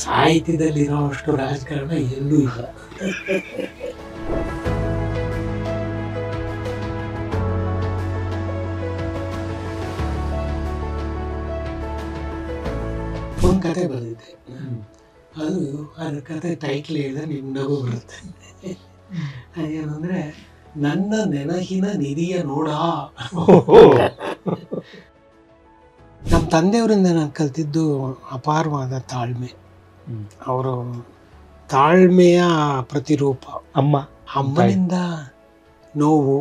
ಸಾಹಿತ್ಯದಲ್ಲಿರೋ ಅಷ್ಟು ರಾಜಕಾರಣ ಎಲ್ಲೂ ಇಲ್ಲ. ಒಂದು ಕತೆ ಬರೆದಿದ್ದೆ, ಅದ್ರ ಕತೆ ಟೈಟ್ಲ್ ಹೇಳಿದ್ರೆ ನಿಮ್ಗೆ ನಗು ಬರುತ್ತೆ. ಏನಂದ್ರೆ ನನ್ನ ನೆನಹಿನ ನಿಧಿಯ ನೋಡ. ನಮ್ಮ ತಂದೆಯವರಿಂದ ನಾನು ಕಲ್ತಿದ್ದು ಅಪಾರವಾದ ತಾಳ್ಮೆ. ಅವರು ತಾಳ್ಮೆಯ ಪ್ರತಿರೂಪ. ಅಮ್ಮನಿಂದ ನೋವು.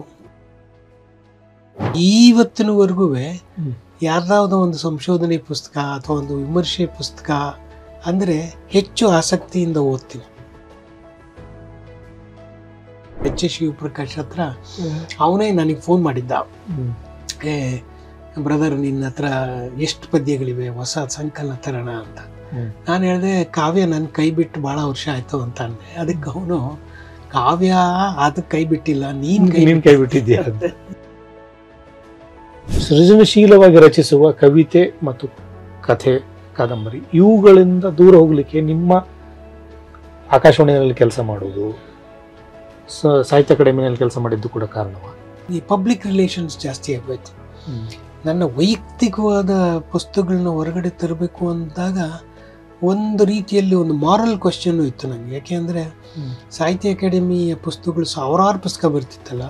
ಇವತ್ತಿನವರೆಗೂ ಯಾರ್ದಾವುದೋ ಒಂದು ಸಂಶೋಧನೆ ಪುಸ್ತಕ ಅಥವಾ ಒಂದು ವಿಮರ್ಶೆ ಪುಸ್ತಕ ಅಂದರೆ ಹೆಚ್ಚು ಆಸಕ್ತಿಯಿಂದ ಓದ್ತೀನಿ. ಎಚ್ ಎಸ್ ಶಿವಪ್ರಕಾಶ್ ಹತ್ರ ಅವನೇ ನನಗೆ ಫೋನ್ ಮಾಡಿದ್ದ, ಬ್ರದರ್ ನಿನ್ನ ಹತ್ರ ಎಷ್ಟು ಪದ್ಯಗಳಿವೆ, ಹೊಸ ಸಂಕಲನ ತರೋಣ ಅಂತ. ನಾನು ಹೇಳಿದೆ ಕಾವ್ಯ ನನ್ನ ಕೈ ಬಿಟ್ಟು ಭಾಳ ವರ್ಷ ಆಯಿತು ಅಂತ ಅಂದೆ. ಅದಕ್ಕೆ ಅವನು ಕಾವ್ಯ ಅದಕ್ಕೆ ಕೈ ಬಿಟ್ಟಿಲ್ಲ, ನೀನು ಕೈ ಬಿಟ್ಟಿದ್ಯಾ. ಸೃಜನಶೀಲವಾಗಿ ರಚಿಸುವ ಕವಿತೆ ಮತ್ತು ಕಥೆ, ಕಾದಂಬರಿ ಇವುಗಳಿಂದ ದೂರ ಹೋಗ್ಲಿಕ್ಕೆ ನಿಮ್ಮ ಆಕಾಶವಾಣಿಯಲ್ಲಿ ಕೆಲಸ ಮಾಡುವುದು, ಸಾಹಿತ್ಯ ಅಕಾಡೆಮಿನಲ್ಲಿ ಕೆಲಸ ಮಾಡಿದ್ದು ಕೂಡ ಕಾರಣವ? ಈ ಪಬ್ಲಿಕ್ ರಿಲೇಷನ್ಸ್ ಜಾಸ್ತಿ ಆಗೋಯ್ತು. ನನ್ನ ವೈಯಕ್ತಿಕವಾದ ಪುಸ್ತಕಗಳನ್ನ ಹೊರಗಡೆ ತರಬೇಕು ಅಂದಾಗ ಒಂದು ರೀತಿಯಲ್ಲಿ ಒಂದು ಮಾರಲ್ ಕ್ವಶನ್ನು ಇತ್ತು ನನಗೆ. ಯಾಕೆಂದರೆ ಸಾಹಿತ್ಯ ಅಕಾಡೆಮಿಯ ಪುಸ್ತಕಗಳು ಸಾವಿರಾರು ಪುಸ್ತಕ ಬರ್ತಿತ್ತಲ್ಲ,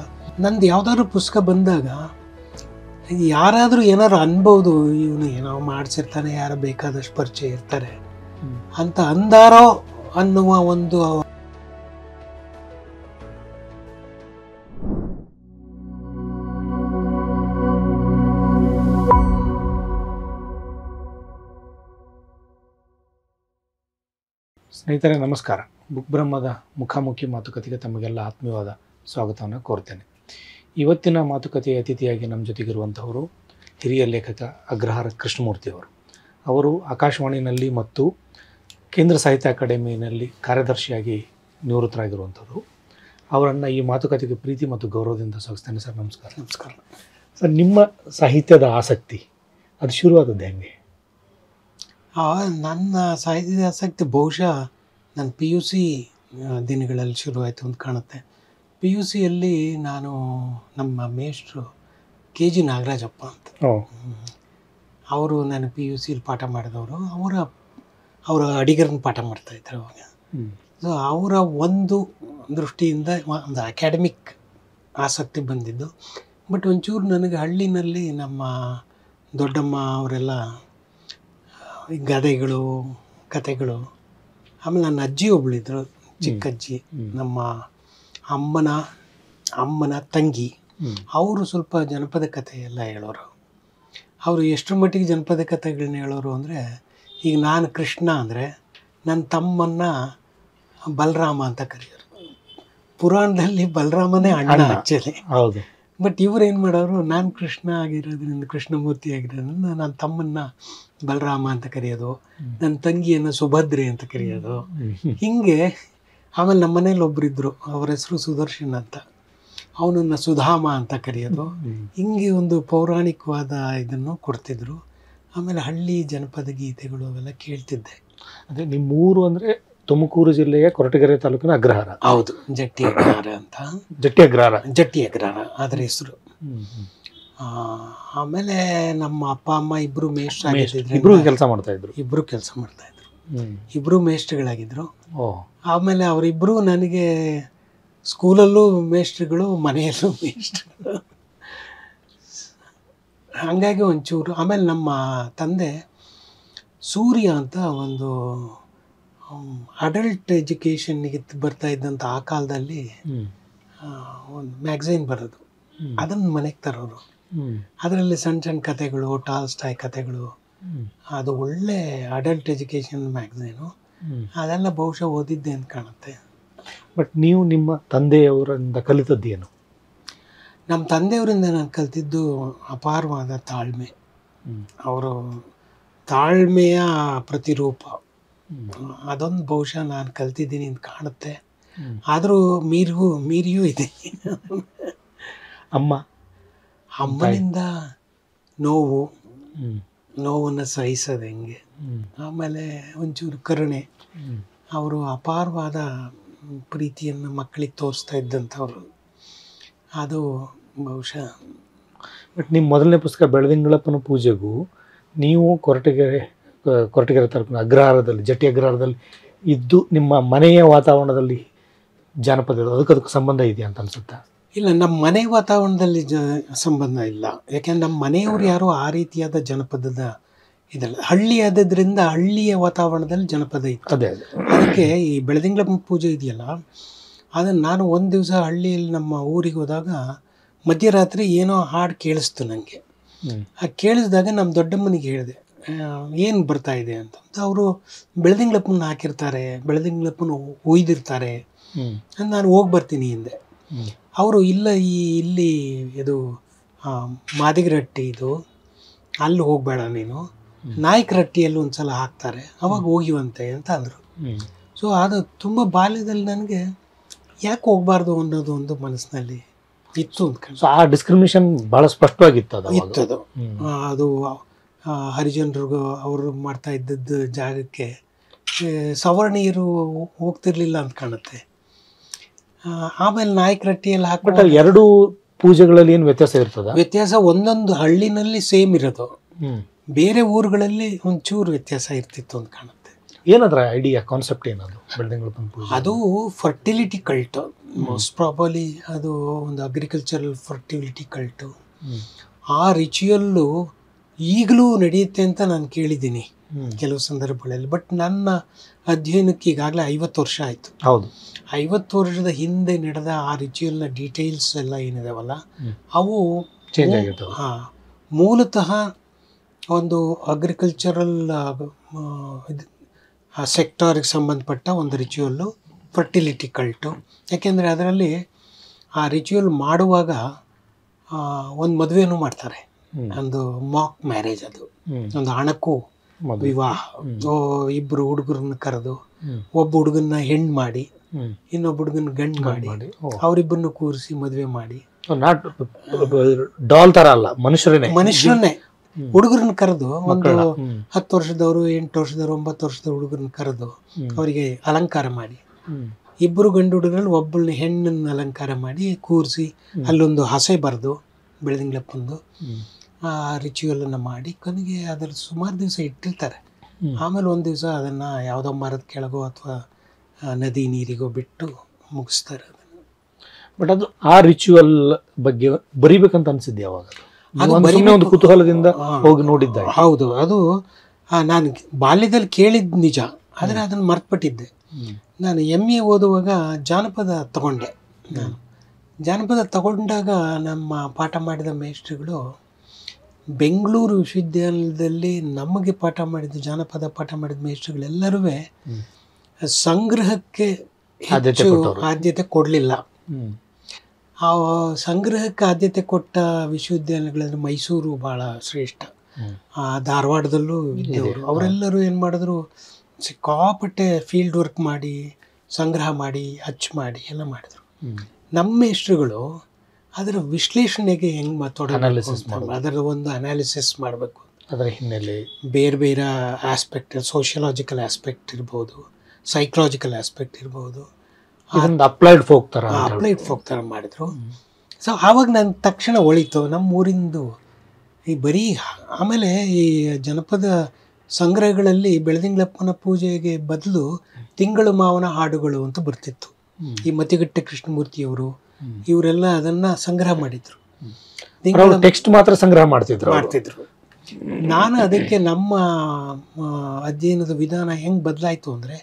ನಂದು ಯಾವುದಾದ್ರು ಪುಸ್ತಕ ಬಂದಾಗ ಯಾರಾದರೂ ಏನಾದ್ರು ಅನ್ಬೋದು, ಇವನು ಏನೋ ಮಾಡಿಸಿರ್ತಾನೆ, ಯಾರು ಬೇಕಾದಷ್ಟು ಪರಿಚಯ ಇರ್ತಾರೆ ಅಂತ ಅಂದಾರೋ ಅನ್ನುವ ಒಂದು ಸ್ನೇಹಿತರೆ ನಮಸ್ಕಾರ. ಬುಕ್ ಬ್ರಹ್ಮದ ಮುಖಾಮುಖಿ ಮಾತುಕತೆಗೆ ತಮಗೆಲ್ಲ ಆತ್ಮೀಯವಾದ ಸ್ವಾಗತವನ್ನು ಕೋರ್ತೇನೆ. ಇವತ್ತಿನ ಮಾತುಕತೆಯ ಅತಿಥಿಯಾಗಿ ನಮ್ಮ ಜೊತೆಗಿರುವಂಥವರು ಹಿರಿಯ ಲೇಖಕ ಅಗ್ರಹಾರ ಕೃಷ್ಣಮೂರ್ತಿಯವರು. ಅವರು ಆಕಾಶವಾಣಿನಲ್ಲಿ ಮತ್ತು ಕೇಂದ್ರ ಸಾಹಿತ್ಯ ಅಕಾಡೆಮಿಯಲ್ಲಿ ಕಾರ್ಯದರ್ಶಿಯಾಗಿ ನಿವೃತ್ತರಾಗಿರುವಂಥವರು. ಅವರನ್ನು ಈ ಮಾತುಕತೆಗೆ ಪ್ರೀತಿ ಮತ್ತು ಗೌರವದಿಂದ ಸ್ವಾಗತಿಸ್ತೇನೆ. ಸರ್ ನಮಸ್ಕಾರ. ನಮಸ್ಕಾರ ಸರ್, ನಿಮ್ಮ ಸಾಹಿತ್ಯದ ಆಸಕ್ತಿ ಅದು ಶುರುವಾದದ್ದು ಹೆಂಗೆ? ನನ್ನ ಸಾಹಿತ್ಯದ ಆಸಕ್ತಿ ಬಹುಶಃ ನನ್ನ PUC ದಿನಗಳಲ್ಲಿ ಶುರುವಾಯಿತು ಅಂತ ಕಾಣುತ್ತೆ. PUCಯಲ್ಲಿ ನಾನು ನಮ್ಮ ಮೇಷ್ಟ್ರು KG ನಾಗರಾಜಪ್ಪ ಅಂತ, ಅವರು ನಾನು PUCಲಿ ಪಾಠ ಮಾಡಿದವರು. ಅವರ ಅಡಿಗರನ್ನ ಪಾಠ ಮಾಡ್ತಾಯಿದ್ರು ಅವಾಗ. ಸೊ ಅವರ ಒಂದು ದೃಷ್ಟಿಯಿಂದ ಒಂದು ಅಕಾಡೆಮಿಕ್ ಆಸಕ್ತಿ ಬಂದಿದ್ದು. ಬಟ್ ಒಂಚೂರು ನನಗೆ ಹಳ್ಳಿನಲ್ಲಿ ನಮ್ಮ ದೊಡ್ಡಮ್ಮ ಅವರೆಲ್ಲ ಗಾದೆಗಳು, ಕತೆಗಳು. ಆಮೇಲೆ ನನ್ನ ಅಜ್ಜಿ ಒಬ್ಬಳಿದ್ರು, ಚಿಕ್ಕಜ್ಜಿ, ನಮ್ಮ ಅಮ್ಮನ ತಂಗಿ. ಅವರು ಸ್ವಲ್ಪ ಜನಪದ ಕಥೆ ಎಲ್ಲ ಹೇಳೋರು. ಅವರು ಎಷ್ಟರ ಮಟ್ಟಿಗೆ ಜನಪದ ಕಥೆಗಳನ್ನ ಹೇಳೋರು ಅಂದರೆ, ಈಗ ನಾನು ಕೃಷ್ಣ ಅಂದರೆ ನನ್ನ ತಮ್ಮನ್ನ ಬಲರಾಮ ಅಂತ ಕರೆಯೋರು. ಪುರಾಣದಲ್ಲಿ ಬಲರಾಮನೇ ಅಣ್ಣ ಆ್ಯಕ್ಚುಲಿ. ಹೌದು. ಬಟ್ ಇವ್ರು ಏನು ಮಾಡೋರು, ನಾನು ಕೃಷ್ಣ ಆಗಿರೋದ್ರಿಂದ, ಕೃಷ್ಣಮೂರ್ತಿ ಆಗಿರೋದ್ರಿಂದ ನನ್ನ ತಮ್ಮನ್ನ ಬಲರಾಮ ಅಂತ ಕರೆಯೋದು, ನನ್ನ ತಂಗಿಯನ್ನು ಸುಭದ್ರೆ ಅಂತ ಕರೆಯೋದು. ಹೀಗೆ ಆಮೇಲೆ ನಮ್ಮ ಮನೇಲಿ ಒಬ್ಬರಿದ್ದರು, ಅವರ ಹೆಸರು ಸುದರ್ಶನ್ ಅಂತ, ಅವನನ್ನು ಸುಧಾಮ ಅಂತ ಕರೆಯೋದು. ಹಿಂಗೆ ಒಂದು ಪೌರಾಣಿಕವಾದ ಇದನ್ನು ಕೊಡ್ತಿದ್ರು. ಆಮೇಲೆ ಹಳ್ಳಿ ಜನಪದ ಗೀತೆಗಳು ಅವೆಲ್ಲ ಕೇಳ್ತಿದ್ದೆ. ಅದೇ ನಿಮ್ಮೂರು ಅಂದರೆ ತುಮಕೂರು ಜಿಲ್ಲೆಯ ಕೊರಟಗೆರೆ ತಾಲೂಕಿನ ಅಗ್ರಹಾರ? ಹೌದು, ಜಟ್ಟಿ ಅಗ್ರಹಾರ ಅಂತ. ಜಟ್ಟಿ ಅಗ್ರಹಾರ ಅದರ ಹೆಸರು. ಆಮೇಲೆ ನಮ್ಮ ಅಪ್ಪ ಅಮ್ಮ ಇಬ್ಬರು ಮೇಷ್ಟ್ರಾಗಿದ್ರು, ಇಬ್ಬರು ಕೆಲಸ ಮಾಡ್ತಾಯಿದ್ರು. ಇಬ್ಬರು ಮೇಷ್ಟ್ರುಗಳಾಗಿದ್ದರು. ಆಮೇಲೆ ಅವರಿಬ್ಬರು ನನಗೆ ಸ್ಕೂಲಲ್ಲೂ ಮೇಷ್ಟ್ರುಗಳು, ಮನೆಯಲ್ಲೂ ಮೇಷ್ಟ್ರುಗಳು. ಹಾಗಾಗಿ ಒಂಚೂರು. ಆಮೇಲೆ ನಮ್ಮ ತಂದೆ ಸೂರ್ಯ ಅಂತ ಒಂದು ಅಡಲ್ಟ್ ಎಜುಕೇಷನ್ಗೆ ಬರ್ತಾ ಇದ್ದಂಥ ಆ ಕಾಲದಲ್ಲಿ ಒಂದು ಮ್ಯಾಗ್ಝೈನ್ ಬರೋದು, ಅದನ್ನು ಮನೆಗೆ ತರೋರು. ಅದರಲ್ಲಿ ಸಣ್ಣ ಸಣ್ಣ ಕಥೆಗಳು, ಟಾಲ್ಸ್ಟಾಯ್ ಕಥೆಗಳು, ಅದು ಒಳ್ಳೆ ಅಡಲ್ಟ್ ಎಜುಕೇಷನ್ ಮ್ಯಾಗ್ಝೈನು. ಅದೆಲ್ಲ ಬಹುಶಃ ಓದಿದ್ದೆ ಅಂತ ಕಾಣುತ್ತೆ. ಬಟ್ ನೀವು ನಿಮ್ಮ ತಂದೆಯವರಿಂದ ಕಲಿತದ್ದೇನು? ನಮ್ಮ ತಂದೆಯವರಿಂದ ನಾನು ಕಲಿತಿದ್ದು ಅಪಾರವಾದ ತಾಳ್ಮೆ. ಅವರು ತಾಳ್ಮೆಯ ಪ್ರತಿರೂಪ. ಅದೊಂದು ಬಹುಶಃ ನಾನು ಕಲ್ತಿದ್ದೀನಿ ಅಂತ ಕಾಣುತ್ತೆ. ಆದರೂ ಮೀರಿಯೂ ಇದೆ. ಅಮ್ಮನಿಂದ ನೋವನ್ನು ಸಹಿಸೋದು ಹೆಂಗೆ, ಆಮೇಲೆ ಒಂಚೂರು ಕರುಣೆ. ಅವರು ಅಪಾರವಾದ ಪ್ರೀತಿಯನ್ನು ಮಕ್ಕಳಿಗೆ ತೋರಿಸ್ತಾ ಇದ್ದಂಥವ್ರು. ಅದು ಬಹುಶಃ. ಬಟ್ ನಿಮ್ಮ ಮೊದಲನೇ ಪುಸ್ತಕ ಬೆಳದಿಂಗಳಪ್ಪನ ಪೂಜೆಗೂ ನೀವು ಕೊರಟಗೆರೆ ತಾಲೂಕಿನ ಅಗ್ರಹಾರದಲ್ಲಿ, ಜಟ್ಟಿ ಅಗ್ರಹಾರದಲ್ಲಿ ಇದ್ದು ನಿಮ್ಮ ಮನೆಯ ವಾತಾವರಣದಲ್ಲಿ ಜಾನಪದ ಅದಕ್ಕೆ ಸಂಬಂಧ ಇದೆಯಾ ಅಂತ ಅನ್ಸುತ್ತಾ? ಇಲ್ಲ, ನಮ್ಮ ಮನೆ ವಾತಾವರಣದಲ್ಲಿ ಸಂಬಂಧ ಇಲ್ಲ. ಯಾಕೆಂದ್ರೆ ನಮ್ಮ ಮನೆಯವರು ಯಾರು ಆ ರೀತಿಯಾದ ಜನಪದದ ಇದಲ್ಲ. ಹಳ್ಳಿ ಆದದ್ರಿಂದ ಹಳ್ಳಿಯ ವಾತಾವರಣದಲ್ಲಿ ಜನಪದ ಇತ್ತು. ಅದೇ ಅದಕ್ಕೆ ಈ ಬೆಳದಿಂಗಳಪ್ಪನ ಪೂಜೆ ಇದೆಯಲ್ಲ, ಅದನ್ನು ನಾನು ಒಂದು ದಿವಸ ಹಳ್ಳಿಯಲ್ಲಿ ನಮ್ಮ ಊರಿಗೆ ಹೋದಾಗ ಮಧ್ಯರಾತ್ರಿ ಏನೋ ಹಾಡು ಕೇಳಿಸ್ತು ನನಗೆ. ಆ ಕೇಳಿಸಿದಾಗ ನಮ್ಮ ದೊಡ್ಡಮ್ಮನಿಗೆ ಹೇಳಿದೆ, ಏನು ಬರ್ತಾ ಇದೆ ಅಂತ. ಅವರು ಬೆಳದಿಂಗಳಪ್ಪನ ಹಾಕಿರ್ತಾರೆ, ಬೆಳದಿಂಗಳಪ್ಪನ ಒಯ್ದಿರ್ತಾರೆ, ನಾನು ಹೋಗಿ ಬರ್ತೀನಿ ಹಿಂದೆ. ಅವರು ಇಲ್ಲ, ಇಲ್ಲಿ ಇದು ಮಾದಿಗರಟ್ಟಿ ಇದು, ಅಲ್ಲಿ ಹೋಗಬೇಡ ನೀನು, ನಾಯಕರಟ್ಟಿಯಲ್ಲಿ ಒಂದು ಸಲ ಹಾಕ್ತಾರೆ, ಅವಾಗ ಹೋಗಿವಂತೆ ಅಂತ ಅಂದರು. ಸೊ ಅದು ತುಂಬ ಬಾಲ್ಯದಲ್ಲಿ ನನಗೆ ಯಾಕೆ ಹೋಗಬಾರ್ದು ಅನ್ನೋದು ಒಂದು ಮನಸ್ಸಿನಲ್ಲಿ ಇತ್ತು ಅಂದ್ಕೊಂಡು. ಸೊ ಆ ಡಿಸ್ಕ್ರಿಮಿನೇಷನ್ ಭಾಳ ಸ್ಪಷ್ಟವಾಗಿತ್ತು ಇತ್ತದು. ಅದು ಹರಿಜನರಿಗೂ ಅವರು ಮಾಡ್ತಾ ಇದ್ದದ್ದು ಜಾಗಕ್ಕೆ ಸವರ್ಣೀಯರು ಹೋಗ್ತಿರ್ಲಿಲ್ಲ ಅಂತ ಕಾಣುತ್ತೆ. ಆಮೇಲೆ ನಾಯಕರಟ್ಟಿಯಲ್ಲಿ ಹಾಕಿ ಎರಡು ಪೂಜೆಗಳಲ್ಲಿ ಏನು ವ್ಯತ್ಯಾಸ ಇರ್ತದ? ವ್ಯತ್ಯಾಸ ಒಂದೊಂದು ಹಳ್ಳಿನಲ್ಲಿ ಸೇಮ್ ಇರೋದು, ಬೇರೆ ಊರುಗಳಲ್ಲಿ ಒಂಚೂರು ವ್ಯತ್ಯಾಸ ಇರ್ತಿತ್ತು ಅಂತ ಕಾಣುತ್ತೆ. ಏನದ್ರ ಐಡಿಯಾ, ಕಾನ್ಸೆಪ್ಟ್ ಏನದು ಬೆಳದಿಂಗಳಪ್ಪನ ಪೂಜೆ? ಅದು ಫರ್ಟಿಲಿಟಿ ಕಲ್ಟ್ ಮೋಸ್ಟ್ ಪ್ರಾಬಲಿ. ಅದು ಒಂದು ಅಗ್ರಿಕಲ್ಚರಲ್ ಫರ್ಟಿಲಿಟಿ ಕಲ್ಟು. ಆ ರಿಚುವಲ್ಲು ಈಗಲೂ ನಡೆಯುತ್ತೆ ಅಂತ ನಾನು ಕೇಳಿದ್ದೀನಿ ಕೆಲವು ಸಂದರ್ಭಗಳಲ್ಲಿ. ಬಟ್ ನನ್ನ ಅಧ್ಯಯನಕ್ಕೆ ಈಗಾಗಲೇ 50 ವರ್ಷ ಆಯಿತು. ಹೌದು, 50 ವರ್ಷದ ಹಿಂದೆ ನಡೆದ ಆ ರಿಚುವಲ್ನ ಡೀಟೇಲ್ಸ್ ಎಲ್ಲ ಏನಿದಾವಲ್ಲ ಅವು ಚೇಂಜ್ ಆಗಿರ್ತವೆ. ಹಾಂ, ಮೂಲತಃ ಒಂದು ಅಗ್ರಿಕಲ್ಚರಲ್ ಸೆಕ್ಟಾರಿಗೆ ಸಂಬಂಧಪಟ್ಟ ಒಂದು ರಿಚುವಲ್ಲು ಫರ್ಟಿಲಿಟಿ ಕಲ್ಟು. ಯಾಕೆಂದರೆ ಅದರಲ್ಲಿ ಆ ರಿಚುವಲ್ ಮಾಡುವಾಗ ಒಂದು ಮದುವೆನೂ ಮಾಡ್ತಾರೆ, ಒಂದು ಮಾಕ್ ಮ್ಯಾರೇಜ್. ಅದು ಒಂದು ಹಣಕ್ಕೂ ವಿವಾಹ. ಇಬ್ಬರು ಹುಡುಗರನ್ನ ಕರೆದು ಒಬ್ಬ ಹುಡುಗನ್ನ ಹೆಣ್ಣು ಮಾಡಿ ಇನ್ನೊಬ್ಬ ಹುಡುಗನ ಗಂಡು ಮಾಡಿ ಅವರಿಬ್ಬರನ್ನು ಕೂರಿಸಿ ಮದುವೆ ಮಾಡಿ, ಡಾಲ್ ತರ ಅಲ್ಲ, ಮನುಷ್ಯರನ್ನೇ ಹುಡುಗರನ್ನ ಕರೆದು ಒಂದು 10 ವರ್ಷದವರು, 8 ವರ್ಷದವರು, 9 ವರ್ಷದ ಹುಡುಗರನ್ನ ಕರೆದು ಅವರಿಗೆ ಅಲಂಕಾರ ಮಾಡಿ, ಇಬ್ಬರು ಗಂಡು ಹುಡುಗರಲ್ಲಿ ಒಬ್ಬಳನ್ನ ಹೆಣ್ಣನ್ನು ಅಲಂಕಾರ ಮಾಡಿ ಕೂರಿಸಿ ಅಲ್ಲೊಂದು ಹಸೆ ಬರೆದು ಬೆಳದಿಂಗಳಪ್ಪಂದು ಆ ರಿಚುವಲನ್ನು ಮಾಡಿ ಕೊನೆಗೆ ಅದರ ಸುಮಾರು ದಿವಸ ಇಟ್ಟಿರ್ತಾರೆ. ಆಮೇಲೆ ಒಂದು ದಿವಸ ಅದನ್ನು ಯಾವುದೋ ಮರದ ಕೆಳಗೋ ಅಥವಾ ನದಿ ನೀರಿಗೋ ಬಿಟ್ಟು ಮುಗಿಸ್ತಾರೆ ಅದನ್ನು. ಬಟ್ ಅದು ಆ ರಿಚುವಲ್ ಬಗ್ಗೆ ಬರಿಬೇಕಂತ ಅನ್ಸಿದ್ದೆ ಯಾವಾಗ? ಒಂದು ಕುತೂಹಲದಿಂದ ಹೋಗಿ ನೋಡಿದ್ದ? ಹೌದು, ಅದು ನಾನು ಬಾಲ್ಯದಲ್ಲಿ ಕೇಳಿದ್ದು ನಿಜ, ಆದರೆ ಅದನ್ನು ಮರ್ತ್ಬಿಟ್ಟಿದ್ದೆ. ನಾನು MA ಓದುವಾಗ ಜಾನಪದ ತಗೊಂಡೆ. ನಾನು ಜಾನಪದ ತಗೊಂಡಾಗ ನಮ್ಮ ಪಾಠ ಮಾಡಿದ ಮೇಷ್ಟ್ರುಗಳು ಬೆಂಗಳೂರು ವಿಶ್ವವಿದ್ಯಾಲಯದಲ್ಲಿ ನಮಗೆ ಪಾಠ ಮಾಡಿದ ಜಾನಪದ ಪಾಠ ಮಾಡಿದ ಮೇಷ್ಟ್ರುಗಳೆಲ್ಲರೂ ಸಂಗ್ರಹಕ್ಕೆ ಹೆಚ್ಚು ಆದ್ಯತೆ ಕೊಡಲಿಲ್ಲ. ಆ ಸಂಗ್ರಹಕ್ಕೆ ಆದ್ಯತೆ ಕೊಟ್ಟ ವಿಶ್ವವಿದ್ಯಾಲಯಗಳಲ್ಲಿ ಮೈಸೂರು ಭಾಳ ಶ್ರೇಷ್ಠ, ಧಾರವಾಡದಲ್ಲೂ ಇದ್ದವರು. ಅವರೆಲ್ಲರೂ ಏನು ಮಾಡಿದ್ರು, ಸಿಕ್ಕಾಪಟ್ಟೆ ಫೀಲ್ಡ್ ವರ್ಕ್ ಮಾಡಿ ಸಂಗ್ರಹ ಮಾಡಿ ಅಚ್ಚು ಮಾಡಿ ಎಲ್ಲ ಮಾಡಿದ್ರು. ನಮ್ಮ ಮೇಷ್ಟ್ರುಗಳು ಅದರ ವಿಶ್ಲೇಷಣೆಗೆ ಹೆಂಗೆ ಮಾತಾಡೋದು, ಅದರ ಒಂದು ಅನಾಲಿಸಿಸ್ ಮಾಡಬೇಕು, ಅದರ ಹಿನ್ನೆಲೆ ಬೇರೆ ಬೇರೆ ಆಸ್ಪೆಕ್ಟ್, ಸೋಷಿಯಲಾಜಿಕಲ್ ಆಸ್ಪೆಕ್ಟ್ ಇರ್ಬೋದು, ಸೈಕಲಾಜಿಕಲ್ ಆಸ್ಪೆಕ್ಟ್ ಇರ್ಬೋದು, ಅಪ್ಲೈಡ್ ಫೋಕ್ ಥರ ಮಾಡಿದ್ರು. ಸೊ ಆವಾಗ ನಾನು ತಕ್ಷಣ ಹೊಳಿತು ನಮ್ಮ ಊರಿಂದು ಈ ಬರೀ. ಆಮೇಲೆ ಈ ಜನಪದ ಸಂಗ್ರಹಗಳಲ್ಲಿ ಬೆಳದಿಂಗಳಪ್ಪನ ಪೂಜೆಗೆ ಬದಲು ತಿಂಗಳು ಮಾವನ ಹಾಡುಗಳು ಅಂತ ಬರ್ತಿತ್ತು. ಈ ಮತಿಗಟ್ಟೆ ಕೃಷ್ಣಮೂರ್ತಿಯವರು ಇವರೆಲ್ಲ ಅದನ್ನ ಸಂಗ್ರಹ ಮಾಡಿದ್ರು. ಟೆಕ್ಸ್ಟ್ ಮಾತ್ರ ಸಂಗ್ರಹ ಮಾಡ್ತಿದ್ರು. ನಾನು ಅದಕ್ಕೆ ನಮ್ಮ ಅಧ್ಯಯನದ ವಿಧಾನ ಹೆಂಗೆ ಬದಲಾಯಿತು ಅಂದರೆ,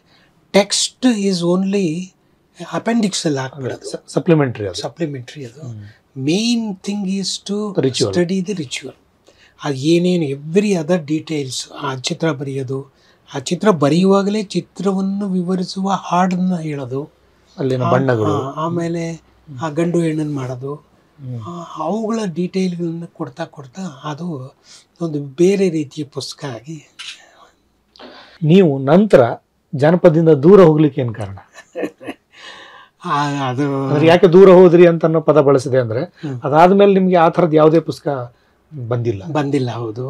ಟೆಕ್ಸ್ಟ್ ಈಸ್ ಓನ್ಲಿ ಅಪೆಂಡಿಕ್ಸ್ ಅಲ್ಲಿ ಹಾಕ್ಬಿಡೋದು, ಸಪ್ಲಿಮೆಂಟ್ರಿ. ಅದು main thing is to study the ritual. ಅದು ಏನೇನು ಎವ್ರಿ ಅದರ್ ಡೀಟೇಲ್ಸ್, ಆ ಚಿತ್ರ ಬರೆಯೋದು, ಆ ಚಿತ್ರ ಬರೆಯುವಾಗಲೇ ಚಿತ್ರವನ್ನು ವಿವರಿಸುವ ಹಾಡನ್ನು ಹೇಳೋದು, ಅಲ್ಲಿನ ಬಣ್ಣಗಳು, ಆಮೇಲೆ ಆ ಗಂಡು ಹೆಣ್ಣನ್ನು ಮಾಡೋದು, ಅವುಗಳ ಡೀಟೇಲ್ಗಳನ್ನು ಕೊಡ್ತಾ ಅದು ಒಂದು ಬೇರೆ ರೀತಿಯ ಪುಸ್ತಕ ಆಗಿ. ನೀವು ನಂತರ ಜಾನಪದದಿಂದ ದೂರ ಹೋಗ್ಲಿಕ್ಕೆ ಏನು ಕಾರಣ? ಅದು ಯಾಕೆ ದೂರ ಹೋದ್ರಿ ಅಂತ ಅನ್ನೋ ಪದ ಬಳಸಿದೆ ಅಂದ್ರೆ, ಅದಾದ್ಮೇಲೆ ನಿಮ್ಗೆ ಆ ಥರದ್ದು ಯಾವುದೇ ಪುಸ್ತಕ ಬಂದಿಲ್ಲ. ಹೌದು.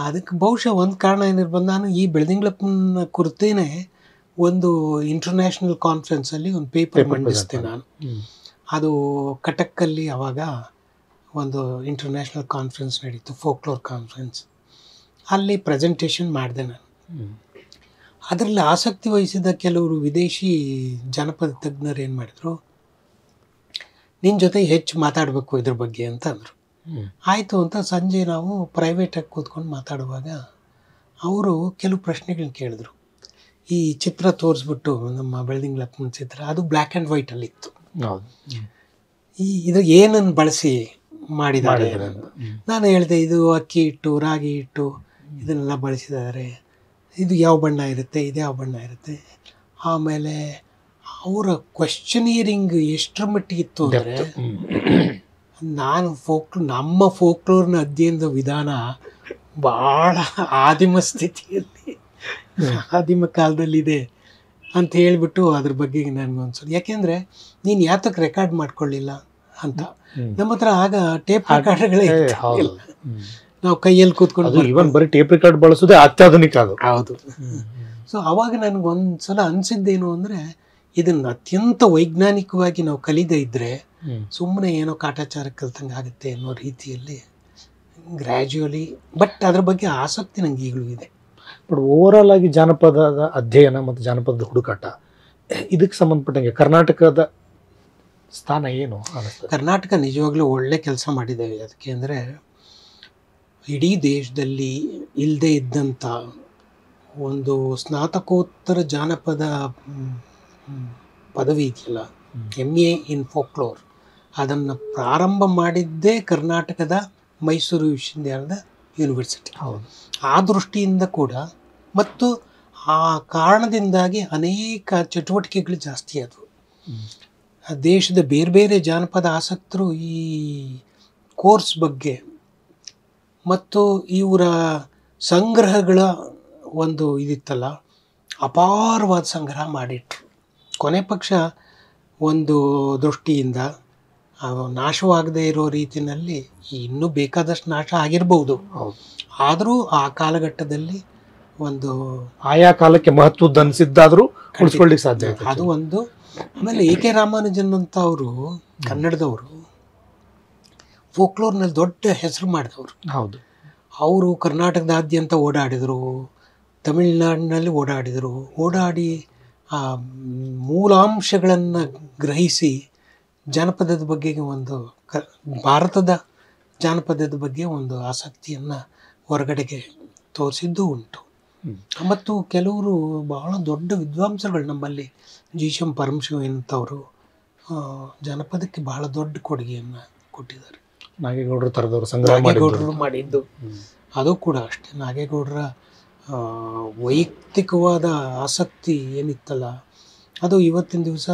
ಅದಕ್ಕೆ ಬಹುಶಃ ಒಂದು ಕಾರಣ ಏನಿರ್ಬೋದು, ನಾನು ಈ ಬೆಳದಿಂಗಳಪ್ಪನ ಕುರಿತೇನೆ ಒಂದು ಇಂಟರ್ನ್ಯಾಷನಲ್ ಕಾನ್ಫರೆನ್ಸಲ್ಲಿ ಒಂದು ಪೇಪರ್ ಮಂಡಿಸ್ತೆ ನಾನು. ಅದು ಕಟಕ್ಕಲ್ಲಿ ಅವಾಗ ಒಂದು ಇಂಟರ್ನ್ಯಾಷನಲ್ ಕಾನ್ಫರೆನ್ಸ್ ನಡೀತು, ಫೋಕ್ಲೋರ್ ಕಾನ್ಫರೆನ್ಸ್. ಅಲ್ಲಿ ಪ್ರೆಸೆಂಟೇಷನ್ ಮಾಡಿದೆ ನಾನು. ಅದರಲ್ಲಿ ಆಸಕ್ತಿ ವಹಿಸಿದ ಕೆಲವರು ವಿದೇಶಿ ಜಾನಪದ ತಜ್ಞರು ಏನು ಮಾಡಿದ್ರು, ನಿನ್ನ ಜೊತೆ ಹೆಚ್ಚು ಮಾತಾಡಬೇಕು ಇದ್ರ ಬಗ್ಗೆ ಅಂತ ಅಂದರು. ಆಯಿತು ಅಂತ ಸಂಜೆ ನಾವು ಪ್ರೈವೇಟಾಗಿ ಕೂತ್ಕೊಂಡು ಮಾತಾಡುವಾಗ ಅವರು ಕೆಲವು ಪ್ರಶ್ನೆಗಳನ್ನ ಕೇಳಿದ್ರು. ಈ ಚಿತ್ರ ತೋರಿಸ್ಬಿಟ್ಟು, ನಮ್ಮ ಬೆಳದಿಂಗಳಪ್ಪನ ಚಿತ್ರ, ಅದು ಬ್ಲ್ಯಾಕ್ ಆ್ಯಂಡ್ ವೈಟಲ್ಲಿತ್ತು. ಇದು ಏನನ್ನು ಬಳಸಿ ಮಾಡಿದ್ದಾರೆ? ನಾನು ಹೇಳಿದೆ, ಇದು ಅಕ್ಕಿ ಹಿಟ್ಟು, ರಾಗಿ ಹಿಟ್ಟು ಇದನ್ನೆಲ್ಲ ಬಳಸಿದ್ದಾರೆ. ಇದು ಯಾವ ಬಣ್ಣ ಇರುತ್ತೆ, ಇದು ಯಾವ ಬಣ್ಣ ಇರುತ್ತೆ. ಆಮೇಲೆ ಅವರ ಕ್ವೆಶ್ಚನಿಯರಿಂಗ್ ಎಷ್ಟರ ಮಟ್ಟಿಗಿತ್ತು ಅಂದರೆ, ನಾನು ನಮ್ಮ ಫೋಕ್ಲೋರ್ನ ಅಧ್ಯಯನದ ವಿಧಾನ ಭಾಳ ಆದಿಮ ಸ್ಥಿತಿಯಲ್ಲಿ, ಆದಿಮ ಕಾಲದಲ್ಲಿದೆ ಅಂತ ಹೇಳಿಬಿಟ್ಟು ಅದ್ರ ಬಗ್ಗೆ ನನಗೊಂದ್ಸಲ, ಯಾಕೆಂದರೆ ನೀನು ಯಾತಕ್ಕೆ ರೆಕಾರ್ಡ್ ಮಾಡ್ಕೊಳ್ಳಿಲ್ಲ ಅಂತ. ನಮ್ಮ ಹತ್ರ ಆಗ ಟೇಪ್ ರೆಕಾರ್ಡ್ಗಳೇ ಇಲ್ಲ, ನಾವು ಕೈಯಲ್ಲಿ ಕೂತ್ಕೊಂಡು ಇವನ್ ಬರೀ ಟೇಪ್ ರೆಕಾರ್ಡ್ ಬಳಸೋದೇ ಅತ್ಯಾಧುನಿಕ ಅದು. ಹೌದು. ಸೊ ಅವಾಗ ನನಗೊಂದ್ಸಲ ಅನಿಸಿದ್ದೇನು ಅಂದರೆ, ಇದನ್ನು ಅತ್ಯಂತ ವೈಜ್ಞಾನಿಕವಾಗಿ ನಾವು ಕಲಿದೇ ಇದ್ದರೆ ಸುಮ್ಮನೆ ಏನೋ ಕಾಟಾಚಾರ ಕಲ್ತಂಗೆ ಆಗುತ್ತೆ ಅನ್ನೋ ರೀತಿಯಲ್ಲಿ ಗ್ರ್ಯಾಜುಯಲಿ, ಬಟ್ ಅದ್ರ ಬಗ್ಗೆ ಆಸಕ್ತಿ ನನಗೆ ಈಗಲೂ ಇದೆ. ಬಟ್ ಓವರಾಲ್ ಆಗಿ ಜಾನಪದದ ಅಧ್ಯಯನ ಮತ್ತು ಜಾನಪದದ ಹುಡುಕಾಟ ಇದಕ್ಕೆ ಸಂಬಂಧಪಟ್ಟಂಗೆ ಕರ್ನಾಟಕದ ಸ್ಥಾನ ಏನು ಅನ್ನಿಸ್ತದೆ? ಕರ್ನಾಟಕ ನಿಜವಾಗ್ಲೂ ಒಳ್ಳೆ ಕೆಲಸ ಮಾಡಿದ್ದೇವೆ. ಅದಕ್ಕೆ ಅಂದರೆ ಇಡೀ ದೇಶದಲ್ಲಿ ಇಲ್ಲದೆ ಇದ್ದಂಥ ಒಂದು ಸ್ನಾತಕೋತ್ತರ ಜಾನಪದ ಪದವಿ ಇದೆಯಲ್ಲ, MA ಇನ್ ಫೋಕ್ಲೋರ್, ಅದನ್ನು ಪ್ರಾರಂಭ ಮಾಡಿದ್ದೇ ಕರ್ನಾಟಕದ ಮೈಸೂರು ವಿಶ್ವವಿದ್ಯಾಲಯದ ಯೂನಿವರ್ಸಿಟಿ. ಆ ದೃಷ್ಟಿಯಿಂದ ಕೂಡ ಮತ್ತು ಆ ಕಾರಣದಿಂದಾಗಿ ಅನೇಕ ಚಟುವಟಿಕೆಗಳು ಜಾಸ್ತಿ ಆದವು. ದೇಶದ ಬೇರೆ ಬೇರೆ ಜಾನಪದ ಆಸಕ್ತರು ಈ ಕೋರ್ಸ್ ಬಗ್ಗೆ ಮತ್ತು ಇವರ ಸಂಗ್ರಹಗಳ ಒಂದು ಇದಿತ್ತಲ್ಲ, ಅಪಾರವಾದ ಸಂಗ್ರಹ ಮಾಡಿಟ್ರು. ಕೊನೆ ಪಕ್ಷ ಒಂದು ದೃಷ್ಟಿಯಿಂದ ನಾಶವಾಗದೇ ಇರೋ ರೀತಿಯಲ್ಲಿ ಇನ್ನೂ ಬೇಕಾದಷ್ಟು ನಾಶ ಆಗಿರ್ಬೋದು. ಆದರೂ ಆ ಕಾಲಘಟ್ಟದಲ್ಲಿ ಒಂದು ಆಯಾ ಕಾಲಕ್ಕೆ ಮಹತ್ವದ್ದು ಅನಿಸಿದ್ದಾದರೂ ಉಳಿಸ್ಕೊಳ್ಳಿಕ್ಕೆ ಸಾಧ್ಯ. ಅದು ಒಂದು. ಆಮೇಲೆ AK ರಾಮಾನುಜನ್ ಅಂತ ಅವರು ಕನ್ನಡದವರು, ಫೋಕ್ಲೋರ್ನಲ್ಲಿ ದೊಡ್ಡ ಹೆಸರು ಮಾಡಿದವರು. ಹೌದು. ಅವರು ಕರ್ನಾಟಕದಾದ್ಯಂತ ಓಡಾಡಿದರು, ತಮಿಳುನಾಡಿನಲ್ಲಿ ಓಡಾಡಿ ಆ ಮೂಲಾಂಶಗಳನ್ನು ಗ್ರಹಿಸಿ ಜಾನಪದದ ಬಗ್ಗೆ ಒಂದು ಭಾರತದ ಜಾನಪದದ ಬಗ್ಗೆ ಒಂದು ಆಸಕ್ತಿಯನ್ನು ಹೊರಗಡೆಗೆ ತೋರಿಸಿದ್ದು ಉಂಟು. ಮತ್ತು ಕೆಲವರು ಬಹಳ ದೊಡ್ಡ ವಿದ್ವಾಂಸಗಳು ನಮ್ಮಲ್ಲಿ, ಜೀಶಂ ಪರಮಶಿವಂಥವರು ಜಾನಪದಕ್ಕೆ ಬಹಳ ದೊಡ್ಡ ಕೊಡುಗೆಯನ್ನು ಕೊಟ್ಟಿದ್ದಾರೆ. ನಾಗೇಗೌಡರು ಮಾಡಿದ್ದು ಅದು ಕೂಡ ಅಷ್ಟೇ. ನಾಗೇಗೌಡರ ವೈಯಕ್ತಿಕವಾದ ಆಸಕ್ತಿ ಏನಿತ್ತಲ್ಲ, ಅದು ಇವತ್ತಿನ ದಿವಸ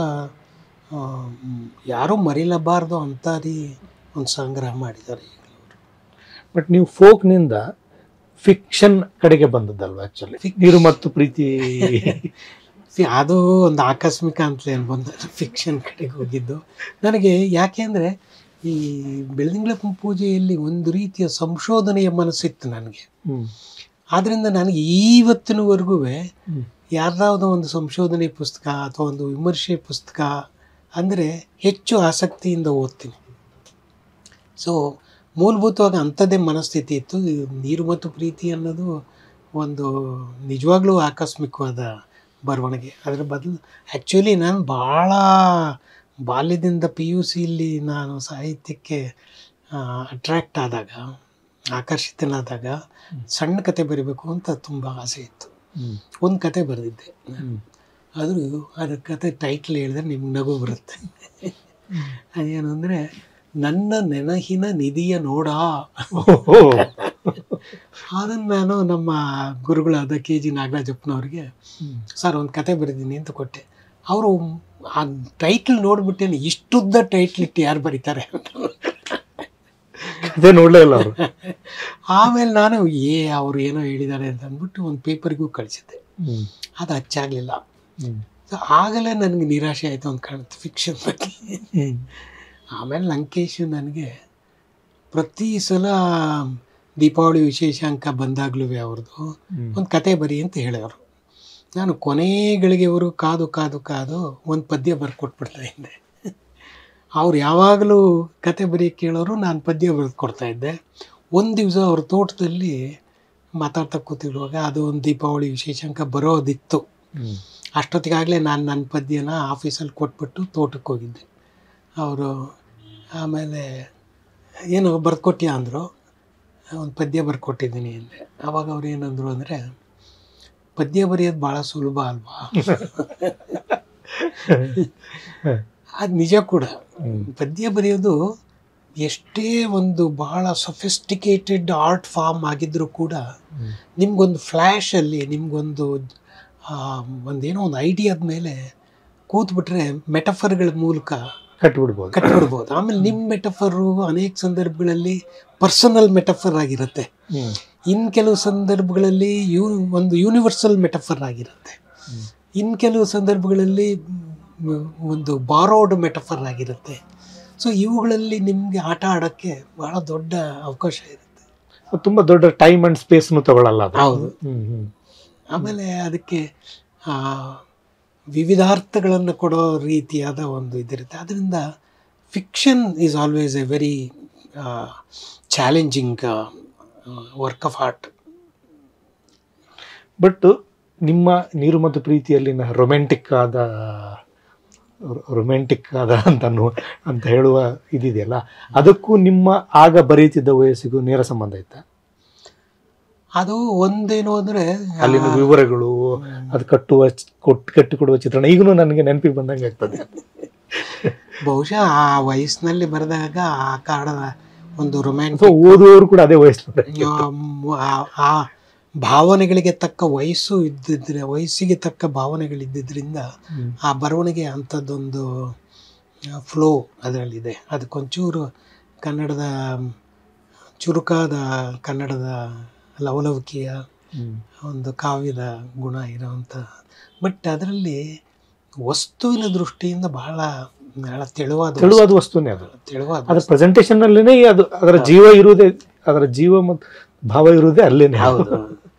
ಯಾರೂ ಮರೀಲಬಾರ್ದು ಅಂತಾರಿ ಒಂದು ಸಂಗ್ರಹ ಮಾಡಿದ್ದಾರೆ ಈಗಲವರು. ಬಟ್ ನೀವು ಫೋಕ್ನಿಂದ ಫಿಕ್ಷನ್ ಕಡೆಗೆ ಬಂದದ್ದಲ್ವ? ಆ್ಯಕ್ಚುಲಿ ನೀರು ಮತ್ತು ಪ್ರೀತಿ ಅದು ಒಂದು ಆಕಸ್ಮಿಕ ಅಂತಲೇ ಬಂದ ಫಿಕ್ಷನ್ ಕಡೆಗೆ ಹೋಗಿದ್ದು ನನಗೆ. ಯಾಕೆ ಅಂದರೆ ಈ ಬೆಳದಿಂಗಳಪ್ಪನ ಪೂಜೆಯಲ್ಲಿ ಒಂದು ರೀತಿಯ ಸಂಶೋಧನೆಯ ಮನಸ್ಸಿತ್ತು ನನಗೆ. ಆದ್ದರಿಂದ ನನಗೆ ಇವತ್ತಿನವರೆಗೂ ಯಾರ್ದಾವುದೋ ಒಂದು ಸಂಶೋಧನೆ ಪುಸ್ತಕ ಅಥವಾ ಒಂದು ವಿಮರ್ಶೆ ಪುಸ್ತಕ ಅಂದರೆ ಹೆಚ್ಚು ಆಸಕ್ತಿಯಿಂದ ಓದ್ತೀನಿ. ಸೊ ಮೂಲಭೂತವಾಗಿ ಅಂಥದ್ದೇ ಮನಸ್ಥಿತಿ ಇತ್ತು. ನೀರು ಮತ್ತು ಪ್ರೀತಿ ಅನ್ನೋದು ಒಂದು ನಿಜವಾಗ್ಲೂ ಆಕಸ್ಮಿಕವಾದ ಬರವಣಿಗೆ. ಅದರ ಬದಲು ಆ್ಯಕ್ಚುಲಿ ನಾನು ಭಾಳ ಬಾಲ್ಯದಿಂದ PUCಯಲ್ಲಿ ನಾನು ಸಾಹಿತ್ಯಕ್ಕೆ ಅಟ್ರ್ಯಾಕ್ಟ್ ಆದಾಗ, ಆಕರ್ಷಿತನಾದಾಗ ಸಣ್ಣ ಕತೆ ಬರೀಬೇಕು ಅಂತ ತುಂಬ ಆಸೆ ಇತ್ತು. ಒಂದು ಕತೆ ಬರೆದಿದ್ದೆ. ಅದ್ರ ಕತೆ ಟೈಟ್ಲ್ ಹೇಳಿದ್ರೆ ನಿಮ್ಗೆ ನಗು ಬರುತ್ತೆ. ಅದೇನು ಅಂದರೆ, ನನ್ನ ನೆನಹಿನ ನಿಧಿಯ ನೋಡ. ಅದನ್ನು ನಾನು ನಮ್ಮ ಗುರುಗಳಾದ KG ನಾಗರಾಜಪ್ಪನವ್ರಿಗೆ, ಸರ್ ಒಂದು ಕತೆ ಬರೆದೀನಿ ಅಂತ ಕೊಟ್ಟೆ. ಅವರು ಆ ಟೈಟ್ಲ್ ನೋಡ್ಬಿಟ್ಟೇನೆ, ಇಷ್ಟುದ್ದ ಟೈಟ್ಲ್ ಇಟ್ಟು ಯಾರು ಬರೀತಾರೆ ಅಂತ ನೋಡಲೇ ಇಲ್ಲ ಅವರು. ಆಮೇಲೆ ನಾನು ಅವರು ಏನೋ ಹೇಳಿದ್ದಾರೆ ಅಂತ ಅಂದ್ಬಿಟ್ಟು ಒಂದು ಪೇಪರ್ಗೂ ಕಳಿಸಿದ್ದೆ. ಅದು ಹಚ್ಚಾಗಲಿಲ್ಲ. ಆಗಲೇ ನನಗೆ ನಿರಾಶೆ ಆಯಿತು ಅಂತ ಕಾಣುತ್ತೆ ಫಿಕ್ಷನ್ ಬಗ್ಗೆ. ಆಮೇಲೆ ಲಂಕೇಶ್ ನನಗೆ ಪ್ರತಿ ಸಲ ದೀಪಾವಳಿ ವಿಶೇಷಾಂಕ ಬಂದಾಗಲೂ ಅವ್ರದ್ದು ಒಂದು ಕತೆ ಬರಿ ಅಂತ ಹೇಳೋರು. ನಾನು ಕೊನೆಗಳಿಗೆವರು ಕಾದು ಕಾದು ಕಾದು ಒಂದು ಪದ್ಯ ಬರ್ಕೊಟ್ಬಿಡ್ತಾ ಇದ್ದೆ. ಅವ್ರು ಯಾವಾಗಲೂ ಕತೆ ಬರೀ ಕೇಳೋರು, ನಾನು ಪದ್ಯ ಬರೆದು ಕೊಡ್ತಾಯಿದ್ದೆ. ಒಂದು ದಿವಸ ಅವ್ರ ತೋಟದಲ್ಲಿ ಮಾತಾಡ್ತಾ ಕೂತಿರುವಾಗ ಅದು ಒಂದು ದೀಪಾವಳಿ ವಿಶೇಷಾಂಕ ಬರೋದಿತ್ತು. ಅಷ್ಟೊತ್ತಿಗಾಗಲೇ ನಾನು ನನ್ನ ಪದ್ಯನ ಆಫೀಸಲ್ಲಿ ಕೊಟ್ಬಿಟ್ಟು ತೋಟಕ್ಕೆ ಹೋಗಿದ್ದೆ. ಅವರು ಆಮೇಲೆ ಏನು ಬರ್ಕೊಟ್ಯಾ ಅಂದರು. ಒಂದು ಪದ್ಯ ಬರ್ಕೊಟ್ಟಿದ್ದೀನಿ ಅಂದೆ. ಆವಾಗ ಅವ್ರು ಏನಂದರು ಅಂದರೆ, ಪದ್ಯ ಬರೆಯೋದು ಭಾಳ ಸುಲಭ ಅಲ್ವಾ? ಅದು ನಿಜ ಕೂಡ. ಪದ್ಯ ಬರೆಯೋದು ಎಷ್ಟೇ ಒಂದು ಬಹಳ ಸೊಫಿಸ್ಟಿಕೇಟೆಡ್ ಆರ್ಟ್ ಫಾರ್ಮ್ ಆಗಿದ್ದರೂ ಕೂಡ ನಿಮಗೊಂದು ಫ್ಲ್ಯಾಶಲ್ಲಿ ನಿಮಗೊಂದು ಒಂದೇನೋ ಒಂದು ಐಡಿಯಾದ ಮೇಲೆ ಕೂತ್ಬಿಟ್ರೆ ಮೆಟಫರ್ಗಳ ಮೂಲಕ ಕಟ್ಬಿಡ್ಬೋದು. ಆಮೇಲೆ ನಿಮ್ಮ ಮೆಟಫರು ಅನೇಕ ಸಂದರ್ಭಗಳಲ್ಲಿ ಪರ್ಸನಲ್ ಮೆಟಫರ್ ಆಗಿರುತ್ತೆ, ಇನ್ನು ಕೆಲವು ಸಂದರ್ಭಗಳಲ್ಲಿ ಒಂದು ಯೂನಿವರ್ಸಲ್ ಮೆಟಫರ್ ಆಗಿರುತ್ತೆ, ಇನ್ನು ಕೆಲವು ಸಂದರ್ಭಗಳಲ್ಲಿ ಒಂದು ಬಾರೋಡ್ ಮೆಟಫರ್ ಆಗಿರುತ್ತೆ. ಸೊ ಇವುಗಳಲ್ಲಿ ನಿಮಗೆ ಆಟ ಆಡೋಕ್ಕೆ ಭಾಳ ದೊಡ್ಡ ಅವಕಾಶ ಇರುತ್ತೆ. ತುಂಬ ದೊಡ್ಡ ಟೈಮ್ ಆ್ಯಂಡ್ ಸ್ಪೇಸ್ನು ತಗೊಳ್ಳಲ್ಲ. ಹೌದು. ಆಮೇಲೆ ಅದಕ್ಕೆ ವಿವಿಧಾರ್ಥಗಳನ್ನು ಕೊಡೋ ರೀತಿಯಾದ ಒಂದು ಇದಿರುತ್ತೆ. ಅದರಿಂದ fiction is always A very challenging work of art. But ನಿಮ್ಮ ನೀರು ಮತ್ತು ಪ್ರೀತಿಯಲ್ಲಿನ ರೊಮ್ಯಾಂಟಿಕ್ ಆದ ಅಂತ ಹೇಳುವ ಇದಿದೆಯಲ್ಲ, ಅದಕ್ಕೂ ನಿಮ್ಮ ಆಗ ಬರೀತಿದ್ದ ವಯಸ್ಸಿಗೂ ನೇರ ಸಂಬಂಧ ಇತ್ತ? ಅದು ಒಂದೇನು ಅಂದರೆ ಅಲ್ಲಿನ ವಿವರಗಳು, ಅದು ಕಟ್ಟಿಕೊಡುವ ಚಿತ್ರಣ ಈಗಲೂ ನನಗೆ ನೆನಪಿಗೆ ಬಂದಂಗೆ ಆಗ್ತದೆ. ಬಹುಶಃ ಆ ವಯಸ್ಸಿನಲ್ಲಿ ಬರೆದಾಗ ಆ ಕಾರಣದ ಒಂದು ರೊಮ್ಯಾಂಟಿಕ್, ಓದುವವರು ಕೂಡ ಅದೇ ವಯಸ್ಸಿನಲ್ಲಿ ಆ ಭಾವನೆಗಳಿಗೆ ತಕ್ಕ ವಯಸ್ಸಿಗೆ ತಕ್ಕ ಭಾವನೆಗಳಿದ್ದರಿಂದ ಆ ಬರವಣಿಗೆ ಅಂಥದ್ದೊಂದು ಫ್ಲೋ ಅದರಲ್ಲಿದೆ. ಅದಕ್ಕೊಂಚೂರು ಕನ್ನಡದ ಚುರುಕಾದ ಕನ್ನಡದ ಲವಲವಿಕೆಯ ಒಂದು ಕಾವ್ಯದ ಗುಣ ಇರೋವಂಥ. ಬಟ್ ಅದರಲ್ಲಿ ವಸ್ತುವಿನ ದೃಷ್ಟಿಯಿಂದ ಬಹಳ ತೆಳುವಾದ ವಸ್ತುನೇ ಅದು. ಅದರ ಪ್ರೆಸೆಂಟೇಷನ್ನಲ್ಲೇ ಅದು ಅದರ ಜೀವ ಇರುವುದೇ, ಅದರ ಜೀವ ಮತ್ತು ಭಾವ ಇರುವುದೇ ಅಲ್ಲೇನೆ. ಹೌದು.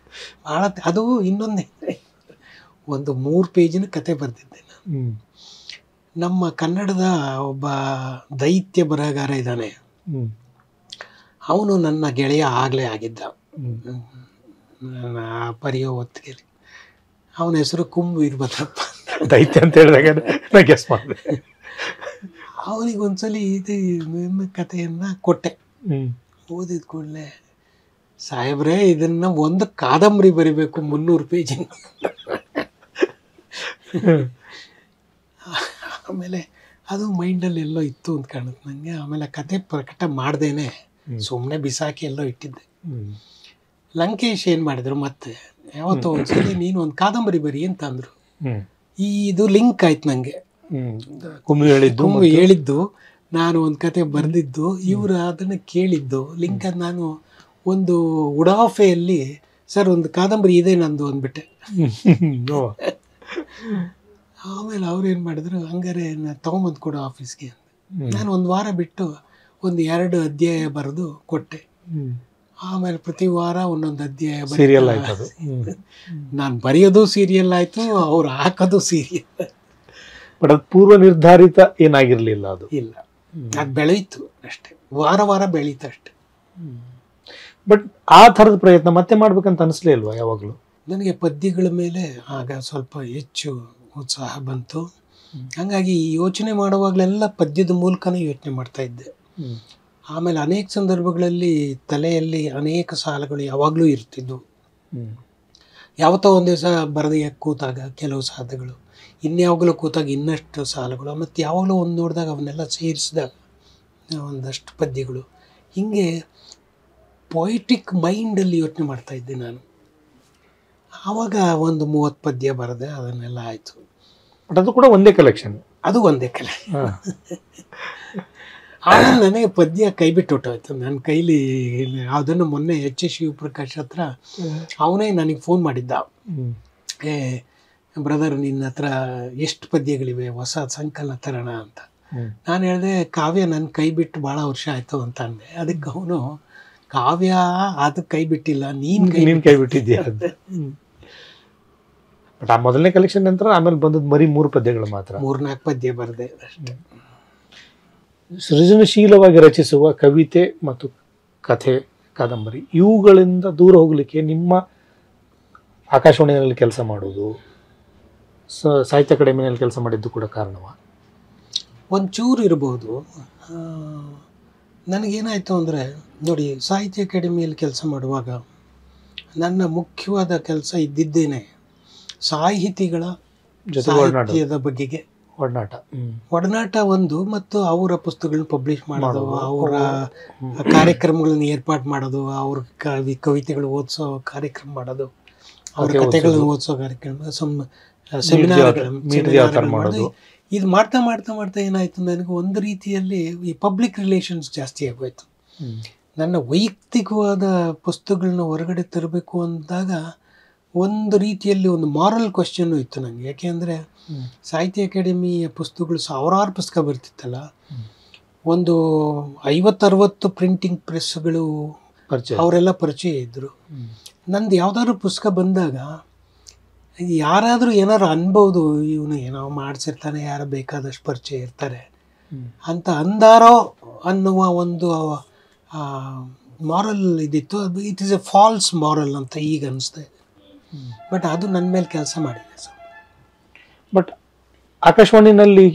ಭಾಳ ಅದು ಇನ್ನೊಂದೇ, ಒಂದು 3 ಪೇಜಿನ ಕತೆ ಬರೆದಿದ್ದೆ ನಾನು. ನಮ್ಮ ಕನ್ನಡದ ಒಬ್ಬ ದೈತ್ಯ ಬರಹಗಾರ ಇದ್ದಾನೆ, ಅವನು ನನ್ನ ಗೆಳೆಯ ಆಗಲೇ ಆಗಿದ್ದ ಪರಿಯೋ ಹೊತ್ತಿಗೆ. ಅವನ ಹೆಸರು ಕುಂಬು ವೀರಭದ್ರಪ್ಪ. ದೈತ್ಯ ಅಂತ ಹೇಳಿದಾಗ ನಾನು ಗೆಸ್ ಮಾಡಿದೆ. ಅವನಿಗೆ ಒಂದ್ಸಲಿ ಇದು ಕಥೆಯನ್ನು ಕೊಟ್ಟೆ. ಓದಿದ ಕೂಡಲೇ, ಸಾಹೇಬ್ರೆ ಇದನ್ನು ಒಂದು ಕಾದಂಬರಿ ಬರಿಬೇಕು 300 ಪೇಜಿನ. ಆಮೇಲೆ ಅದು ಮೈಂಡಲ್ಲಿ ಎಲ್ಲೋ ಇತ್ತು ಅಂತ ಕಾಣುತ್ತೆ ನನಗೆ. ಆಮೇಲೆ ಕತೆ ಪ್ರಕಟ ಮಾಡ್ದೇನೆ ಸುಮ್ಮನೆ ಬಿಸಾಕಿ ಎಲ್ಲೋ ಇಟ್ಟಿದ್ದೆ. ಲಂಕೇಶ್ ಏನು ಮಾಡಿದ್ರು, ಮತ್ತೆ ಯಾವತ್ತೋ ಒಂದ್ಸಲಿ ನೀನು ಒಂದು ಕಾದಂಬರಿ ಬರಿ ಅಂತ ಅಂದರು. ಇದು ಲಿಂಕ್ ಆಯ್ತು ನನಗೆ. ಕುಂಬು ಹೇಳಿದ್ದು, ನಾನು ಒಂದು ಕತೆ ಬರೆದಿದ್ದು, ಇವರು ಅದನ್ನು ಕೇಳಿದ್ದು ಲಿಂಕ್. ಅದು ನಾನು ಒಂದು ಉಡಾಫೆಯಲ್ಲಿ ಸರ್ ಒಂದು ಕಾದಂಬರಿ ಇದೆ ನಂದು ಅಂದ್ಬಿಟ್ಟೆ. ಆಮೇಲೆ ಅವ್ರು ಏನು ಮಾಡಿದ್ರು, ಹಂಗಾರೆ ತೊಗೊಂಬಂದು ಕೊಡು ಆಫೀಸ್ಗೆ. ನಾನು ಒಂದು ವಾರ ಬಿಟ್ಟು ಒಂದು 2 ಅಧ್ಯಾಯ ಬರೆದು ಕೊಟ್ಟೆ. ಆಮೇಲೆ ಪ್ರತಿ ವಾರ ಒಂದೊಂದು ಅಧ್ಯಾಯ ಸೀರಿಯಲ್ ಆಯ್ತು. ನಾನು ಬರೆಯೋದು ಸೀರಿಯಲ್ ಆಯಿತು, ಅವ್ರು ಹಾಕೋದು ಸೀರಿಯಲ್. ಬಟ್ ಅದು ಪೂರ್ವ ನಿರ್ಧಾರಿತ ಏನಾಗಿರಲಿಲ್ಲ. ಅದು ಇಲ್ಲ, ಅದು ಬೆಳೀತು ಅಷ್ಟೇ, ವಾರ ಬೆಳೀತು ಅಷ್ಟೆ. ಬಟ್ ಆ ಥರದ ಪ್ರಯತ್ನ ಮತ್ತೆ ಮಾಡ್ಬೇಕಂತ ಅನಿಸ್ಲೇ ಇಲ್ವಾ ಯಾವಾಗಲೂ? ನನಗೆ ಪದ್ಯಗಳ ಮೇಲೆ ಆಗ ಸ್ವಲ್ಪ ಹೆಚ್ಚು ಉತ್ಸಾಹ ಬಂತು. ಹಾಗಾಗಿ ಯೋಚನೆ ಮಾಡುವಾಗಲೆಲ್ಲ ಪದ್ಯದ ಮೂಲಕನೇ ಯೋಚನೆ ಮಾಡ್ತಾ ಇದ್ದೆ. ಆಮೇಲೆ ಅನೇಕ ಸಂದರ್ಭಗಳಲ್ಲಿ ತಲೆಯಲ್ಲಿ ಅನೇಕ ಸಾಲುಗಳು ಯಾವಾಗಲೂ ಇರ್ತಿದ್ವು. ಯಾವತ್ತೋ ಒಂದು ದಿವಸ ಬರೆದ ಕೂತಾಗ ಕೆಲವು ಸಾಲುಗಳು, ಇನ್ಯಾವಾಗಲೂ ಕೂತಾಗ ಇನ್ನಷ್ಟು ಸಾಲುಗಳು, ಮತ್ತು ಯಾವಾಗಲೂ ಒಂದು ನೋಡಿದಾಗ ಅವನ್ನೆಲ್ಲ ಸೇರಿಸಿದಾಗ ಒಂದಷ್ಟು ಪದ್ಯಗಳು. ಹೀಗೆ ಪೊಯಿಟಿಕ್ ಮೈಂಡಲ್ಲಿ ಯೋಚನೆ ಮಾಡ್ತಾಯಿದ್ದೆ ನಾನು. ಆವಾಗ ಒಂದು 30 ಪದ್ಯ ಬರೆದೆ, ಅದನ್ನೆಲ್ಲ ಆಯಿತು. ಬಟ್ ಅದು ಕೂಡ ಒಂದೇ ಕಲೆಕ್ಷನ್. ಅದು ಒಂದೇ ಆಮೇಲೆ ನನಗೆ ಪದ್ಯ ಕೈ ಬಿಟ್ಟು ಹೊಟ್ಟೋಯ್ತು ನನ್ನ ಕೈಲಿ. ಅದನ್ನು ಮೊನ್ನೆ ಎಚ್ ಎಸ್ ಶಿವಪ್ರಕಾಶ್ ಹತ್ರ ಅವನೇ ನನಗೆ ಫೋನ್ ಮಾಡಿದ್ದ, ಬ್ರದರ್ ನಿನ್ನ ಹತ್ರ ಎಷ್ಟು ಪದ್ಯಗಳಿವೆ, ಹೊಸ ಸಂಕಲನ ತರೋಣ ಅಂತ. ನಾನು ಹೇಳಿದೆ ಕಾವ್ಯ ನನ್ನ ಕೈ ಬಿಟ್ಟು ಭಾಳ ವರ್ಷ ಆಯಿತು ಅಂತ ಅಂದೆ. ಅದಕ್ಕೆ ಅವನು ಕಾವ್ಯ ಅದು ಕೈ ಬಿಟ್ಟಿಲ್ಲ, ನೀನು ಕೈ ಬಿಟ್ಟಿದ್ಯಾ ಅಂತ. ಬಟ್ ಆ ಮೊದಲನೇ ಕಲೆಕ್ಷನ್ ನಂತರ ಆಮೇಲೆ ಬಂದದ್ದು ಬರೀ 3 ಪದ್ಯಗಳು ಮಾತ್ರ, 3-4 ಪದ್ಯ ಬರದೆ ಅಷ್ಟೇ. ಸೃಜನಶೀಲವಾಗಿ ರಚಿಸುವ ಕವಿತೆ ಮತ್ತು ಕಥೆ, ಕಾದಂಬರಿ ಇವುಗಳಿಂದ ದೂರ ಹೋಗಲಿಕ್ಕೆ ನಿಮ್ಮ ಆಕಾಶವಾಣಿಯಲ್ಲಿ ಕೆಲಸ ಮಾಡೋದು, ಸಾಹಿತ್ಯ ಅಕಾಡೆಮಿನಲ್ಲಿ ಕೆಲಸ ಮಾಡಿದ್ದು ಕೂಡ ಕಾರಣವ? ಒಂಚೂರು ಇರ್ಬೋದು. ನನಗೇನಾಯಿತು ಅಂದರೆ ನೋಡಿ, ಸಾಹಿತ್ಯ ಅಕಾಡೆಮಿಯಲ್ಲಿ ಕೆಲಸ ಮಾಡುವಾಗ ನನ್ನ ಮುಖ್ಯವಾದ ಕೆಲಸ ಇದ್ದಿದ್ದೇನೆ ಸಾಹಿತಿಗಳ ಸಾಹಿತ್ಯದ ಬಗೆಗೆ ಒಡನಾಟ ಒಂದು, ಮತ್ತು ಅವರ ಪುಸ್ತಕಗಳನ್ನ ಪಬ್ಲಿಷ್ ಮಾಡೋದು, ಅವರ ಕಾರ್ಯಕ್ರಮಗಳನ್ನ ಏರ್ಪಾಡು ಮಾಡೋದು, ಅವ್ರ ಕವಿತೆಗಳು ಓದಿಸೋ ಕಾರ್ಯಕ್ರಮ ಮಾಡೋದು, ಅವ್ರ ಕಥೆಗಳನ್ನ ಓದಿಸೋ ಕಾರ್ಯಕ್ರಮ, ಸೆಮಿನಾರ್ ಮಾಡೋದು. ಇದು ಮಾಡ್ತಾ ಮಾಡ್ತಾ ಮಾಡ್ತಾ ಏನಾಯಿತು, ನನಗೆ ಒಂದು ರೀತಿಯಲ್ಲಿ ಈ ಪಬ್ಲಿಕ್ ರಿಲೇಷನ್ಸ್ ಜಾಸ್ತಿ ಆಗೋಯ್ತು. ನನ್ನ ವೈಯಕ್ತಿಕವಾದ ಪುಸ್ತಕಗಳನ್ನ ಹೊರಗಡೆ ತರಬೇಕು ಅಂದಾಗ ಒಂದು ರೀತಿಯಲ್ಲಿ ಒಂದು ಮಾರಲ್ ಕ್ವಶನ್ನು ಇತ್ತು ನನಗೆ. ಯಾಕೆಂದರೆ ಸಾಹಿತ್ಯ ಅಕಾಡೆಮಿಯ ಪುಸ್ತಕಗಳು ಸಾವಿರಾರು ಪುಸ್ತಕ ಬರ್ತಿತ್ತಲ್ಲ, ಒಂದು 50-60 ಪ್ರಿಂಟಿಂಗ್ ಪ್ರೆಸ್ಗಳು ಅವರೆಲ್ಲ ಪರಿಚಯ ಇದ್ದರು. ನಂದು ಯಾವುದಾದ್ರು ಪುಸ್ತಕ ಬಂದಾಗ ಯಾರಾದರೂ ಏನಾರು ಅನ್ಬೋದು, ಇವನು ಏನೋ ಮಾಡಿಸಿರ್ತಾನೆ, ಯಾರು ಬೇಕಾದಷ್ಟು ಪರಿಚಯ ಇರ್ತಾರೆ ಅಂತ ಅಂದಾರೋ ಅನ್ನುವ ಒಂದು ಮಾರಲ್ ಇದಿತ್ತು. ಅದು it is A falls moral ಅಂತ ಈಗ ಅನಿಸ್ತಾ ಇದೆ. ಬಟ್ ಅದು ನನ್ನ ಮೇಲೆ ಕೆಲಸ ಮಾಡಿದೆ ಸರ್. ಬಟ್ ಆಕಾಶವಾಣಿನಲ್ಲಿ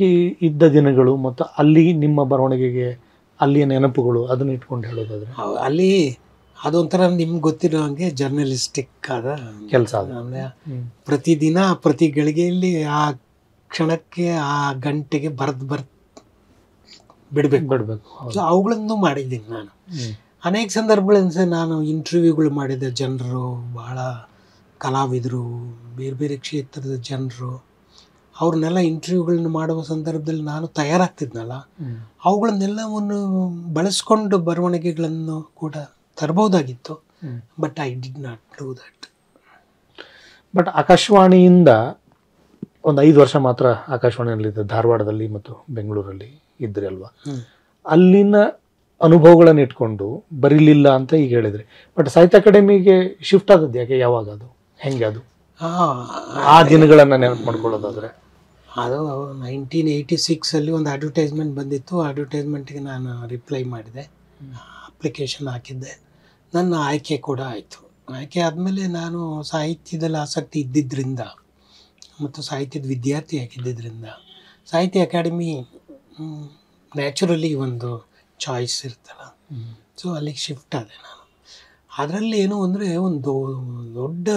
ಇದ್ದ ದಿನಗಳು ಮತ್ತು ಅಲ್ಲಿ ನಿಮ್ಮ ಬರವಣಿಗೆಗೆ ಅಲ್ಲಿಯ ನೆನಪುಗಳು, ಅದನ್ನ ಇಟ್ಕೊಂಡು ಹೇಳೋದಾದ್ರೆ ಅಲ್ಲಿ ಅದೊಂಥರ ನಿಮ್ಗೆ ಗೊತ್ತಿರೋ ಹಂಗೆ ಜರ್ನಲಿಸ್ಟಿಕ್ ಆದ ಕೆಲಸ. ಪ್ರತಿದಿನ ಪ್ರತಿ ಗಳಿಗೆಯಲ್ಲಿ ಆ ಕ್ಷಣಕ್ಕೆ ಆ ಗಂಟೆಗೆ ಬಿಡಬೇಕು. ಸೊ ಅವುಗಳನ್ನು ಮಾಡಿದ್ದೀನಿ ನಾನು. ಅನೇಕ ಸಂದರ್ಭಗಳಲ್ಲಿ ನಾನು ಇಂಟರ್ವ್ಯೂಗಳು ಮಾಡಿದ ಜನರು, ಬಹಳ ಕಲಾವಿದರು, ಬೇರೆ ಬೇರೆ ಕ್ಷೇತ್ರದ ಜನರು, ಅವ್ರನ್ನೆಲ್ಲ ಇಂಟರ್ವ್ಯೂಗಳನ್ನ ಮಾಡುವ ಸಂದರ್ಭದಲ್ಲಿ ನಾನು ತಯಾರಾಗ್ತಿದ್ನಲ್ಲ, ಅವುಗಳನ್ನೆಲ್ಲವನ್ನು ಬಳಸ್ಕೊಂಡು ಬರವಣಿಗೆಗಳನ್ನು ಕೂಡ ತರಬಹುದಾಗಿತ್ತು. But I did not do that. But ಆಕಾಶವಾಣಿಯಿಂದ ಒಂದು 5 ವರ್ಷ ಮಾತ್ರ ಆಕಾಶವಾಣಿಯಲ್ಲಿದ್ದ, ಧಾರವಾಡದಲ್ಲಿ ಮತ್ತು ಬೆಂಗಳೂರಲ್ಲಿ ಇದ್ರಿ ಅಲ್ವಾ? ಅಲ್ಲಿನ ಅನುಭವಗಳನ್ನು ಇಟ್ಕೊಂಡು ಬರೀಲಿಲ್ಲ ಅಂತ ಈಗ ಹೇಳಿದ್ರಿ. ಬಟ್ ಸಾಹಿತ್ಯ ಅಕಾಡೆಮಿಗೆ ಶಿಫ್ಟ್ ಆದದ್ದು ಯಾಕೆ, ಯಾವಾಗ, ಅದು ಹೆಂಗೆ, ಅದು ಆ ದಿನಗಳನ್ನು ನೆನಪು ಮಾಡ್ಕೊಳ್ಳೋದಾದ್ರೆ? ಅದು 1986 ಒಂದು ಅಡ್ವರ್ಟೈಸ್ಮೆಂಟ್ ಬಂದಿತ್ತು. ಅಡ್ವರ್ಟೈಸ್ಮೆಂಟ್ಗೆ ನಾನು ರಿಪ್ಲೈ ಮಾಡಿದೆ, ಅಪ್ಲಿಕೇಶನ್ ಹಾಕಿದ್ದೆ. ನನ್ನ ಆಯ್ಕೆ ಕೂಡ ಆಯಿತು. ಆಯ್ಕೆ ಆದಮೇಲೆ ನಾನು ಸಾಹಿತ್ಯದಲ್ಲಿ ಆಸಕ್ತಿ ಇದ್ದಿದ್ದರಿಂದ ಮತ್ತು ಸಾಹಿತ್ಯದ ವಿದ್ಯಾರ್ಥಿ ಆಗಿದ್ದರಿಂದ ಸಾಹಿತ್ಯ ಅಕಾಡೆಮಿ ನ್ಯಾಚುರಲಿ ಒಂದು ಚಾಯ್ಸ್ ಇರ್ತಲ್ಲ, ಸೊ ಅಲ್ಲಿಗೆ ಶಿಫ್ಟ್ ಆದೆ ನಾನು. ಅದರಲ್ಲಿ ಏನು ಅಂದರೆ ಒಂದು ದೊಡ್ಡ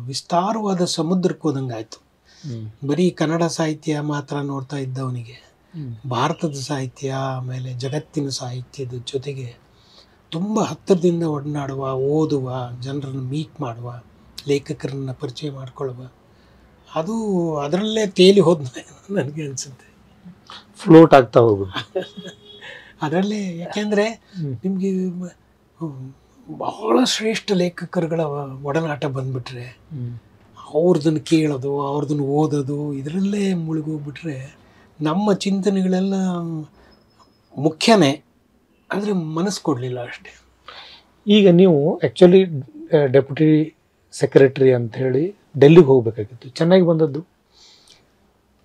ವಿಸ್ತಾರವಾದ ಸಮುದ್ರಕ್ಕೆ ಹೋದಂಗೆ ಆಯಿತು. ಬರೀ ಕನ್ನಡ ಸಾಹಿತ್ಯ ಮಾತ್ರ ನೋಡ್ತಾ ಇದ್ದವನಿಗೆ ಭಾರತದ ಸಾಹಿತ್ಯ, ಆಮೇಲೆ ಜಗತ್ತಿನ ಸಾಹಿತ್ಯದ ಜೊತೆಗೆ ತುಂಬ ಹತ್ತಿರದಿಂದ ಒಡನಾಡುವ, ಓದುವ, ಜನರನ್ನು ಮೀಟ್ ಮಾಡುವ, ಲೇಖಕರನ್ನು ಪರಿಚಯ ಮಾಡಿಕೊಳ್ಳುವ, ಅದು ಅದರಲ್ಲೇ ತೇಲಿ ಹೋದ ನನಗೆ ಅನಿಸುತ್ತೆ. ಫ್ಲೋಟ್ ಆಗ್ತಾ ಹೋಗೋದು ಅದರಲ್ಲೇ. ಯಾಕೆಂದರೆ ನಿಮಗೆ ಬಹಳ ಶ್ರೇಷ್ಠ ಲೇಖಕರುಗಳ ಒಡನಾಟ ಬಂದುಬಿಟ್ರೆ, ಅವ್ರದನ್ನು ಕೇಳೋದು, ಅವ್ರದನ್ನು ಓದೋದು, ಇದರಲ್ಲೇ ಮುಳುಗೋಗ್ಬಿಟ್ರೆ ನಮ್ಮ ಚಿಂತನೆಗಳೆಲ್ಲ ಮುಖ್ಯನೇ, ಆದರೆ ಮನಸ್ಸು ಕೊಡಲಿಲ್ಲ ಅಷ್ಟೇ. ಈಗ ನೀವು ಆ್ಯಕ್ಚುಲಿ ಡೆಪ್ಯೂಟಿ ಸೆಕ್ರೆಟರಿ ಅಂತ ಹೇಳಿ ಡೆಲ್ಲಿಗೆ ಹೋಗಬೇಕಾಗಿತ್ತು, ಚೆನ್ನಾಗಿ ಬಂದದ್ದು?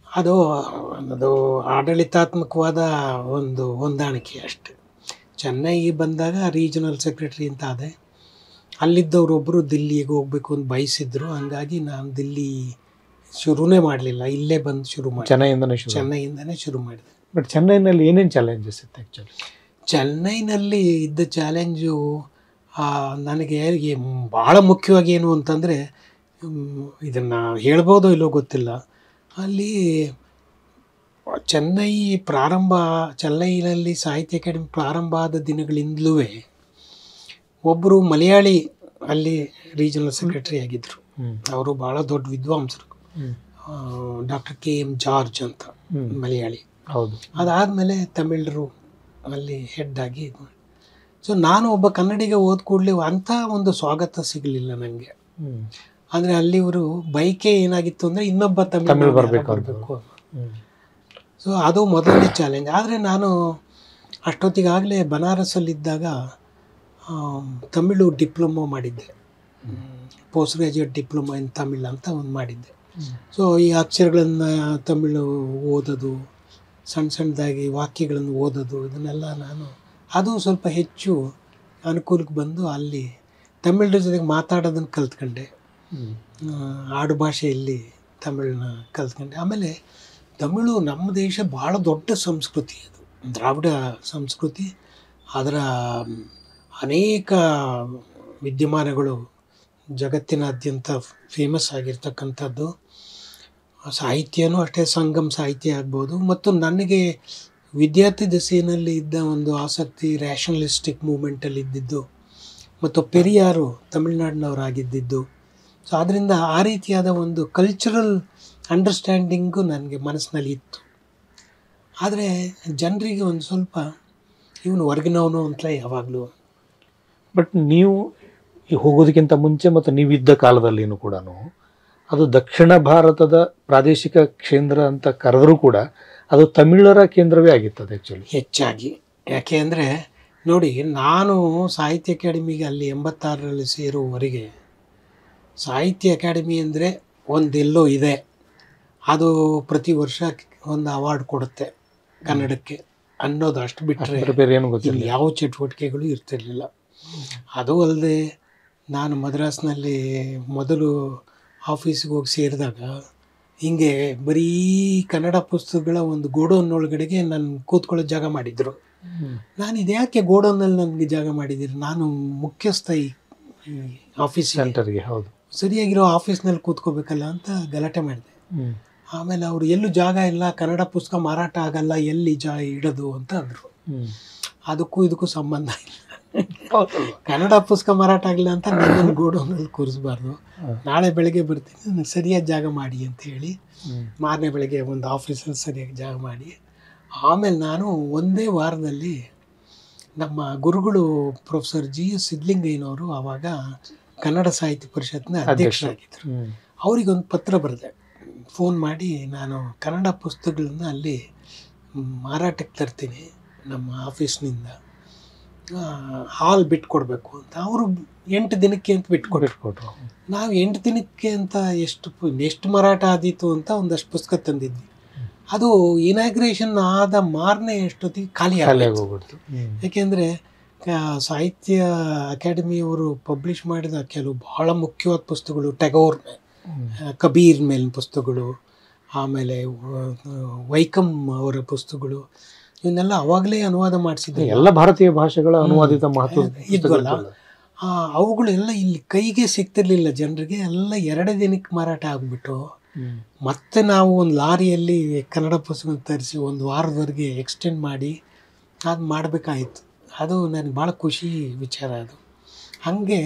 ಅದು ಆಡಳಿತಾತ್ಮಕವಾದ ಒಂದು ಹೊಂದಾಣಿಕೆ ಅಷ್ಟೆ. ಚೆನ್ನೈಗೆ ಬಂದಾಗ ರೀಜನಲ್ ಸೆಕ್ರೆಟರಿ ಅಂತ ಆದೆ. ಅಲ್ಲಿದ್ದವರೊಬ್ಬರು ದಿಲ್ಲಿಗೆ ಹೋಗಬೇಕು ಅಂತ ಬಯಸಿದ್ರು, ಹಂಗಾಗಿ ನಾನು ದಿಲ್ಲಿ ಶುರುನೇ ಮಾಡಲಿಲ್ಲ, ಇಲ್ಲೇ ಬಂದು ಶುರು ಮಾಡಿ, ಚೆನ್ನೈಯಿಂದನೇ ಶುರು ಮಾಡಿದೆ. ಬಟ್ ಚೆನ್ನೈನಲ್ಲಿ ಏನೇನು ಚಾಲೆಂಜಸ್ ಇತ್ತು ಆ್ಯಕ್ಚುಲಿ? ಚೆನ್ನೈನಲ್ಲಿ ಇದ್ದ ಚಾಲೆಂಜು ನನಗೆ ಭಾಳ ಮುಖ್ಯವಾಗಿ ಏನು ಅಂತಂದರೆ, ಇದನ್ನು ಹೇಳ್ಬೋದೋ ಇಲ್ಲೋ ಗೊತ್ತಿಲ್ಲ, ಅಲ್ಲಿ ಚೆನ್ನೈನಲ್ಲಿ ಸಾಹಿತ್ಯ ಅಕಾಡೆಮಿ ಪ್ರಾರಂಭ ಆದ ದಿನಗಳಿಂದಲೂ ಒಬ್ಬರು ಮಲಯಾಳಿ ಅಲ್ಲಿ ರೀಜನಲ್ ಸೆಕ್ರೆಟರಿ ಆಗಿದ್ದರು. ಅವರು ಭಾಳ ದೊಡ್ಡ ವಿದ್ವಾಂಸರು, ಡಾಕ್ಟರ್ KM ಜಾರ್ಜ್ ಅಂತ, ಮಲಯಾಳಿ. ಹೌದು. ಅದಾದಮೇಲೆ ತಮಿಳರು ಅಲ್ಲಿ ಹೆಡ್ ಆಗಿ. ಸೊ ನಾನು ಒಬ್ಬ ಕನ್ನಡಿಗ ಓದ್ ಕೂಡಲೇ ಅಂಥ ಒಂದು ಸ್ವಾಗತ ಸಿಗಲಿಲ್ಲ ನನಗೆ. ಅಂದರೆ ಅಲ್ಲಿ ಇವರು ಬೈಕೆ ಏನಾಗಿತ್ತು ಅಂದರೆ ಇನ್ನೊಬ್ಬ ತಮಿಳ್ ಬರಬೇಕು. ಸೊ ಅದು ಮೊದಲನೇ ಚಾಲೆಂಜ್. ಆದರೆ ನಾನು ಅಷ್ಟೊತ್ತಿಗಾಗಲೇ ಬನಾರಸಲ್ಲಿದ್ದಾಗ ತಮಿಳು ಡಿಪ್ಲೊಮೊ ಮಾಡಿದ್ದೆ, post graduate diploma in Tamil ಅಂತ ಒಂದು ಮಾಡಿದ್ದೆ. ಸೊ ಈ ಅಕ್ಷರಗಳನ್ನು ತಮಿಳು ಓದೋದು, ಸಣ್ಣ ಸಣ್ಣದಾಗಿ ವಾಕ್ಯಗಳನ್ನು ಓದೋದು, ಇದನ್ನೆಲ್ಲ ನಾನು ಅದು ಸ್ವಲ್ಪ ಹೆಚ್ಚು ಅನುಕೂಲಕ್ಕೆ ಬಂದು ಅಲ್ಲಿ ತಮಿಳರ ಜೊತೆಗೆ ಮಾತಾಡೋದನ್ನು ಕಲ್ತ್ಕೊಂಡೆ. ಆಡು ಭಾಷೆಯಲ್ಲಿ ತಮಿಳನ್ನ ಕಲ್ತ್ಕೊಂಡೆ. ಆಮೇಲೆ ತಮಿಳು ನಮ್ಮ ದೇಶ ಭಾಳ ದೊಡ್ಡ ಸಂಸ್ಕೃತಿ, ಅದು ದ್ರಾವಿಡ ಸಂಸ್ಕೃತಿ. ಅದರ ಅನೇಕ ವಿದ್ಯಮಾನಗಳು ಜಗತ್ತಿನಾದ್ಯಂತ ಫೇಮಸ್ ಆಗಿರ್ತಕ್ಕಂಥದ್ದು. ಸಾಹಿತ್ಯನೂ ಅಷ್ಟೇ, ಸಂಗಮ್ ಸಾಹಿತ್ಯ ಆಗ್ಬೋದು. ಮತ್ತು ನನಗೆ ವಿದ್ಯಾರ್ಥಿ ದಶೆಯಲ್ಲಿ ಇದ್ದ ಒಂದು ಆಸಕ್ತಿ ರ್ಯಾಷನಲಿಸ್ಟಿಕ್ ಮೂಮೆಂಟಲ್ಲಿ ಇದ್ದಿದ್ದು, ಮತ್ತು ಪೆರಿಯಾರು ತಮಿಳ್ನಾಡಿನವರಾಗಿದ್ದಿದ್ದು. ಸೊ ಆದ್ದರಿಂದ ಆ ರೀತಿಯಾದ ಒಂದು ಕಲ್ಚರಲ್ ಅಂಡರ್ಸ್ಟ್ಯಾಂಡಿಂಗು ನನಗೆ ಮನಸ್ಸಿನಲ್ಲಿ ಇತ್ತು. ಆದರೆ ಜನರಿಗೆ ಒಂದು ಸ್ವಲ್ಪ ಇವನು ಹೊರಗಿನವನು ಅಂತಲೇ ಯಾವಾಗಲೂ. ಬಟ್ ನೀವು ಹೋಗೋದಕ್ಕಿಂತ ಮುಂಚೆ ಮತ್ತು ನೀವಿದ್ದ ಕಾಲದಲ್ಲಿನೂ ಕೂಡ ಅದು ದಕ್ಷಿಣ ಭಾರತದ ಪ್ರಾದೇಶಿಕ ಕೇಂದ್ರ ಅಂತ ಕರೆದರೂ ಕೂಡ ಅದು ತಮಿಳರ ಕೇಂದ್ರವೇ ಆಗಿರ್ತದೆ ಆ್ಯಕ್ಚುಲಿ ಹೆಚ್ಚಾಗಿ. ಯಾಕೆ ಅಂದರೆ ನೋಡಿ, ನಾನು ಸಾಹಿತ್ಯ ಅಕಾಡೆಮಿಗೆ ಅಲ್ಲಿ 86ರಲ್ಲಿ ಸೇರುವವರೆಗೆ ಸಾಹಿತ್ಯ ಅಕಾಡೆಮಿ ಅಂದರೆ ಒಂದೆಲ್ಲೋ ಇದೆ, ಅದು ಪ್ರತಿ ವರ್ಷ ಒಂದು ಅವಾರ್ಡ್ ಕೊಡುತ್ತೆ ಕನ್ನಡಕ್ಕೆ ಅನ್ನೋದು, ಅಷ್ಟು ಬಿಟ್ಟರೆ ಬೇರೆ ಏನು ಗೊತ್ತಿಲ್ಲ, ಯಾವ ಚಟುವಟಿಕೆಗಳು ಇರ್ತಿರ್ಲಿಲ್ಲ. ಅದು ಅಲ್ಲದೆ ನಾನು ಮದ್ರಾಸ್ನಲ್ಲಿ ಮೊದಲು ಆಫೀಸಿಗೆ ಹೋಗಿ ಸೇರಿದಾಗ ಹೀಗೆ ಬರೀ ಕನ್ನಡ ಪುಸ್ತಕಗಳ ಒಂದು ಗೋಡೌನ್ನೊಳಗಡೆಗೆ ನಾನು ಕೂತ್ಕೊಳ್ಳೋ ಜಾಗ ಮಾಡಿದರು. ನಾನು ಇದ್ಯಾಕೆ ಗೋಡೌನಲ್ಲಿ ನನಗೆ ಜಾಗ ಮಾಡಿದ್ದೀರಿ, ನಾನು ಮುಖ್ಯಸ್ಥ ಈ ಆಫೀಸ್ ಸೆಂಟರ್ಗೆ, ಹೌದು ಸರಿಯಾಗಿರೋ ಆಫೀಸ್ನಲ್ಲಿ ಕೂತ್ಕೋಬೇಕಲ್ಲ ಅಂತ ಗಲಾಟೆ ಮಾಡಿದೆ. ಆಮೇಲೆ ಅವರು ಎಲ್ಲೂ ಜಾಗ ಇಲ್ಲ, ಕನ್ನಡ ಪುಸ್ತಕ ಮಾರಾಟ ಆಗಲ್ಲ, ಎಲ್ಲಿ ಇಡೋದು ಅಂತ ಅಂದರು. ಅದಕ್ಕೂ ಇದಕ್ಕೂ ಸಂಬಂಧ ಇಲ್ಲ. ಕನ್ನಡ ಪುಸ್ತಕ ಮಾರಾಟ ಆಗಿಲ್ಲ ಅಂತ ನನ್ನ ಗೋಡೌನಲ್ಲಿ ಕೂರಿಸ್ಬಾರ್ದು. ನಾಳೆ ಬೆಳಗ್ಗೆ ಬರ್ತೀನಿ, ನನಗೆ ಸರಿಯಾದ ಜಾಗ ಮಾಡಿ ಅಂತ ಹೇಳಿ ಮಾರನೇ ಬೆಳಗ್ಗೆ ಒಂದು ಆಫೀಸಲ್ಲಿ ಸರಿಯಾಗಿ ಜಾಗ ಮಾಡಿ, ಆಮೇಲೆ ನಾನು ಒಂದೇ ವಾರದಲ್ಲಿ ನಮ್ಮ ಗುರುಗಳು ಪ್ರೊಫೆಸರ್ GS ಸಿದ್ಧಲಿಂಗಯ್ಯನವರು ಆವಾಗ ಕನ್ನಡ ಸಾಹಿತ್ಯ ಪರಿಷತ್ನ ಅಧ್ಯಕ್ಷರಾಗಿದ್ದರು. ಅವರಿಗೊಂದು ಪತ್ರ ಬರೆದೆ, ಫೋನ್ ಮಾಡಿ, ನಾನು ಕನ್ನಡ ಪುಸ್ತಕಗಳನ್ನ ಅಲ್ಲಿ ಮಾರಾಟಕ್ಕೆ ತರ್ತೀನಿ ನಮ್ಮ ಆಫೀಸ್ನಿಂದ, ಹಾಲ್ ಬಿಟ್ಕೊಡ್ಬೇಕು ಅಂತ. ಅವರು 8 ದಿನಕ್ಕೆ ಅಂತ ಬಿಟ್ಕೊಟ್ರು. ನಾವು 8 ದಿನಕ್ಕೆ ಅಂತ ಎಷ್ಟು ಮಾರಾಟ ಆದೀತು ಅಂತ ಒಂದಷ್ಟು ಪುಸ್ತಕ ತಂದಿದ್ವಿ. ಅದು ಇನಾಗ್ರೇಷನ್ ಆದ ಮಾರನೇ ಅಷ್ಟೊತ್ತಿಗೆ ಖಾಲಿ ಆಗೋಗ್ಬಿಡ್ತು. ಯಾಕೆಂದರೆ ಸಾಹಿತ್ಯ ಅಕಾಡೆಮಿಯವರು ಪಬ್ಲಿಷ್ ಮಾಡಿದ ಕೆಲವು ಬಹಳ ಮುಖ್ಯವಾದ ಪುಸ್ತಕಗಳು, ಟ್ಯಾಗೋರ್, ಕಬೀರ್ ಮೇಲಿನ ಪುಸ್ತಕಗಳು, ಆಮೇಲೆ ವೈಕಮ್ ಅವರ ಪುಸ್ತಕಗಳು, ಇವನ್ನೆಲ್ಲ ಅವಾಗಲೇ ಅನುವಾದ ಮಾಡಿಸಿದ್ರು. ಎಲ್ಲ ಭಾರತೀಯ ಭಾಷೆಗಳ ಅನುವಾದಿತ ಮಹತ್ವ ಇದ್ವಲ್ಲ, ಅವುಗಳೆಲ್ಲ ಇಲ್ಲಿ ಕೈಗೆ ಸಿಗ್ತಿರ್ಲಿಲ್ಲ ಜನರಿಗೆ. ಎಲ್ಲ 2 ದಿನಕ್ಕೆ ಮಾರಾಟ ಆಗಿಬಿಟ್ಟು ಮತ್ತೆ ನಾವು ಒಂದು ಲಾರಿಯಲ್ಲಿ ಕನ್ನಡ ಪುಸ್ತಕ ತರಿಸಿ 1 ವಾರದವರೆಗೆ ಎಕ್ಸ್ಟೆಂಡ್ ಮಾಡಿ ಅದು ಮಾಡಬೇಕಾಯಿತು. ಅದು ನನಗೆ ಭಾಳ ಖುಷಿ ವಿಚಾರ. ಅದು ಹಾಗೆ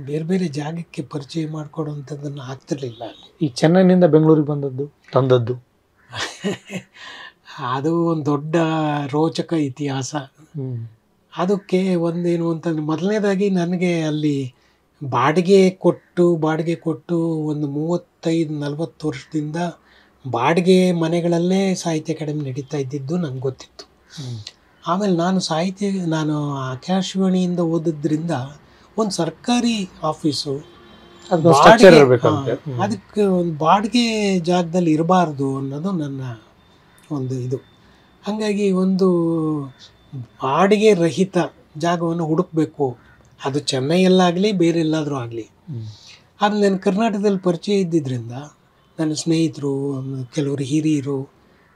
ಬೇರೆ ಬೇರೆ ಜಾಗಕ್ಕೆ ಪರಿಚಯ ಮಾಡಿಕೊಡುವಂಥದ್ದನ್ನು ಆಗ್ತಿರ್ಲಿಲ್ಲ ಅಲ್ಲಿ. ಈ ಚೆನ್ನೈನಿಂದ ಬೆಂಗಳೂರಿಗೆ ತಂದದ್ದು ಅದು ಒಂದು ದೊಡ್ಡ ರೋಚಕ ಇತಿಹಾಸ. ಅದಕ್ಕೆ ಒಂದೇನು ಅಂತಂದರೆ, ಮೊದಲನೇದಾಗಿ ನನಗೆ ಅಲ್ಲಿ ಬಾಡಿಗೆ ಕೊಟ್ಟು ಒಂದು 35-40 ವರ್ಷದಿಂದ ಬಾಡಿಗೆ ಮನೆಗಳಲ್ಲೇ ಸಾಹಿತ್ಯ ಅಕಾಡೆಮಿ ನಡೀತಾ ಇದ್ದಿದ್ದು ನಂಗೆ ಗೊತ್ತಿತ್ತು. ಆಮೇಲೆ ನಾನು ಆಕಾಶವಾಣಿಯಿಂದ ಓದಿದ್ರಿಂದ ಒಂದು ಸರ್ಕಾರಿ ಆಫೀಸು, ಅದಕ್ಕೆ ಒಂದು ಬಾಡಿಗೆ ಜಾಗದಲ್ಲಿ ಇರಬಾರ್ದು ಅನ್ನೋದು ನನ್ನ ಒಂದು ಇದು. ಹಾಗಾಗಿ ಒಂದು ಬಾಡಿಗೆ ರಹಿತ ಜಾಗವನ್ನು ಹುಡುಕಬೇಕು, ಅದು ಚೆನ್ನೈಯಲ್ಲಾಗಲಿ ಬೇರೆ ಎಲ್ಲಾದರೂ ಆಗಲಿ. ಆದರೆ ನಾನು ಕರ್ನಾಟಕದಲ್ಲಿ ಪರಿಚಯ ಇದ್ದಿದ್ದರಿಂದ ನನ್ನ ಸ್ನೇಹಿತರು, ಕೆಲವರು ಹಿರಿಯರು,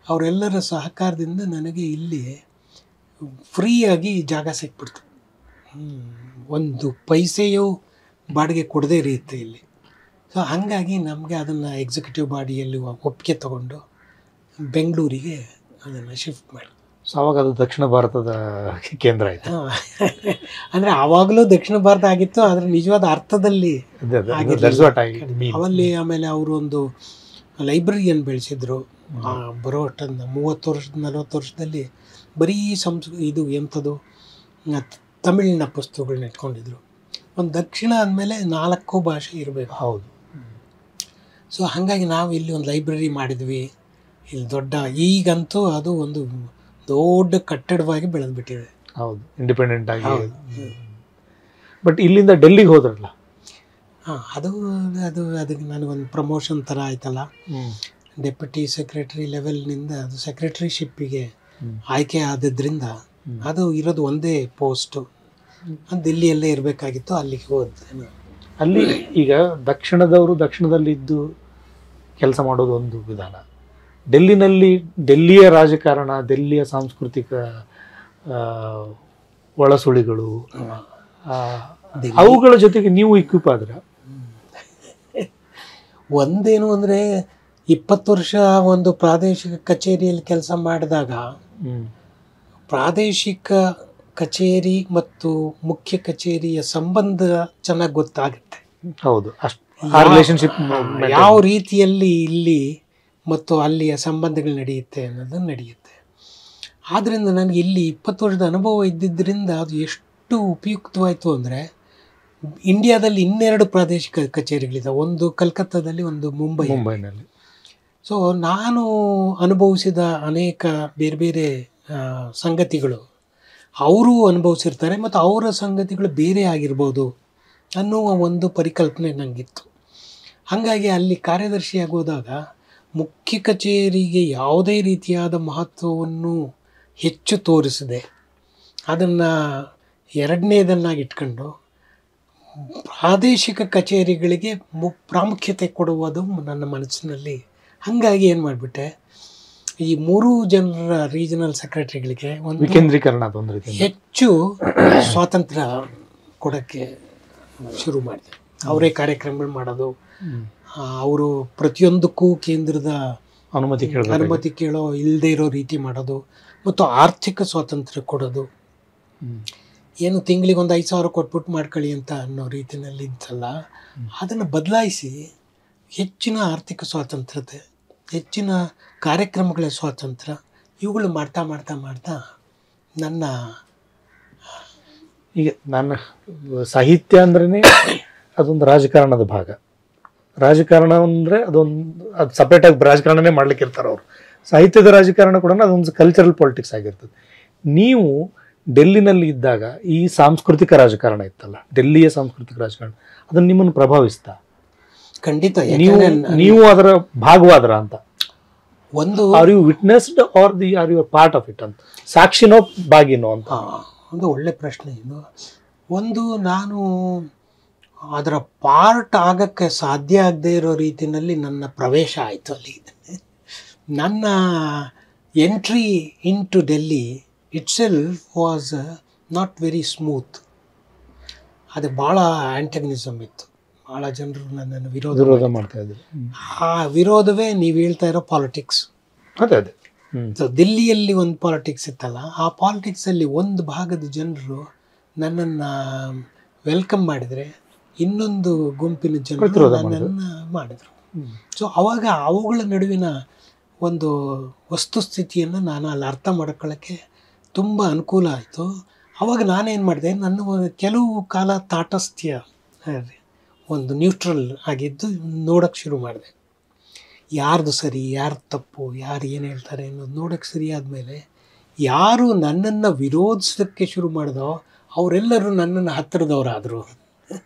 ಅವರೆಲ್ಲರ ಸಹಕಾರದಿಂದ ನನಗೆ ಇಲ್ಲಿ ಫ್ರೀಯಾಗಿ ಜಾಗ ಸಿಕ್ಬಿಡ್ತು. ಒಂದು ಪೈಸೆಯೂ ಬಾಡಿಗೆ ಕೊಡದೇ ಇರುತ್ತೆ ಇಲ್ಲಿ. ಸೊ ಹಾಗಾಗಿ ನಮಗೆ ಅದನ್ನು ಎಕ್ಸಿಕ್ಯೂಟಿವ್ ಬಾಡಿಯಲ್ಲಿ ಒಪ್ಪಿಗೆ ತಗೊಂಡು ಬೆಂಗಳೂರಿಗೆ ಅದನ್ನು ಶಿಫ್ಟ್ ಮಾಡಿ. ಸೊ ಆವಾಗ ಅದು ದಕ್ಷಿಣ ಭಾರತದ ಕೇಂದ್ರ ಆಯಿತು. ಅಂದರೆ ಆವಾಗಲೂ ದಕ್ಷಿಣ ಭಾರತ ಆಗಿತ್ತು, ಆದರೆ ನಿಜವಾದ ಅರ್ಥದಲ್ಲಿ ಅವಲ್ಲಿ. ಆಮೇಲೆ ಅವರು ಒಂದು ಲೈಬ್ರರಿಯನ್ನು ಬೆಳೆಸಿದ್ರು. ಬರೋ ಅಷ್ಟೊಂದು 30-40 ವರ್ಷದಲ್ಲಿ ಬರೀ ಇದು ಎಂಥದ್ದು ತಮಿಳಿನ ಪುಸ್ತಕಗಳನ್ನ ಇಟ್ಕೊಂಡಿದ್ರು. ಒಂದು ದಕ್ಷಿಣ ಅಂದಮೇಲೆ 4 ಭಾಷೆ ಇರಬೇಕು. ಹೌದು. ಸೊ ಹಾಗಾಗಿ ನಾವು ಇಲ್ಲಿ ಒಂದು ಲೈಬ್ರರಿ ಮಾಡಿದ್ವಿ. ಇಲ್ಲಿ ದೊಡ್ಡ ಈಗಂತೂ ಅದು ಒಂದು ದೊಡ್ಡ ಕಟ್ಟಡವಾಗಿ ಬೆಳೆದ್ಬಿಟ್ಟಿದೆ. ಹೌದು, ಇಂಡಿಪೆಂಡೆಂಟ್ ಆಗಿ. ಬಟ್ ಇಲ್ಲಿಂದ ಡೆಲ್ಲಿಗೆ ಹೋದ್ರಲ್ಲ, ಹಾಂ, ಅದು ಅದು ಅದಕ್ಕೆ ನನಗೊಂದು ಪ್ರಮೋಷನ್ ಥರ ಆಯ್ತಲ್ಲ. ಡೆಪ್ಯೂಟಿ ಸೆಕ್ರೆಟರಿ ಲೆವೆಲ್ನಿಂದ ಅದು ಸೆಕ್ರೆಟರಿಶಿಪ್ಪಿಗೆ ಆಯ್ಕೆ ಆದದ್ರಿಂದ ಅದು ಇರೋದು ಒಂದೇ ಪೋಸ್ಟು, ದಿಲ್ಲಿಯಲ್ಲೇ ಇರಬೇಕಾಗಿತ್ತು. ಅಲ್ಲಿಗೆ ಹೋದೆ. ಅಲ್ಲಿ ಈಗ ದಕ್ಷಿಣದವರು ದಕ್ಷಿಣದಲ್ಲಿದ್ದು ಕೆಲಸ ಮಾಡೋದು ಒಂದು ವಿಧಾನ, ಡೆಲ್ಲಿಯ ರಾಜಕಾರಣ, ಡೆಲ್ಲಿಯ ಸಾಂಸ್ಕೃತಿಕ ಒಳಸುಳಿಗಳು, ಅವುಗಳ ಜೊತೆಗೆ ನೀವು ಇಕ್ವಿಪ್ ಆದ್ರೆ ಒಂದೇನು ಅಂದರೆ 20 ವರ್ಷ ಒಂದು ಪ್ರಾದೇಶಿಕ ಕಚೇರಿಯಲ್ಲಿ ಕೆಲಸ ಮಾಡಿದಾಗ ಪ್ರಾದೇಶಿಕ ಕಚೇರಿ ಮತ್ತು ಮುಖ್ಯ ಕಚೇರಿಯ ಸಂಬಂಧ ಚೆನ್ನಾಗಿ ಗೊತ್ತಾಗುತ್ತೆ. ಹೌದು, ರಿಲೇಶನ್ಶಿಪ್ ಯಾವ ರೀತಿಯಲ್ಲಿ ಇಲ್ಲಿ ಮತ್ತು ಅಲ್ಲಿಯ ಸಂಬಂಧಗಳು ನಡೆಯುತ್ತೆ ಅನ್ನೋದು ನಡೆಯುತ್ತೆ. ಆದ್ದರಿಂದ ನನಗೆ ಇಲ್ಲಿ 20 ವರ್ಷದ ಅನುಭವ ಇದ್ದಿದ್ದರಿಂದ ಅದು ಎಷ್ಟು ಉಪಯುಕ್ತವಾಯಿತು ಅಂದರೆ, ಇಂಡಿಯಾದಲ್ಲಿ 2 ಪ್ರಾದೇಶಿಕ ಕಚೇರಿಗಳಿದೆ, ಒಂದು ಕಲ್ಕತ್ತಾದಲ್ಲಿ, ಒಂದು ಮುಂಬೈನಲ್ಲಿ. ಸೊ ನಾನು ಅನುಭವಿಸಿದ ಅನೇಕ ಬೇರೆ ಬೇರೆ ಸಂಗತಿಗಳು ಅವರು ಅನುಭವಿಸಿರ್ತಾರೆ ಮತ್ತು ಅವರ ಸಂಗತಿಗಳು ಬೇರೆ ಆಗಿರ್ಬೋದು ಅನ್ನುವ ಒಂದು ಪರಿಕಲ್ಪನೆ ನನಗಿತ್ತು. ಹಾಗಾಗಿ ಅಲ್ಲಿ ಕಾರ್ಯದರ್ಶಿಯಾಗೋದಾಗ ಮುಖ್ಯ ಕಚೇರಿಗೆ ಯಾವುದೇ ರೀತಿಯಾದ ಮಹತ್ವವನ್ನು ಹೆಚ್ಚು ತೋರಿಸದೆ ಅದನ್ನು ಎರಡನೇದನ್ನಾಗಿ ಇಟ್ಕೊಂಡು ಪ್ರಾದೇಶಿಕ ಕಚೇರಿಗಳಿಗೆ ಪ್ರಾಮುಖ್ಯತೆ ಕೊಡುವುದು ನನ್ನ ಮನಸ್ಸಿನಲ್ಲಿ. ಹಾಗಾಗಿ ಏನು ಮಾಡಿಬಿಟ್ಟೆ, ಈ 3 ಜನರ ರೀಜನಲ್ ಸೆಕ್ರೆಟರಿಗಳಿಗೆ ಒಂದು ವಿಕೇಂದ್ರೀಕರಣ ಹೆಚ್ಚು ಸ್ವಾತಂತ್ರ್ಯ ಕೊಡೋಕ್ಕೆ ಶುರು ಮಾಡಿದೆ. ಅವರೇ ಕಾರ್ಯಕ್ರಮಗಳು ಮಾಡೋದು, ಅವರು ಪ್ರತಿಯೊಂದಕ್ಕೂ ಕೇಂದ್ರದ ಅನುಮತಿ ಕೇಳೋ ಇಲ್ಲದೆ ಇರೋ ರೀತಿ ಮಾಡೋದು ಮತ್ತು ಆರ್ಥಿಕ ಸ್ವಾತಂತ್ರ್ಯ ಕೊಡೋದು. ಏನು ತಿಂಗಳಿಗೆ ಒಂದು 5,000 ಕೊಟ್ಬಿಟ್ಟು ಮಾಡ್ಕೊಳ್ಳಿ ಅಂತ ಅನ್ನೋ ರೀತಿಯಲ್ಲಿ ಇತ್ತಲ್ಲ, ಅದನ್ನು ಬದಲಾಯಿಸಿ ಹೆಚ್ಚಿನ ಆರ್ಥಿಕ ಸ್ವಾತಂತ್ರ್ಯತೆ, ಹೆಚ್ಚಿನ ಕಾರ್ಯಕ್ರಮಗಳ ಸ್ವಾತಂತ್ರ್ಯ, ಇವುಗಳು ಮಾಡ್ತಾ ಮಾಡ್ತಾ ಮಾಡ್ತಾ ನನ್ನ ಈಗ ನನ್ನ ಸಾಹಿತ್ಯ ಅಂದ್ರೇ ಅದೊಂದು ರಾಜಕಾರಣದ ಭಾಗ. ರಾಜಕಾರಣ ಅಂದರೆ ಅದು ಸಪ್ರೇಟಾಗಿ ರಾಜಕಾರಣನೇ ಮಾಡ್ಲಿಕ್ಕೆ ಇರ್ತಾರೆ ಅವರು. ಸಾಹಿತ್ಯದ ರಾಜಕಾರಣ ಕೂಡ ಅದೊಂದು ಕಲ್ಚರಲ್ ಪಾಲಿಟಿಕ್ಸ್ ಆಗಿರ್ತದೆ. ನೀವು ಡೆಲ್ಲಿನಲ್ಲಿ ಇದ್ದಾಗ ಈ ಸಾಂಸ್ಕೃತಿಕ ರಾಜಕಾರಣ ಇತ್ತಲ್ಲ, ಡೆಲ್ಲಿಯ ಸಾಂಸ್ಕೃತಿಕ ರಾಜಕಾರಣ, ಅದನ್ನು ನಿಮ್ಮನ್ನು ಪ್ರಭಾವಿಸ್ತಾ? ಖಂಡಿತ. ನೀವು ಅದರ ಭಾಗವಾದ್ರ ಅಂತ ಒಂದು are you witnessed are you part of it ಅಂತ, ಸಾಕ್ಷಿನೋ ಭಾಗಿನೋ ಅಂತ ಒಂದು ಒಳ್ಳೆ ಪ್ರಶ್ನೆ ಇದು. ಒಂದು, ನಾನು ಅದರ ಪಾರ್ಟ್ ಆಗೋಕ್ಕೆ ಸಾಧ್ಯ ಆಗದೆ ಇರೋ ರೀತಿಯಲ್ಲಿ ನನ್ನ ಪ್ರವೇಶ ಆಯಿತು ಅಲ್ಲಿ. ನನ್ನ entry into Delhi itself was not very smooth. ಅದು ಭಾಳ ಆ್ಯಂಟಗನಿಸಮ್ ಇತ್ತು. ಭಾಳ ಜನರು ನನ್ನನ್ನು ವಿರೋಧ ಮಾಡ್ತಾ ಇದ್ರು. ಆ ವಿರೋಧವೇ ನೀವು ಹೇಳ್ತಾ ಇರೋ ಪಾಲಿಟಿಕ್ಸ್. ಅದೇ ಅದೇ ಸೊ ದಿಲ್ಲಿಯಲ್ಲಿ ಒಂದು ಪಾಲಿಟಿಕ್ಸ್ ಇತ್ತಲ್ಲ, ಆ ಪಾಲಿಟಿಕ್ಸಲ್ಲಿ ಒಂದು ಭಾಗದ ಜನರು ನನ್ನನ್ನು ವೆಲ್ಕಮ್ ಮಾಡಿದರೆ, ಇನ್ನೊಂದು ಗುಂಪಿನ ಜನರು ನನ್ನನ್ನು ಮಾಡಿದರು. ಸೊ ಅವಾಗ ಅವುಗಳ ನಡುವಿನ ಒಂದು ವಸ್ತುಸ್ಥಿತಿಯನ್ನು ನಾನು ಅಲ್ಲಿ ಅರ್ಥ ಮಾಡ್ಕೊಳ್ಳೋಕ್ಕೆ ತುಂಬ ಅನುಕೂಲ ಆಯಿತು. ಅವಾಗ ನಾನೇನು ಮಾಡಿದೆ, ನನ್ನ ಕೆಲವು ಕಾಲ ತಾಟಸ್ಥ್ಯ, ಒಂದು ನ್ಯೂಟ್ರಲ್ ಆಗಿದ್ದು ನೋಡೋಕ್ಕೆ ಶುರು ಮಾಡಿದೆ. ಯಾರ್ದು ಸರಿ, ಯಾರ್ದು ತಪ್ಪು, ಯಾರು ಏನು ಹೇಳ್ತಾರೆ ಅನ್ನೋದು ನೋಡೋಕ್ಕೆ ಸರಿ ಆದಮೇಲೆ, ಯಾರು ನನ್ನನ್ನು ವಿರೋಧಿಸೋಕ್ಕೆ ಶುರು ಮಾಡಿದೋ ಅವರೆಲ್ಲರೂ ನನ್ನನ್ನು ಹತ್ತಿರದವರಾದರು.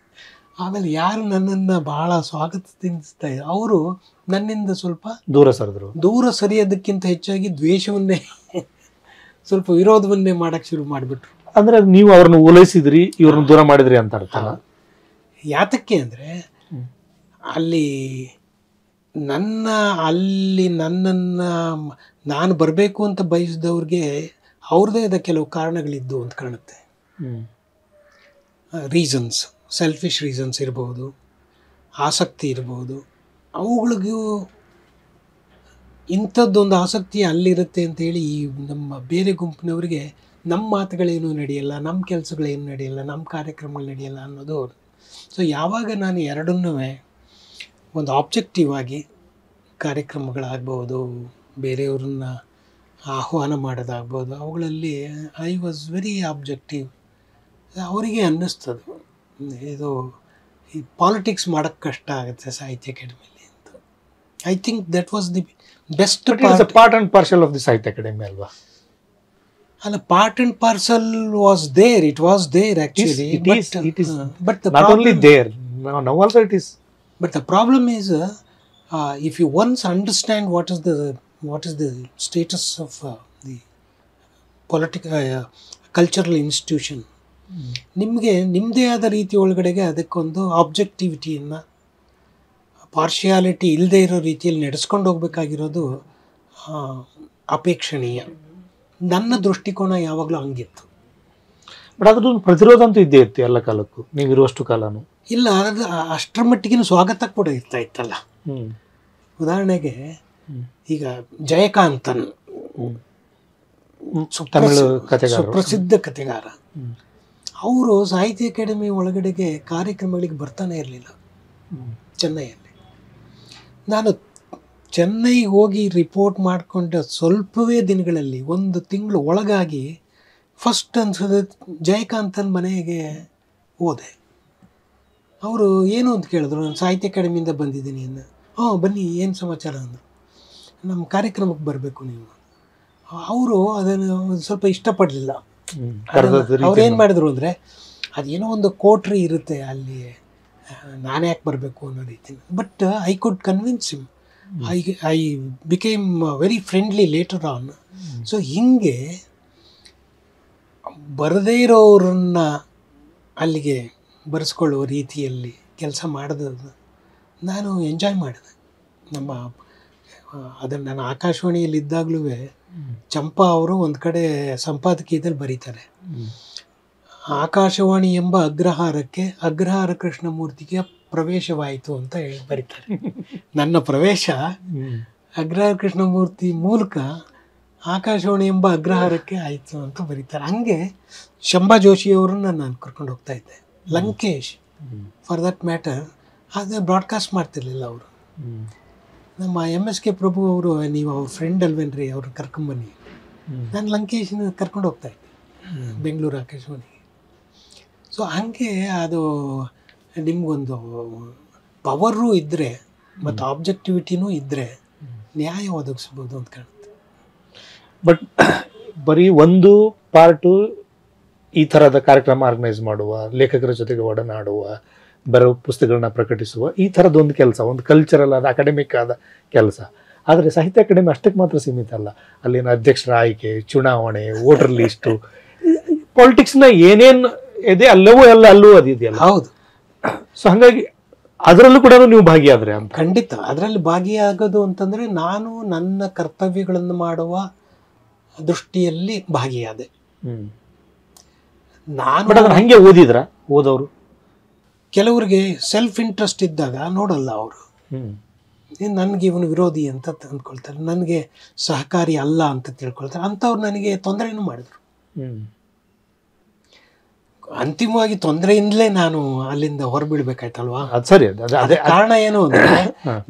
ಆಮೇಲೆ ಯಾರು ನನ್ನನ್ನು ಭಾಳ ಸ್ವಾಗತಿಸ್ತಾ ಇದ್ರು ಅವರು ನನ್ನಿಂದ ಸ್ವಲ್ಪ ದೂರ ಸರಿಯೋದಕ್ಕಿಂತ ಹೆಚ್ಚಾಗಿ ದ್ವೇಷವನ್ನೇ, ಸ್ವಲ್ಪ ವಿರೋಧವನ್ನೇ ಮಾಡೋಕ್ಕೆ ಶುರು ಮಾಡಿಬಿಟ್ರು. ಅಂದರೆ ನೀವು ಅವ್ರನ್ನ ಓಲೈಸಿದ್ರಿ, ಇವ್ರನ್ನ ದೂರ ಮಾಡಿದ್ರಿ ಅಂತ ಅರ್ಥ. ಯಾತಕ್ಕೆ ಅಂದರೆ ನನ್ನನ್ನು ನಾನು ಬರಬೇಕು ಅಂತ ಬಯಸಿದವ್ರಿಗೆ ಅವ್ರದ್ದೇ ಆದ ಕೆಲವು ಕಾರಣಗಳಿದ್ದು ಅಂತ ಕಾಣುತ್ತೆ. ರೀಸನ್ಸ್, ಸೆಲ್ಫಿಶ್ ರೀಸನ್ಸ್ ಇರ್ಬೋದು, ಆಸಕ್ತಿ ಇರ್ಬೋದು. ಅವುಗಳಿಗೂ ಇಂಥದ್ದೊಂದು ಆಸಕ್ತಿ ಅಲ್ಲಿರುತ್ತೆ ಅಂತೇಳಿ ಈ ನಮ್ಮ ಬೇರೆ ಗುಂಪಿನವರಿಗೆ ನಮ್ಮ ಮಾತುಗಳೇನು ನಡೆಯಲ್ಲ, ನಮ್ಮ ಕೆಲಸಗಳೇನು ನಡೆಯಲ್ಲ, ನಮ್ಮ ಕಾರ್ಯಕ್ರಮಗಳು ನಡೆಯಲ್ಲ ಅನ್ನೋದು. ಸೊ ಯಾವಾಗ ನಾನು ಎರಡನ್ನೂ ಒಂದು ಆಬ್ಜೆಕ್ಟಿವ್ ಆಗಿ ಕಾರ್ಯಕ್ರಮಗಳಾಗ್ಬೋದು, ಬೇರೆಯವ್ರನ್ನ ಆಹ್ವಾನ ಮಾಡೋದಾಗ್ಬೋದು, ಅವುಗಳಲ್ಲಿ ಐ ವಾಸ್ ವೆರಿ ಆಬ್ಜೆಕ್ಟಿವ್. ಅವರಿಗೆ ಅನ್ನಿಸ್ತದೆ ಇದು ಈ ಪಾಲಿಟಿಕ್ಸ್ ಮಾಡೋಕ್ಕೆ ಕಷ್ಟ ಆಗುತ್ತೆ ಸಾಹಿತ್ಯ ಅಕಾಡೆಮಿಲಿ ಅಂತ. I think that was the best part and parcel of the Sahitya Akademi ಅಲ್ವಾ? ಅಲ್ಲ, part and parcel was there, it was there actually, but not only there, now also it is. But the problem is, if you once understand what is the status of the political cultural institution, ನಿಮಗೆ ನಿಮ್ಮದೇ ಆದ ರೀತಿ ಒಳಗಡೆಗೆ ಅದಕ್ಕೊಂದು ಆಬ್ಜೆಕ್ಟಿವಿಟಿಯನ್ನು, partiality ಇಲ್ಲದೆ ಇರೋ ರೀತಿಯಲ್ಲಿ ನಡೆಸ್ಕೊಂಡು ಹೋಗ್ಬೇಕಾಗಿರೋದು ಅಪೇಕ್ಷಣೀಯ. ನನ್ನ ದೃಷ್ಟಿಕೋನ ಯಾವಾಗಲೂ ಹಂಗಿತ್ತು. ಬಟ್ ಅದ್ರದ್ದು ಪ್ರತಿರೋಧ ಅಂತೂ ಇದ್ದೇ ಇತ್ತು ಎಲ್ಲ ಕಾಲಕ್ಕೂ, ನೀವಿರುವಷ್ಟು ಕಾಲನೂ. ಇಲ್ಲ, ಅದು ಅಷ್ಟರ ಮಟ್ಟಿಗಿನ ಸ್ವಾಗತ ಕೂಡ ಇರ್ತಾ ಇತ್ತಲ್ಲ. ಉದಾಹರಣೆಗೆ ಈಗ ಜಯಕಾಂತನ್ ತಮಿಳು ಕಥೆಗಾರ, ಸುಪ್ರಸಿದ್ಧ ಕಥೆಗಾರ, ಅವರು ಸಾಹಿತ್ಯ ಅಕಾಡೆಮಿ ಒಳಗಡೆಗೆ ಕಾರ್ಯಕ್ರಮಗಳಿಗೆ ಬರ್ತಾನೆ ಇರಲಿಲ್ಲ. ಚೆನ್ನೈಯಲ್ಲಿ ನಾನು ಚೆನ್ನೈಗೆ ಹೋಗಿ ರಿಪೋರ್ಟ್ ಮಾಡಿಕೊಂಡ ಸ್ವಲ್ಪವೇ ದಿನಗಳಲ್ಲಿ, ಒಂದು ತಿಂಗಳು ಒಳಗಾಗಿ ಫಸ್ಟ್ ಅನ್ಸೋದು ಜಯಕಾಂತನ್ ಮನೆಗೆ ಹೋದೆ. ಅವರು ಏನು ಅಂತ ಕೇಳಿದ್ರು, ನಾನು ಸಾಹಿತ್ಯ ಅಕಾಡೆಮಿಯಿಂದ ಬಂದಿದ್ದೀನಿ ಅಂದ. ಬನ್ನಿ, ಏನು ಸಮಾಚಾರ ಅಂದರು. ನಮ್ಮ ಕಾರ್ಯಕ್ರಮಕ್ಕೆ ಬರಬೇಕು ನೀವು. ಅವರು ಅದನ್ನು ಸ್ವಲ್ಪ ಇಷ್ಟಪಡಲಿಲ್ಲ. ಅವ್ರು ಏನು ಮಾಡಿದ್ರು ಅಂದರೆ, ಅದೇನೋ ಒಂದು ಕೋಟ್ರಿ ಇರುತ್ತೆ ಅಲ್ಲಿ, ನಾನು ಯಾಕೆ ಬರಬೇಕು ಅನ್ನೋ ರೀತಿ. But I could convince him. I became very friendly later on. So ಹಿಂಗೆ ಬರದೇ ಇರೋರನ್ನ ಅಲ್ಲಿಗೆ ಬರೆಸ್ಕೊಳ್ಳುವ ರೀತಿಯಲ್ಲಿ ಕೆಲಸ ಮಾಡಿದ್ದು ನಾನು ಎಂಜಾಯ್ ಮಾಡಿದೆ. ಅದನ್ನು ನಾನು ಆಕಾಶವಾಣಿಯಲ್ಲಿ ಇದ್ದಾಗಲೂ ಚಂಪಾ ಅವರು ಒಂದು ಕಡೆ ಸಂಪಾದಕೀಯದಲ್ಲಿ ಬರೀತಾರೆ, ಆಕಾಶವಾಣಿ ಎಂಬ ಅಗ್ರಹಾರಕ್ಕೆ ಅಗ್ರಹಾರ ಕೃಷ್ಣಮೂರ್ತಿಗೆ ಪ್ರವೇಶವಾಯಿತು ಅಂತ ಹೇಳಿ ಬರೀತಾರೆ. ನನ್ನ ಪ್ರವೇಶ ಅಗ್ರಹಾರ ಕೃಷ್ಣಮೂರ್ತಿ ಮೂಲಕ ಆಕಾಶವಾಣಿ ಎಂಬ ಅಗ್ರಹಾರಕ್ಕೆ ಆಯಿತು ಅಂತ ಬರೀತಾರೆ. ಹಂಗೆ ಶಂಭಾ ಜೋಶಿಯವರನ್ನ ನಾನು ಕರ್ಕೊಂಡು ಹೋಗ್ತಾ ಇದ್ದೆ. ಲಂಕೇಶ್ ಫಾರ್ ದಟ್ ಮ್ಯಾಟರ್ ಆದರೆ ಬ್ರಾಡ್ಕಾಸ್ಟ್ ಮಾಡ್ತಿರ್ಲಿಲ್ಲ ಅವರು. ನಮ್ಮ MSK ಪ್ರಭು ಅವರು, ನೀವು ಅವ್ರ ಫ್ರೆಂಡ್ ಅಲ್ವೇನ್ರಿ, ಅವ್ರನ್ನ ಕರ್ಕೊಂಬನ್ನಿ. ನಾನು ಲಂಕೇಶನ ಕರ್ಕೊಂಡು ಹೋಗ್ತಾ ಇದ್ದೆ ಬೆಂಗಳೂರು ಆಕಾಶವಾಣಿಗೆ. ಸೊ ಹಾಗೆ ಅದು ನಿಮಗೊಂದು ಪವರು ಇದ್ದರೆ ಮತ್ತು ಆಬ್ಜೆಕ್ಟಿವಿಟಿನೂ ಇದ್ದರೆ ನ್ಯಾಯ ಒದಗಿಸ್ಬೋದು ಅಂತ ಕಾಣುತ್ತೆ. ಬಟ್ ಬರೀ ಒಂದು ಪಾರ್ಟು ಈ ಥರದ ಕಾರ್ಯಕ್ರಮ ಆರ್ಗನೈಸ್ ಮಾಡುವ, ಲೇಖಕರ ಜೊತೆಗೆ ಒಡನಾಡುವ, ಬರೋ ಪುಸ್ತಕಗಳನ್ನ ಪ್ರಕಟಿಸುವ, ಈ ಥರದ್ದೊಂದು ಕೆಲಸ, ಒಂದು ಕಲ್ಚರಲ್ ಆದ ಅಕಾಡೆಮಿಕ್ ಆದ ಕೆಲಸ. ಆದರೆ ಸಾಹಿತ್ಯ ಅಕಾಡೆಮಿ ಅಷ್ಟಕ್ಕೆ ಮಾತ್ರ ಸೀಮಿತ ಅಲ್ಲ. ಅಲ್ಲಿನ ಅಧ್ಯಕ್ಷರ ಆಯ್ಕೆ, ಚುನಾವಣೆ, ವೋಟರ್ ಲಿಸ್ಟು, ಪಾಲಿಟಿಕ್ಸ್ನ ಏನೇನು ಇದೆ ಅಲ್ಲವೂ ಅಲ್ಲೂ ಅದಿದೆಯಲ್ಲ. ಹೌದು. ಸೊ ಹಾಗಾಗಿ ಅದರಲ್ಲೂ ಕೂಡ ನೀವು ಭಾಗಿಯಾದ್ರೆ ಅಂತ. ಖಂಡಿತ ಅದರಲ್ಲಿ ಭಾಗಿಯಾಗೋದು ಅಂತಂದರೆ ನಾನು ನನ್ನ ಕರ್ತವ್ಯಗಳನ್ನು ಮಾಡುವ ದೃಷ್ಟಿಯಲ್ಲಿ ಭಾಗಿಯಾದೆ. ನಾನು ಅದನ್ನು ಹಾಗೆ ಓದೋರು ಕೆಲವರಿಗೆ ಸೆಲ್ಫ್ ಇಂಟ್ರೆಸ್ಟ್ ಇದ್ದಾಗ ನೋಡಲ್ಲ ಅವರು, ನನಗೆ ಇವನು ವಿರೋಧಿ ಅಂತ ಅಂದ್ಕೊಳ್ತಾರೆ, ನನಗೆ ಸಹಕಾರಿ ಅಲ್ಲ ಅಂತ ತಿಳ್ಕೊಳ್ತಾರೆ. ಅಂಥವ್ರು ನನಗೆ ತೊಂದರೆನೂ ಮಾಡಿದ್ರು. ಅಂತಿಮವಾಗಿ ತೊಂದರೆಯಿಂದಲೇ ನಾನು ಅಲ್ಲಿಂದ ಹೊರಬೀಳ್ಬೇಕಾಯ್ತಲ್ವಾ. ಅದು ಸರಿ. ಕಾರಣ ಏನು ಅಂದರೆ,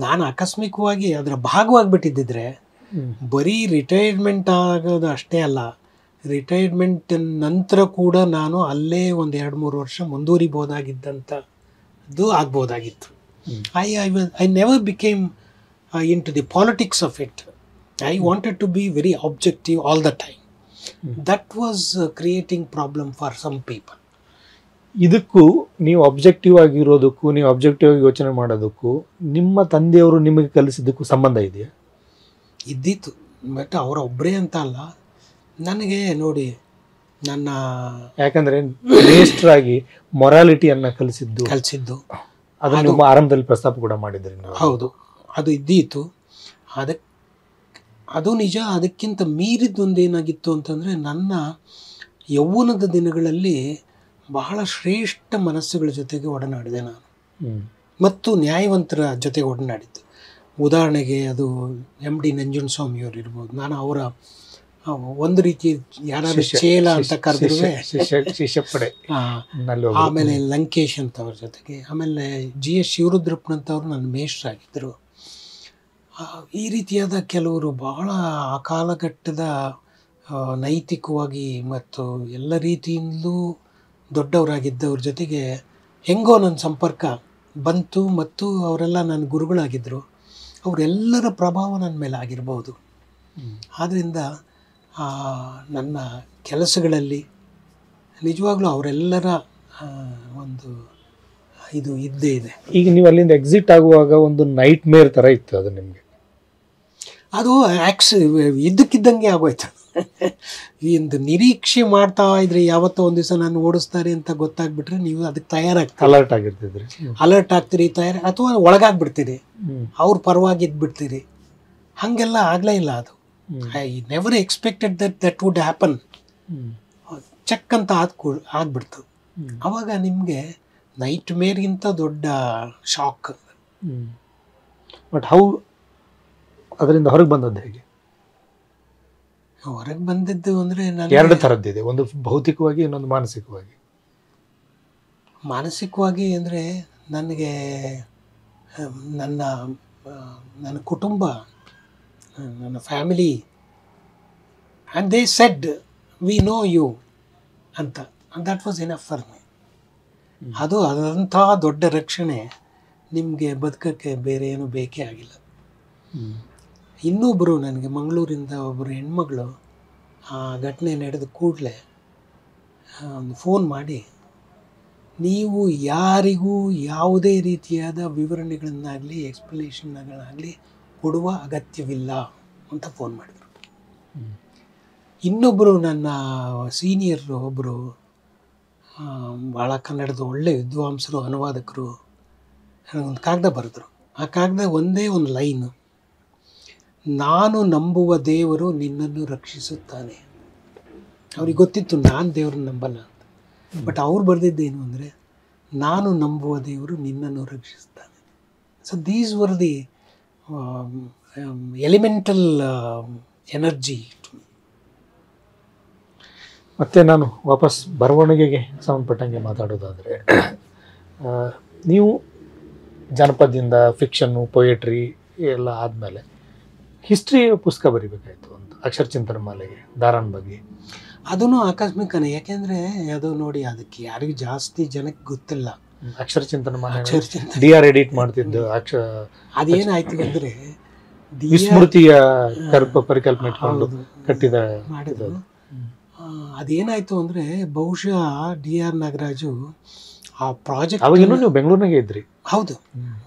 ನಾನು ಆಕಸ್ಮಿಕವಾಗಿ ಅದರ ಭಾಗವಾಗಿಬಿಟ್ಟಿದ್ದಿದ್ರೆ ಬರೀ ರಿಟೈರ್ಮೆಂಟ್ ಆಗೋದು ಅಷ್ಟೇ ಅಲ್ಲ, ರಿಟೈರ್ಮೆಂಟ್ ನಂತರ ಕೂಡ ನಾನು ಅಲ್ಲೇ ಒಂದು 2-3 ವರ್ಷ ಮುಂದುವರಿಬೋದಾಗಿದ್ದಂಥದ್ದು ಆಗ್ಬೋದಾಗಿತ್ತು. I never became into the politics of it. I wanted to be very objective all the time. That was creating problem for some people. ಇದಕ್ಕೂ ನೀವು ಅಬ್ಜೆಕ್ಟಿವ್ ಆಗಿರೋದಕ್ಕೂ, ನೀವು ಅಬ್ಜೆಕ್ಟಿವ್ ಆಗಿ ಯೋಚನೆ ಮಾಡೋದಕ್ಕೂ, ನಿಮ್ಮ ತಂದೆಯವರು ನಿಮಗೆ ಕಲಿಸಿದ್ದಕ್ಕೂ ಸಂಬಂಧ ಇದೆಯಾ? ಇದ್ದಿತ್ತು. ಬಟ್ ಅವರೊಬ್ಬರೇ ಅಂತ ಅಲ್ಲ, ನನಗೆ ನೋಡಿ, ನನ್ನ ಯಾಕಂದರೆ ಮೇಷ್ಟ್ರಾಗಿ ಮೊರಾಲಿಟಿಯನ್ನು ಕಲಿಸಿದ್ದು ಅದನ್ನು ನಿಮ್ಮ ಆರಂಭದಲ್ಲಿ ಪ್ರಸ್ತಾಪ ಕೂಡ ಮಾಡಿದ್ರಿ. ಹೌದು, ಅದು ಇದ್ದಿತ್ತು. ಅದು ನಿಜ. ಅದಕ್ಕಿಂತ ಮೀರಿದ್ದೊಂದು ಏನಾಗಿತ್ತು ಅಂತಂದರೆ, ನನ್ನ ಯೌವನದ ದಿನಗಳಲ್ಲಿ ಬಹಳ ಶ್ರೇಷ್ಠ ಮನಸ್ಸುಗಳ ಜೊತೆಗೆ ಒಡನಾಡಿದೆ ನಾನು, ಮತ್ತು ನ್ಯಾಯವಂತರ ಜೊತೆಗೆ ಒಡನಾಡಿದ್ದು. ಉದಾಹರಣೆಗೆ ಅದು MD ನಂಜುಂಡಸ್ವಾಮಿಯವರು ಇರ್ಬೋದು. ನಾನು ಅವರ ಒಂದು ರೀತಿ ಯಾರಾದ್ರೂ ಚೇಲ ಅಂತ ಕರೆದ್ರು, ಶಿಷ್ಯಪಡೆ. ಆಮೇಲೆ ಲಂಕೇಶ್ ಅಂತವ್ರ ಜೊತೆಗೆ, ಆಮೇಲೆ GS ಶಿವರುದ್ರಪ್ಪನಂತವ್ರು ನನ್ನ ಮೇಷ್ಟ್ರಾಗಿದ್ದರು. ಈ ರೀತಿಯಾದ ಕೆಲವರು ಬಹಳ ಆ ಕಾಲಘಟ್ಟದ ನೈತಿಕವಾಗಿ ಮತ್ತು ಎಲ್ಲ ರೀತಿಯಿಂದಲೂ ದೊಡ್ಡವರಾಗಿದ್ದವ್ರ ಜೊತೆಗೆ ಹೆಂಗೋ ನನ್ನ ಸಂಪರ್ಕ ಬಂತು, ಮತ್ತು ಅವರೆಲ್ಲ ನನ್ನ ಗುರುಗಳಾಗಿದ್ದರು. ಅವರೆಲ್ಲರ ಪ್ರಭಾವ ನನ್ನ ಮೇಲೆ ಆಗಿರ್ಬೋದು. ಆದ್ದರಿಂದ ನನ್ನ ಕೆಲಸಗಳಲ್ಲಿ ನಿಜವಾಗ್ಲೂ ಅವರೆಲ್ಲರ ಒಂದು ಇದು ಇದ್ದೇ ಇದೆ. ಈಗ ನೀವು ಅಲ್ಲಿಂದ ಎಕ್ಸಿಟ್ ಆಗುವಾಗ ಒಂದು ನೈಟ್ ಮೇರ್ ಥರ ಇತ್ತು ಅದು ನಿಮಗೆ? ಅದು ಇದ್ದಕ್ಕಿದ್ದಂಗೆ ಆಗೋಯ್ತು. ಒಂದು ನಿರೀಕ್ಷೆ ಮಾಡ್ತಾ ಇದ್ರಿ, ಯಾವತ್ತೋ ಒಂದು ದಿವಸ ನಾನು ಓಡಿಸ್ತಾರೆ ಅಂತ ಗೊತ್ತಾಗ್ಬಿಟ್ರೆ ನೀವು ಅದಕ್ಕೆ ತಯಾರಾಗ್ತೀರಿ, ಅಲರ್ಟ್ ಆಗಿರ್ತಿದ್ರಿ, ಅಲರ್ಟ್ ಆಗ್ತೀರಿ, ಅಥವಾ ಒಳಗಾಗ್ಬಿಡ್ತೀರಿ, ಅವ್ರ ಪರವಾಗಿ ಇದ್ಬಿಡ್ತೀರಿ. ಹಾಗೆಲ್ಲ ಆಗಲೇ ಇಲ್ಲ. ಅದು I never expected that would happen. Check ಅಂತ ಆಗ್ಬಿಡ್ತು. ಅವಾಗ ನಿಮಗೆ ನೈಟ್ ಮೇರ್ಗಿಂತ ದೊಡ್ಡ ಶಾಕ್. ಬಟ್ ಹೌ ಅದರಿಂದ ಹೊರಗೆ ಬಂದದ್ದು ಹೇಗೆ? ಹೊರಗೆ ಬಂದಿದ್ದು ಅಂದರೆ ಎರಡು ಥರದ್ದಿದೆ, ಒಂದು ಭೌತಿಕವಾಗಿ, ಇನ್ನೊಂದು ಮಾನಸಿಕವಾಗಿ. ಮಾನಸಿಕವಾಗಿ ಅಂದರೆ ನನಗೆ ನನ್ನ ಕುಟುಂಬ, ನನ್ನ family, and they said we know you ಅಂತ, that was enough for me. ಅದು ಅದಂಥ ದೊಡ್ಡ ರಕ್ಷಣೆ. ನಿಮಗೆ ಬದುಕೋಕ್ಕೆ ಬೇರೆ ಏನು ಬೇಕೇ ಆಗಿಲ್ಲ. ಇನ್ನೊಬ್ಬರು ನನಗೆ ಮಂಗಳೂರಿಂದ ಒಬ್ಬರು ಹೆಣ್ಮಗಳು ಆ ಘಟನೆ ನಡೆದ ಕೂಡಲೇ ಒಂದು ಫೋನ್ ಮಾಡಿ, ನೀವು ಯಾರಿಗೂ ಯಾವುದೇ ರೀತಿಯಾದ ವಿವರಣೆಗಳನ್ನಾಗಲಿ ಎಕ್ಸ್ಪ್ಲನೇಷನ್ಗಳನ್ನಾಗಲಿ ಕೊಡುವ ಅಗತ್ಯವಿಲ್ಲ ಅಂತ ಫೋನ್ ಮಾಡಿದರು. ಇನ್ನೊಬ್ಬರು ನನ್ನ ಸೀನಿಯರ್ ಒಬ್ಬರು, ಭಾಳ ಕನ್ನಡದ ಒಳ್ಳೆ ವಿದ್ವಾಂಸರು, ಅನುವಾದಕರು, ಒಂದು ಕಾಗದ ಬರೆದರು. ಆ ಕಾಗದ ಒಂದೇ ಒಂದು ಲೈನು, ನಾನು ನಂಬುವ ದೇವರು ನಿನ್ನನ್ನು ರಕ್ಷಿಸುತ್ತಾನೆ. ಅವ್ರಿಗೆ ಗೊತ್ತಿತ್ತು ನಾನು ದೇವ್ರನ್ನ ನಂಬಲ್ಲ ಅಂತ. ಬಟ್ ಅವ್ರು ಬರೆದಿದ್ದೇನು ಅಂದರೆ, ನಾನು ನಂಬುವ ದೇವರು ನಿನ್ನನ್ನು ರಕ್ಷಿಸುತ್ತಾನೆ. So these were the elemental energy. ಮತ್ತು ನಾನು ವಾಪಸ್ ಬರವಣಿಗೆಗೆ ಸಂಬಂಧಪಟ್ಟಂಗೆ ಮಾತಾಡೋದಾದರೆ, ನೀವು ಜನಪದದಿಂದ ಫಿಕ್ಷನ್ನು, ಪೊಯೆಟ್ರಿ ಎಲ್ಲ ಆದಮೇಲೆ ಹಿಸ್ಟ್ರಿ ಪುಸ್ತಕ ಬರಿಬೇಕಾಯಿತು ಅಂತ, ಅಕ್ಷರ ಚಿಂತನ ಮಾಲೆಗೆ, ದಾರಾನ್ ಬಗ್ಗೆ. ಅದೂ ಆಕಸ್ಮಿಕನೇ. ಯಾಕೆಂದರೆ ಅದು ನೋಡಿ, ಅದಕ್ಕೆ ಯಾರಿಗೂ ಜಾಸ್ತಿ ಜನಕ್ಕೆ ಗೊತ್ತಿಲ್ಲ. ಅಕ್ಷರ ಚಿಂತನ ಮಾಲೆ DR ಎಡಿಟ್ ಮಾಡ್ತಿದ್ದು. ಅದೇನಾಯ್ತು ಅಂದರೆ, ವಿಸ್ಮೃತಿಯ ಪರಿಕಲ್ಪನೆ ಇಟ್ಕೊಂಡು ಕಟ್ಟಿದ ಮಾಡಿದ್ರು. ಅದೇನಾಯಿತು ಅಂದರೆ, ಬಹುಶಃ DR ನಾಗರಾಜು ಆ ಪ್ರಾಜೆಕ್ಟ್, ಅವಾಗೇನು ನೀವು ಬೆಂಗಳೂರಿನಾಗೆ ಇದ್ರಿ? ಹೌದು,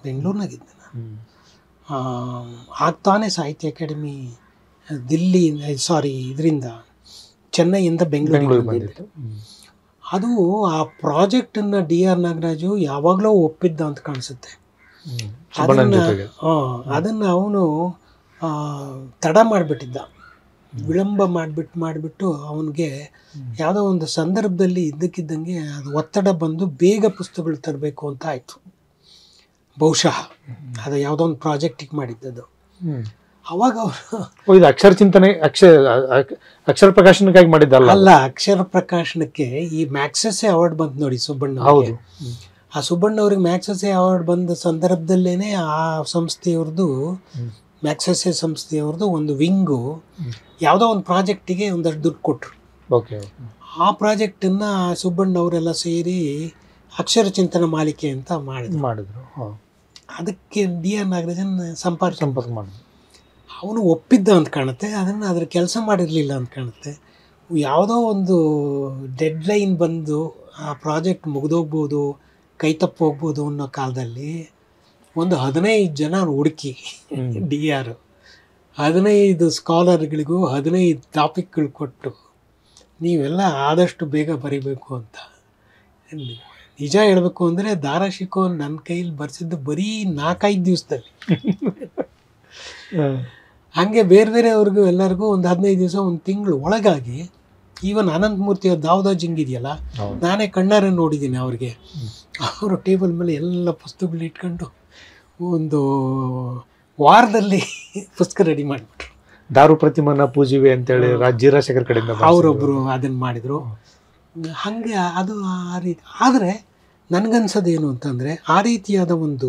ಬೆಂಗಳೂರಿನಾಗಿದ್ದೆ ನಾನು. ಆಗ್ತಾನೆ ಸಾಹಿತ್ಯ ಅಕಾಡೆಮಿ ಇದರಿಂದ ಚೆನ್ನೈಯಿಂದ ಬೆಂಗಳೂರಿಗೆ ಬಂದಿತ್ತು. ಅದು ಆ ಪ್ರಾಜೆಕ್ಟನ್ನು DR ನಾಗರಾಜು ಯಾವಾಗಲೂ ಒಪ್ಪಿದ್ದ ಅಂತ ಕಾಣಿಸುತ್ತೆ. ಅದನ್ನು ಅವನು ತಡ ಮಾಡಿಬಿಟ್ಟಿದ್ದ, ವಿಳಂಬ ಮಾಡಿಬಿಟ್ಟು ಅವನಿಗೆ ಯಾವುದೋ ಒಂದು ಸಂದರ್ಭದಲ್ಲಿ ಇದ್ದಕ್ಕಿದ್ದಂಗೆ ಅದು ಒತ್ತಡ ಬಂದು ಬೇಗ ಪುಸ್ತಕಗಳು ತರಬೇಕು ಅಂತ ಆಯಿತು. ಬಹುಶಃ ಅದು ಯಾವುದೋ ಒಂದು ಪ್ರಾಜೆಕ್ಟಿಗೆ ಮಾಡಿದ್ದದು. ಅವಾಗ ಅವರು ಇದು ಅಕ್ಷರ ಚಿಂತನೆ ಅಕ್ಷರ ಪ್ರಕಾಶನಕ್ಕಾಗಿ ಮಾಡಿದ್ದಲ್ಲ? ಅಲ್ಲ, ಅಕ್ಷರ ಪ್ರಕಾಶನಕ್ಕೆ ಈ ಮ್ಯಾಕ್ಸೆಸೆ ಅವಾರ್ಡ್ ಬಂತು ನೋಡಿ ಸುಬ್ಬಣ್ಣ. ಹೌದು, ಆ ಸುಬ್ಬಣ್ಣ ಅವ್ರಿಗೆ ಮ್ಯಾಕ್ಸೆಸೆ ಅವಾರ್ಡ್ ಬಂದ ಸಂದರ್ಭದಲ್ಲೇ ಆ ಸಂಸ್ಥೆಯವ್ರದ್ದು, ಮ್ಯಾಕ್ಸೆಸೆ ಸಂಸ್ಥೆಯವ್ರದ್ದು ಒಂದು ವಿಂಗು ಯಾವುದೋ ಒಂದು ಪ್ರಾಜೆಕ್ಟಿಗೆ ಒಂದಷ್ಟು ದುಡ್ಡು ಕೊಟ್ಟರು. ಆ ಪ್ರಾಜೆಕ್ಟನ್ನು ಸುಬ್ಬಣ್ಣ ಅವರೆಲ್ಲ ಸೇರಿ ಅಕ್ಷರ ಚಿಂತನ ಮಾಲಿಕೆ ಅಂತ ಮಾಡಿದ್ರು. ಅದಕ್ಕೆ DR ನಾಗರಾಜನ್ ಸಂಪರ್ಕ ಮಾಡಿದ್ರು. ಅವನು ಒಪ್ಪಿದ್ದ ಅಂತ ಕಾಣುತ್ತೆ, ಅದನ್ನು ಅದ್ರ ಕೆಲಸ ಮಾಡಿರಲಿಲ್ಲ ಅಂತ ಕಾಣುತ್ತೆ. ಯಾವುದೋ ಒಂದು ಡೆಡ್ ಲೈನ್ ಬಂದು ಆ ಪ್ರಾಜೆಕ್ಟ್ ಮುಗಿದೋಗ್ಬೋದು, ಕೈ ತಪ್ಪೋಗ್ಬೋದು ಅನ್ನೋ ಕಾಲದಲ್ಲಿ ಒಂದು 15 ಜನ ಹುಡುಕಿ DR 15 ಸ್ಕಾಲರ್ಗಳಿಗೂ 15 ಟಾಪಿಕ್ಗಳು ಕೊಟ್ಟು, ನೀವೆಲ್ಲ ಆದಷ್ಟು ಬೇಗ ಬರಿಬೇಕು ಅಂತ. ನಿಜ ಹೇಳಬೇಕು ಅಂದರೆ, ದಾರಾಶಿಕೋ ನನ್ನ ಕೈಲಿ ಬರ್ಸಿದ್ದು ಬರೀ 4-5 ದಿವಸದಲ್ಲಿ. ಹಾಗೆ ಬೇರೆ ಬೇರೆಯವ್ರಿಗೂ ಎಲ್ಲರಿಗೂ ಒಂದು 15 ದಿವಸ, ಒಂದು ತಿಂಗಳು ಒಳಗಾಗಿ. ಈವನ್ ಅನಂತಮೂರ್ತಿ ಅವ್ರ ದಾವದ ಜಿಂಗಿದೆಯಲ್ಲ, ನಾನೇ ಕಣ್ಣಾರೆ ನೋಡಿದ್ದೀನಿ ಅವ್ರಿಗೆ. ಅವರು ಟೇಬಲ್ ಮೇಲೆ ಎಲ್ಲ ಪುಸ್ತಕಗಳು ಇಟ್ಕೊಂಡು ಒಂದು ವಾರದಲ್ಲಿ ಪುಸ್ತಕ ರೆಡಿ ಮಾಡಿಬಿಟ್ರು. ದಾರು ಪ್ರತಿಮನ ಪೂಜಿವೆ ಅಂತೇಳಿ ರಾಜಶೇಖರ್ ಕಡೆಯಿಂದ ಅವರೊಬ್ಬರು ಅದನ್ನು ಮಾಡಿದರು. ಹಾಗೆ ಅದು ಆ ರೀತಿ. ಆದರೆ ನನಗನ್ಸೋದೇನು ಅಂತಂದರೆ, ಆ ರೀತಿಯಾದ ಒಂದು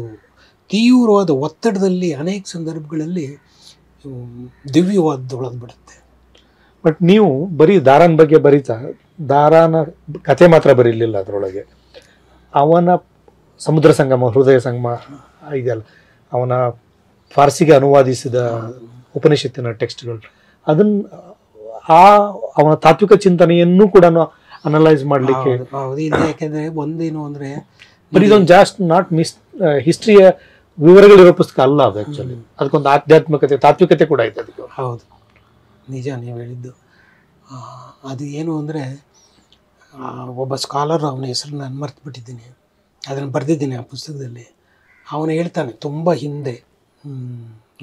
ತೀವ್ರವಾದ ಒತ್ತಡದಲ್ಲಿ ಅನೇಕ ಸಂದರ್ಭಗಳಲ್ಲಿ ದಿವ್ಯವಾದೊಳಗೆ ಬಿಡುತ್ತೆ. ಬಟ್ ನೀವು ಬರೀ ದಾರಾನ್ ಬಗ್ಗೆ ಬರೀತಾ, ದಾರಾನ ಕಥೆ ಮಾತ್ರ ಬರೀಲಿಲ್ಲ, ಅದರೊಳಗೆ ಅವನ ಸಮುದ್ರ ಸಂಗಮ, ಹೃದಯ ಸಂಗಮ ಇದೆಯಲ್ಲ, ಅವನ ಫಾರ್ಸಿಗೆ ಅನುವಾದಿಸಿದ ಉಪನಿಷತ್ತಿನ ಟೆಕ್ಸ್ಟ್ಗಳು, ಅದನ್ನ ಅವನ ತಾತ್ವಿಕ ಚಿಂತನೆಯನ್ನು ಕೂಡ ಅನಲೈಸ್ ಮಾಡಲಿಕ್ಕೆ. ಹೌದು, ಇದು ಯಾಕೆಂದರೆ ಒಂದೇನು ಅಂದರೆ ಬಟ್ ಇದೊಂದು ಜಾಸ್ಟ್ ನಾಟ್ ಹಿಸ್ಟ್ರಿಯ ವಿವರಗಳಿರೋ ಪುಸ್ತಕ ಅಲ್ಲ ಅದು. ಆ್ಯಕ್ಚುಲಿ ಅದಕ್ಕೊಂದು ಆಧ್ಯಾತ್ಮಿಕತೆ, ತಾತ್ವಿಕತೆ ಕೂಡ ಇದೆ ಅದಕ್ಕೆ. ಹೌದು, ನಿಜ ನೀವು ಹೇಳಿದ್ದು. ಅದು ಏನು ಅಂದರೆ ಒಬ್ಬ ಸ್ಕಾಲರ್, ಅವನ ಹೆಸರು ನಾನು ಮರ್ತುಬಿಟ್ಟಿದ್ದೀನಿ, ಅದನ್ನು ಬರೆದಿದ್ದೀನಿ ಆ ಪುಸ್ತಕದಲ್ಲಿ. ಅವನು ಹೇಳ್ತಾನೆ ತುಂಬ ಹಿಂದೆ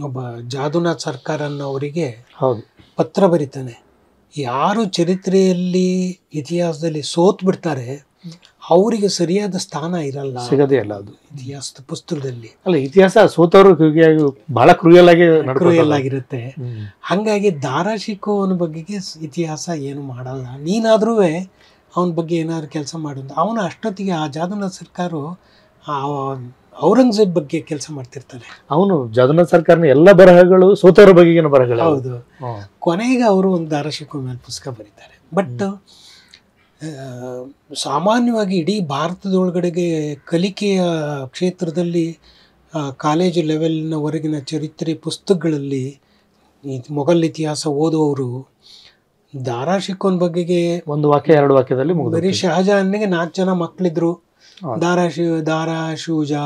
ಒಬ್ಬ ಜಾದುನಾಥ್ ಸರ್ಕಾರ್ ಅನ್ನೋವರಿಗೆ ಹೌದು ಪತ್ರ ಬರೀತಾನೆ. ಯಾರು ಚರಿತ್ರೆಯಲ್ಲಿ ಇತಿಹಾಸದಲ್ಲಿ ಸೋತ್ ಬಿಡ್ತಾರೆ ಅವರಿಗೆ ಸರಿಯಾದ ಸ್ಥಾನ ಇರಲ್ಲ, ಸಿಗದೇ ಇಲ್ಲ ಅದು ಇತಿಹಾಸದ ಪುಸ್ತಕದಲ್ಲಿ. ಅಲ್ಲ, ಇತಿಹಾಸ ಸೋತವರು ಬಹಳ ಕ್ರೂಯಲ್ ಆಗಿರುತ್ತೆ. ಹಾಗಾಗಿ ದಾರಾ ಶಿಕೋವನ ಬಗ್ಗೆ ಇತಿಹಾಸ ಏನು ಮಾಡಲ್ಲ. ನೀನಾದ್ರೂ ಅವನ ಬಗ್ಗೆ ಏನಾದ್ರು ಕೆಲಸ ಮಾಡೋದು. ಅವನು ಅಷ್ಟೊತ್ತಿಗೆ ಆ ಜಾದುನಾಥ್ ಸರ್ಕಾರು ಔರಂಗಜೇಬ್ ಬಗ್ಗೆ ಕೆಲಸ ಮಾಡ್ತಿರ್ತಾನೆ. ಅವನು ಜಾದುನಾಥ್ ಸರ್ಕಾರನ ಎಲ್ಲ ಬರಹಗಳು ಸೋತವರ ಬಗೆಗಿನ ಬರಹಗಳು. ಹೌದು, ಕೊನೆಗೆ ಅವರು ಒಂದು ದಾರಾ ಶಿಕೋ ಮೇಲೆ ಪುಸ್ತಕ ಬರೀತಾರೆ. ಬಟ್ ಸಾಮಾನ್ಯವಾಗಿ ಇಡೀ ಭಾರತದೊಳಗಡೆಗೆ ಕಲಿಕೆಯ ಕ್ಷೇತ್ರದಲ್ಲಿ ಕಾಲೇಜು ಲೆವೆಲ್ನವರೆಗಿನ ಚರಿತ್ರೆ ಪುಸ್ತಕಗಳಲ್ಲಿ ಮೊಘಲ್ ಇತಿಹಾಸ ಓದುವವರು ದಾರಾ ಶಿಕೋನ್ ಬಗ್ಗೆಗೆ ಒಂದು ವಾಕ್ಯ 2 ವಾಕ್ಯದಲ್ಲಿ ಬರೀ ಶಹಜಹಾನ್ಗೆ 4 ಜನ ಮಕ್ಕಳಿದ್ರು, ದಾರಾ ಶೂಜಾ,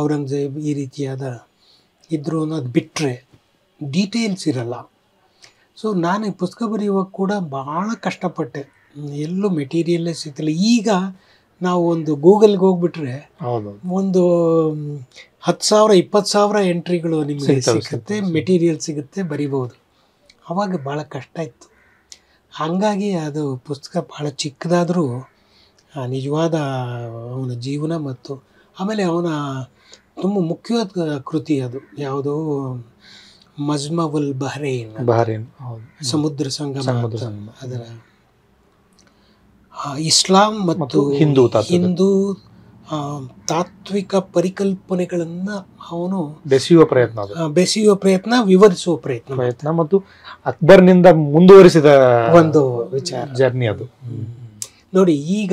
ಔರಂಗಜೇಬ್ ಈ ರೀತಿಯಾದ ಇದ್ರು ಅನ್ನೋದು ಬಿಟ್ಟರೆ ಡೀಟೇಲ್ಸ್ ಇರಲ್ಲ. ಸೊ ನಾನು ಈ ಪುಸ್ತಕ ಬರೆಯುವಾಗ ಕೂಡ ಭಾಳ ಕಷ್ಟಪಟ್ಟೆ, ಎಲ್ಲೂ ಮೆಟೀರಿಯಲ್ಲೇ ಸಿಗ್ತಿಲ್ಲ. ಈಗ ನಾವು ಒಂದು ಗೂಗಲ್ಗೆ ಹೋಗ್ಬಿಟ್ರೆ ಒಂದು 10,000 20,000 ಎಂಟ್ರಿಗಳು ನಿಮಗೆ ಸಿಗುತ್ತೆ, ಮೆಟೀರಿಯಲ್ ಸಿಗುತ್ತೆ, ಬರಿಬೋದು. ಆವಾಗ ಭಾಳ ಕಷ್ಟ ಇತ್ತು. ಹಾಗಾಗಿ ಅದು ಪುಸ್ತಕ ಭಾಳ ಚಿಕ್ಕದಾದರೂ ನಿಜವಾದ ಅವನ ಜೀವನ ಮತ್ತು ಆಮೇಲೆ ಅವನ ತುಂಬ ಮುಖ್ಯವಾದ ಕೃತಿ ಅದು ಯಾವುದೋ ಮಜ್ಮವುಲ್ ಬಹ್ರೇನ್ ಸಮುದ್ರ ಸಂಗಮ. ಅದರ ಇಸ್ಲಾಂ ಮತ್ತು ಹಿಂದೂ ತಾತ್ವಿಕ ಪರಿಕಲ್ಪನೆಗಳನ್ನು ಅವನು ಬೆಸೆಯುವ ಪ್ರಯತ್ನ, ವಿವರಿಸುವ ಪ್ರಯತ್ನ ಮತ್ತು ಅಕ್ಬರ್ನಿಂದ ಮುಂದುವರಿಸಿದ ಒಂದು ವಿಚಾರ ಜರ್ನಿ ಅದು. ನೋಡಿ, ಈಗ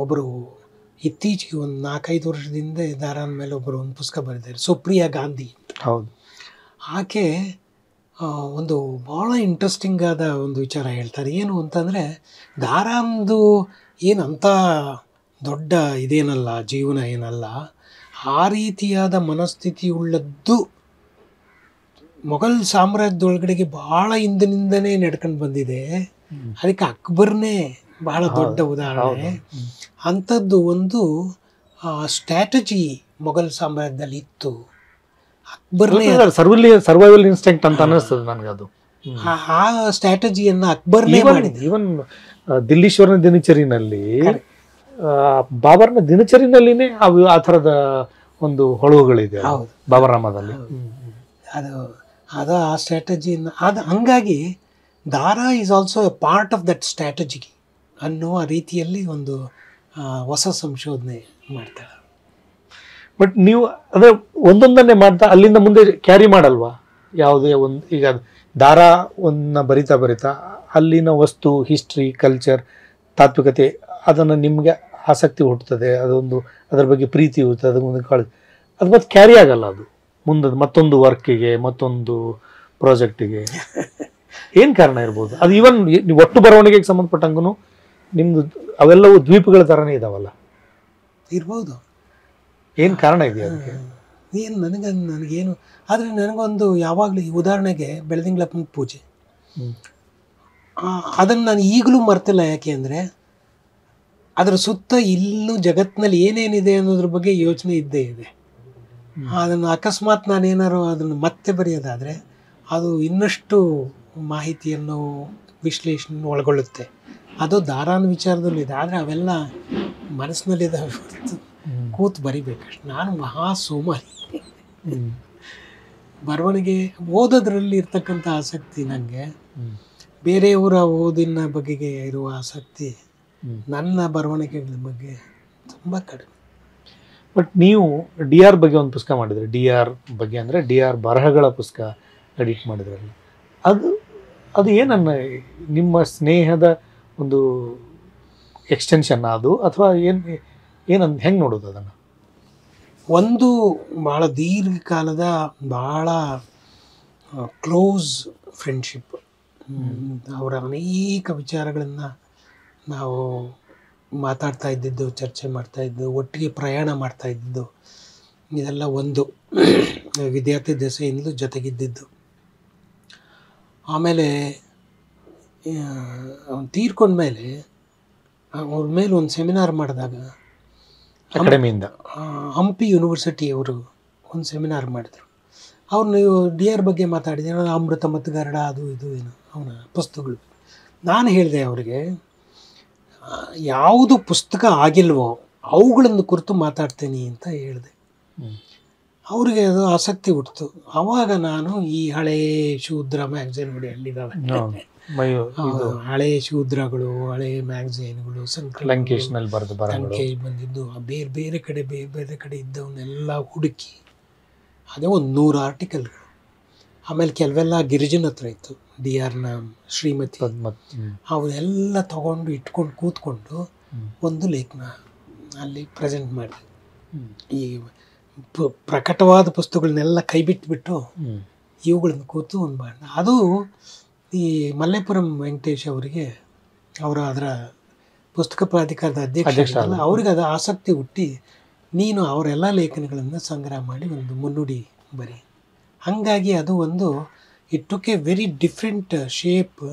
ಒಬ್ಬರು ಇತ್ತೀಚೆಗೆ ಒಂದು 4-5 ವರ್ಷದಿಂದ ದಾರಾನ್ ಮೇಲೆ ಒಬ್ಬರು ಒಂದು ಪುಸ್ತಕ ಬರೆದಿದ್ದಾರೆ, ಸುಪ್ರಿಯಾ ಗಾಂಧಿ. ಹೌದು, ಆಕೆ ಒಂದು ಭಾಳ ಇಂಟ್ರೆಸ್ಟಿಂಗ್ ಆದ ಒಂದು ವಿಚಾರ ಹೇಳ್ತಾರೆ. ಏನು ಅಂತಂದರೆ, ದಾರಾನ್ದು ಏನಂತ ದೊಡ್ಡ ಇದೇನಲ್ಲ, ಜೀವನ ಏನಲ್ಲ, ಆ ರೀತಿಯಾದ ಮನಸ್ಥಿತಿ ಉಳ್ಳದ್ದು ಮೊಘಲ್ ಸಾಮ್ರಾಜ್ಯದೊಳಗಡೆಗೆ ಭಾಳ ಹಿಂದಿನಿಂದನೇ ನಡ್ಕೊಂಡು ಬಂದಿದೆ. ಅದಕ್ಕೆ ಅಕ್ಬರ್ನೇ ಬಹಳ ದೊಡ್ಡ ಉದಾಹರಣೆ. ಅಂಥದ್ದು ಒಂದು ಸ್ಟ್ರಾಟಜಿ ಮೊಘಲ್ ಸಾಮ್ರಾಜ್ಯದಲ್ಲಿ ಇತ್ತು. ಅಕ್ಬರ್ನೇ ಸರ್ವೈವಲ್ ಇನ್ಸ್ಟಿಂಕ್ಟ್ ಅಂತ ಅನ್ನಿಸ್ತದೆ ನನಗೆ. ಅದು ಆ ಸ್ಟ್ರಾಟಜಿಯನ್ನು ಅಕ್ಬರ್ನೇ ಮಾಡಿದೆ. ಈವನ್ ದಿಲ್ಲೀಶ್ವರನ ದಿನಚರಿನಲ್ಲಿ, ಬಾಬರ್ನ ದಿನಚರಿನಲ್ಲಿನೇ ಆ ಥರದ ಒಂದು ಹೊಳವುಗಳಿದೆ ಬಾಬರ್ನಾಮದಲ್ಲಿ. ಅದು ಆ ಸ್ಟ್ರಾಟಜಿಯನ್ನು ಹಂಗಾಗಿ ದಾರಾ is also A part of that strategy ಅನ್ನುವ ರೀತಿಯಲ್ಲಿ ಒಂದು ಹೊಸ ಸಂಶೋಧನೆ ಮಾಡ್ತಾರೆ. ಬಟ್ ನೀವು ಅದೇ ಒಂದೊಂದನ್ನೇ ಮಾಡ್ತಾ ಅಲ್ಲಿಂದ ಮುಂದೆ ಕ್ಯಾರಿ ಮಾಡಲ್ವಾ? ಯಾವುದೇ ಒಂದು ಈಗ ದಾರಾವನ್ನು ಬರಿತಾ ಅಲ್ಲಿನ ವಸ್ತು, ಹಿಸ್ಟ್ರಿ, ಕಲ್ಚರ್, ತಾತ್ವಿಕತೆ ಅದನ್ನು ನಿಮಗೆ ಆಸಕ್ತಿ ಹುಟ್ಟುತ್ತದೆ, ಅದರ ಬಗ್ಗೆ ಪ್ರೀತಿ ಇರ್ತದೆ, ಅದೊಂದು ಅದು ಮತ್ತೆ ಕ್ಯಾರಿ ಆಗಲ್ಲ. ಅದು ಮುಂದೆ ಮತ್ತೊಂದು ವರ್ಕಿಗೆ, ಮತ್ತೊಂದು ಪ್ರಾಜೆಕ್ಟಿಗೆ ಏನು ಕಾರಣ ಇರ್ಬೋದು? ಅದು ಈವನ್ ಒಟ್ಟು ಬರವಣಿಗೆಗೆ ಸಂಬಂಧಪಟ್ಟಂಗೂ ನಿಮ್ದು ಅವೆಲ್ಲವೂ ದ್ವೀಪಗಳ ಥರನೇ ಇದಾವಲ್ಲ, ಇರ್ಬೋದು. ಏನು ಕಾರಣ ಇದೆ ಅದಕ್ಕೆ? ಏನು ನನಗೇನು, ಆದರೆ ನನಗೊಂದು ಯಾವಾಗಲೂ ಈ ಉದಾಹರಣೆಗೆ ಬೆಳದಿಂಗಳಪ್ಪನ ಪೂಜೆ, ಅದನ್ನು ನಾನು ಈಗಲೂ ಮರ್ತಿಲ್ಲ. ಯಾಕೆ ಅಂದರೆ ಅದರ ಸುತ್ತ ಇಲ್ಲೂ ಜಗತ್ತಿನಲ್ಲಿ ಏನೇನಿದೆ ಅನ್ನೋದ್ರ ಬಗ್ಗೆ ಯೋಚನೆ ಇದ್ದೇ ಇದೆ. ಅದನ್ನು ಅಕಸ್ಮಾತ್ ನಾನೇನಾರು ಅದನ್ನು ಮತ್ತೆ ಬರೆಯೋದಾದರೆ ಅದು ಇನ್ನಷ್ಟು ಮಾಹಿತಿಯನ್ನು, ವಿಶ್ಲೇಷಣೆ ಒಳಗೊಳ್ಳುತ್ತೆ. ಅದು ದಾರಾನ ವಿಚಾರದಲ್ಲಿದೆ, ಆದರೆ ಅವೆಲ್ಲ ಮನಸ್ಸಿನಲ್ಲಿದ್ದಾವೆ ಹೊರತು ಕೂತು ಬರಿಬೇಕಷ್ಟು. ನಾನು ಮಹಾ ಸೋಮಾರಿ. ಬರವಣಿಗೆ ಓದೋದ್ರಲ್ಲಿ ಇರ್ತಕ್ಕಂಥ ಆಸಕ್ತಿ ನನಗೆ, ಬೇರೆಯವರ ಓದಿನ ಬಗೆಗೆ ಇರುವ ಆಸಕ್ತಿ ನನ್ನ ಬರವಣಿಗೆಗಳ ಬಗ್ಗೆ ತುಂಬ ಕಡಿಮೆ. ಬಟ್ ನೀವು DR ಬಗ್ಗೆ ಒಂದು ಪುಸ್ತಕ ಮಾಡಿದ್ರಿ. DR ಬಗ್ಗೆ ಅಂದರೆ DR ಬರಹಗಳ ಪುಸ್ತಕ ಎಡಿಟ್ ಮಾಡಿದ್ರಲ್ಲ, ಅದು ಏನನ್ನ ನಿಮ್ಮ ಸ್ನೇಹದ ಒಂದು ಎಕ್ಸ್ಟೆನ್ಷನ್ ಅದು, ಅಥವಾ ಹೆಂಗೆ ನೋಡೋದು ಅದನ್ನು? ಒಂದು ಭಾಳ ದೀರ್ಘಕಾಲದ ಭಾಳ ಕ್ಲೋಸ್ ಫ್ರೆಂಡ್ಶಿಪ್. ಅವರ ಅನೇಕ ವಿಚಾರಗಳನ್ನು ನಾವು ಮಾತಾಡ್ತಾ ಇದ್ದಿದ್ದು, ಚರ್ಚೆ ಮಾಡ್ತಾಯಿದ್ದು, ಒಟ್ಟಿಗೆ ಪ್ರಯಾಣ ಮಾಡ್ತಾ ಇದ್ದಿದ್ದು, ಇದೆಲ್ಲ ಒಂದು ವಿದ್ಯಾರ್ಥಿ ದೆಸೆಯಿಂದಲೂ ಜೊತೆಗಿದ್ದಿದ್ದು. ಆಮೇಲೆ ಅವನು ತೀರ್ಕೊಂಡ್ಮೇಲೆ ಅವ್ರ ಮೇಲೆ ಒಂದು ಸೆಮಿನಾರ್ ಮಾಡಿದಾಗ ಅಕಾಡೆಮಿಯಿಂದ ಹಂಪಿ ಯೂನಿವರ್ಸಿಟಿಯವರು ಒಂದು ಸೆಮಿನಾರ್ ಮಾಡಿದರು. ಅವ್ರು ನೀವು ಡಿ.ಆರ್ ಬಗ್ಗೆ ಮಾತಾಡಿದ್ರೆ ಅಮೃತ ಮತ್ತು ಗರುಡ ಅದು ಇದು ಏನು ಅವನ ಪುಸ್ತಕಗಳು. ನಾನು ಹೇಳಿದೆ ಅವರಿಗೆ, ಯಾವುದು ಪುಸ್ತಕ ಆಗಿಲ್ವೋ ಅವುಗಳನ್ನು ಕುರಿತು ಮಾತಾಡ್ತೀನಿ ಅಂತ ಹೇಳಿದೆ. ಅವರಿಗೆ ಅದು ಆಸಕ್ತಿ ಹುಟ್ಟಿತು. ಆವಾಗ ನಾನು ಈ ಹಳೇ ಶೂದ್ರ ಮ್ಯಾಗ್ಝಿನ್ಗಳು ಎಲ್ಲಿದ್ದಾವೆ, ಹಳೆ ಶೂದ್ರಗಳು, ಹಳೆ ಮ್ಯಾಗ್ಝಿನ್ಗಳು, ಲಂಕೇಶ್ನಲ್ಲಿ ಲಂಕೇಶ್ ಬಂದಿದ್ದು, ಬೇರೆ ಬೇರೆ ಕಡೆ ಇದ್ದವನ್ನೆಲ್ಲ ಹುಡುಕಿ, ಅದೇ ಒಂದು 100 ಆರ್ಟಿಕಲ್ಗಳು. ಆಮೇಲೆ ಕೆಲವೆಲ್ಲ ಗಿರಿಜನ ಹತ್ರ ಇತ್ತು, ಡಿ.ಆರ್ನ ಶ್ರೀಮತಿ, ಅವನ್ನೆಲ್ಲ ತಗೊಂಡು ಇಟ್ಕೊಂಡು ಕೂತ್ಕೊಂಡು ಒಂದು ಲೇಖನ ಅಲ್ಲಿ ಪ್ರೆಸೆಂಟ್ ಮಾಡಿದೆ. ಈ ಪ್ರಕಟವಾದ ಪುಸ್ತಕಗಳನ್ನೆಲ್ಲ ಕೈ ಬಿಟ್ಬಿಟ್ಟು ಇವುಗಳನ್ನು ಕೂತು ಒಂದು ಮಾಡಿದೆ. ಅದು ಈ ಮಲ್ಲೇಪುರಂ ವೆಂಕಟೇಶ್ ಅವರಿಗೆ, ಅದರ ಪುಸ್ತಕ ಪ್ರಾಧಿಕಾರದ ಅಧ್ಯಕ್ಷ, ಅವ್ರಿಗೆ ಅದು ಆಸಕ್ತಿ ಹುಟ್ಟಿ, ನೀನು ಅವರೆಲ್ಲ ಲೇಖನಗಳನ್ನು ಸಂಗ್ರಹ ಮಾಡಿ ಒಂದು ಮುನ್ನುಡಿ ಬರಿ. ಹಾಗಾಗಿ ಅದು ಒಂದು it took a very different shape,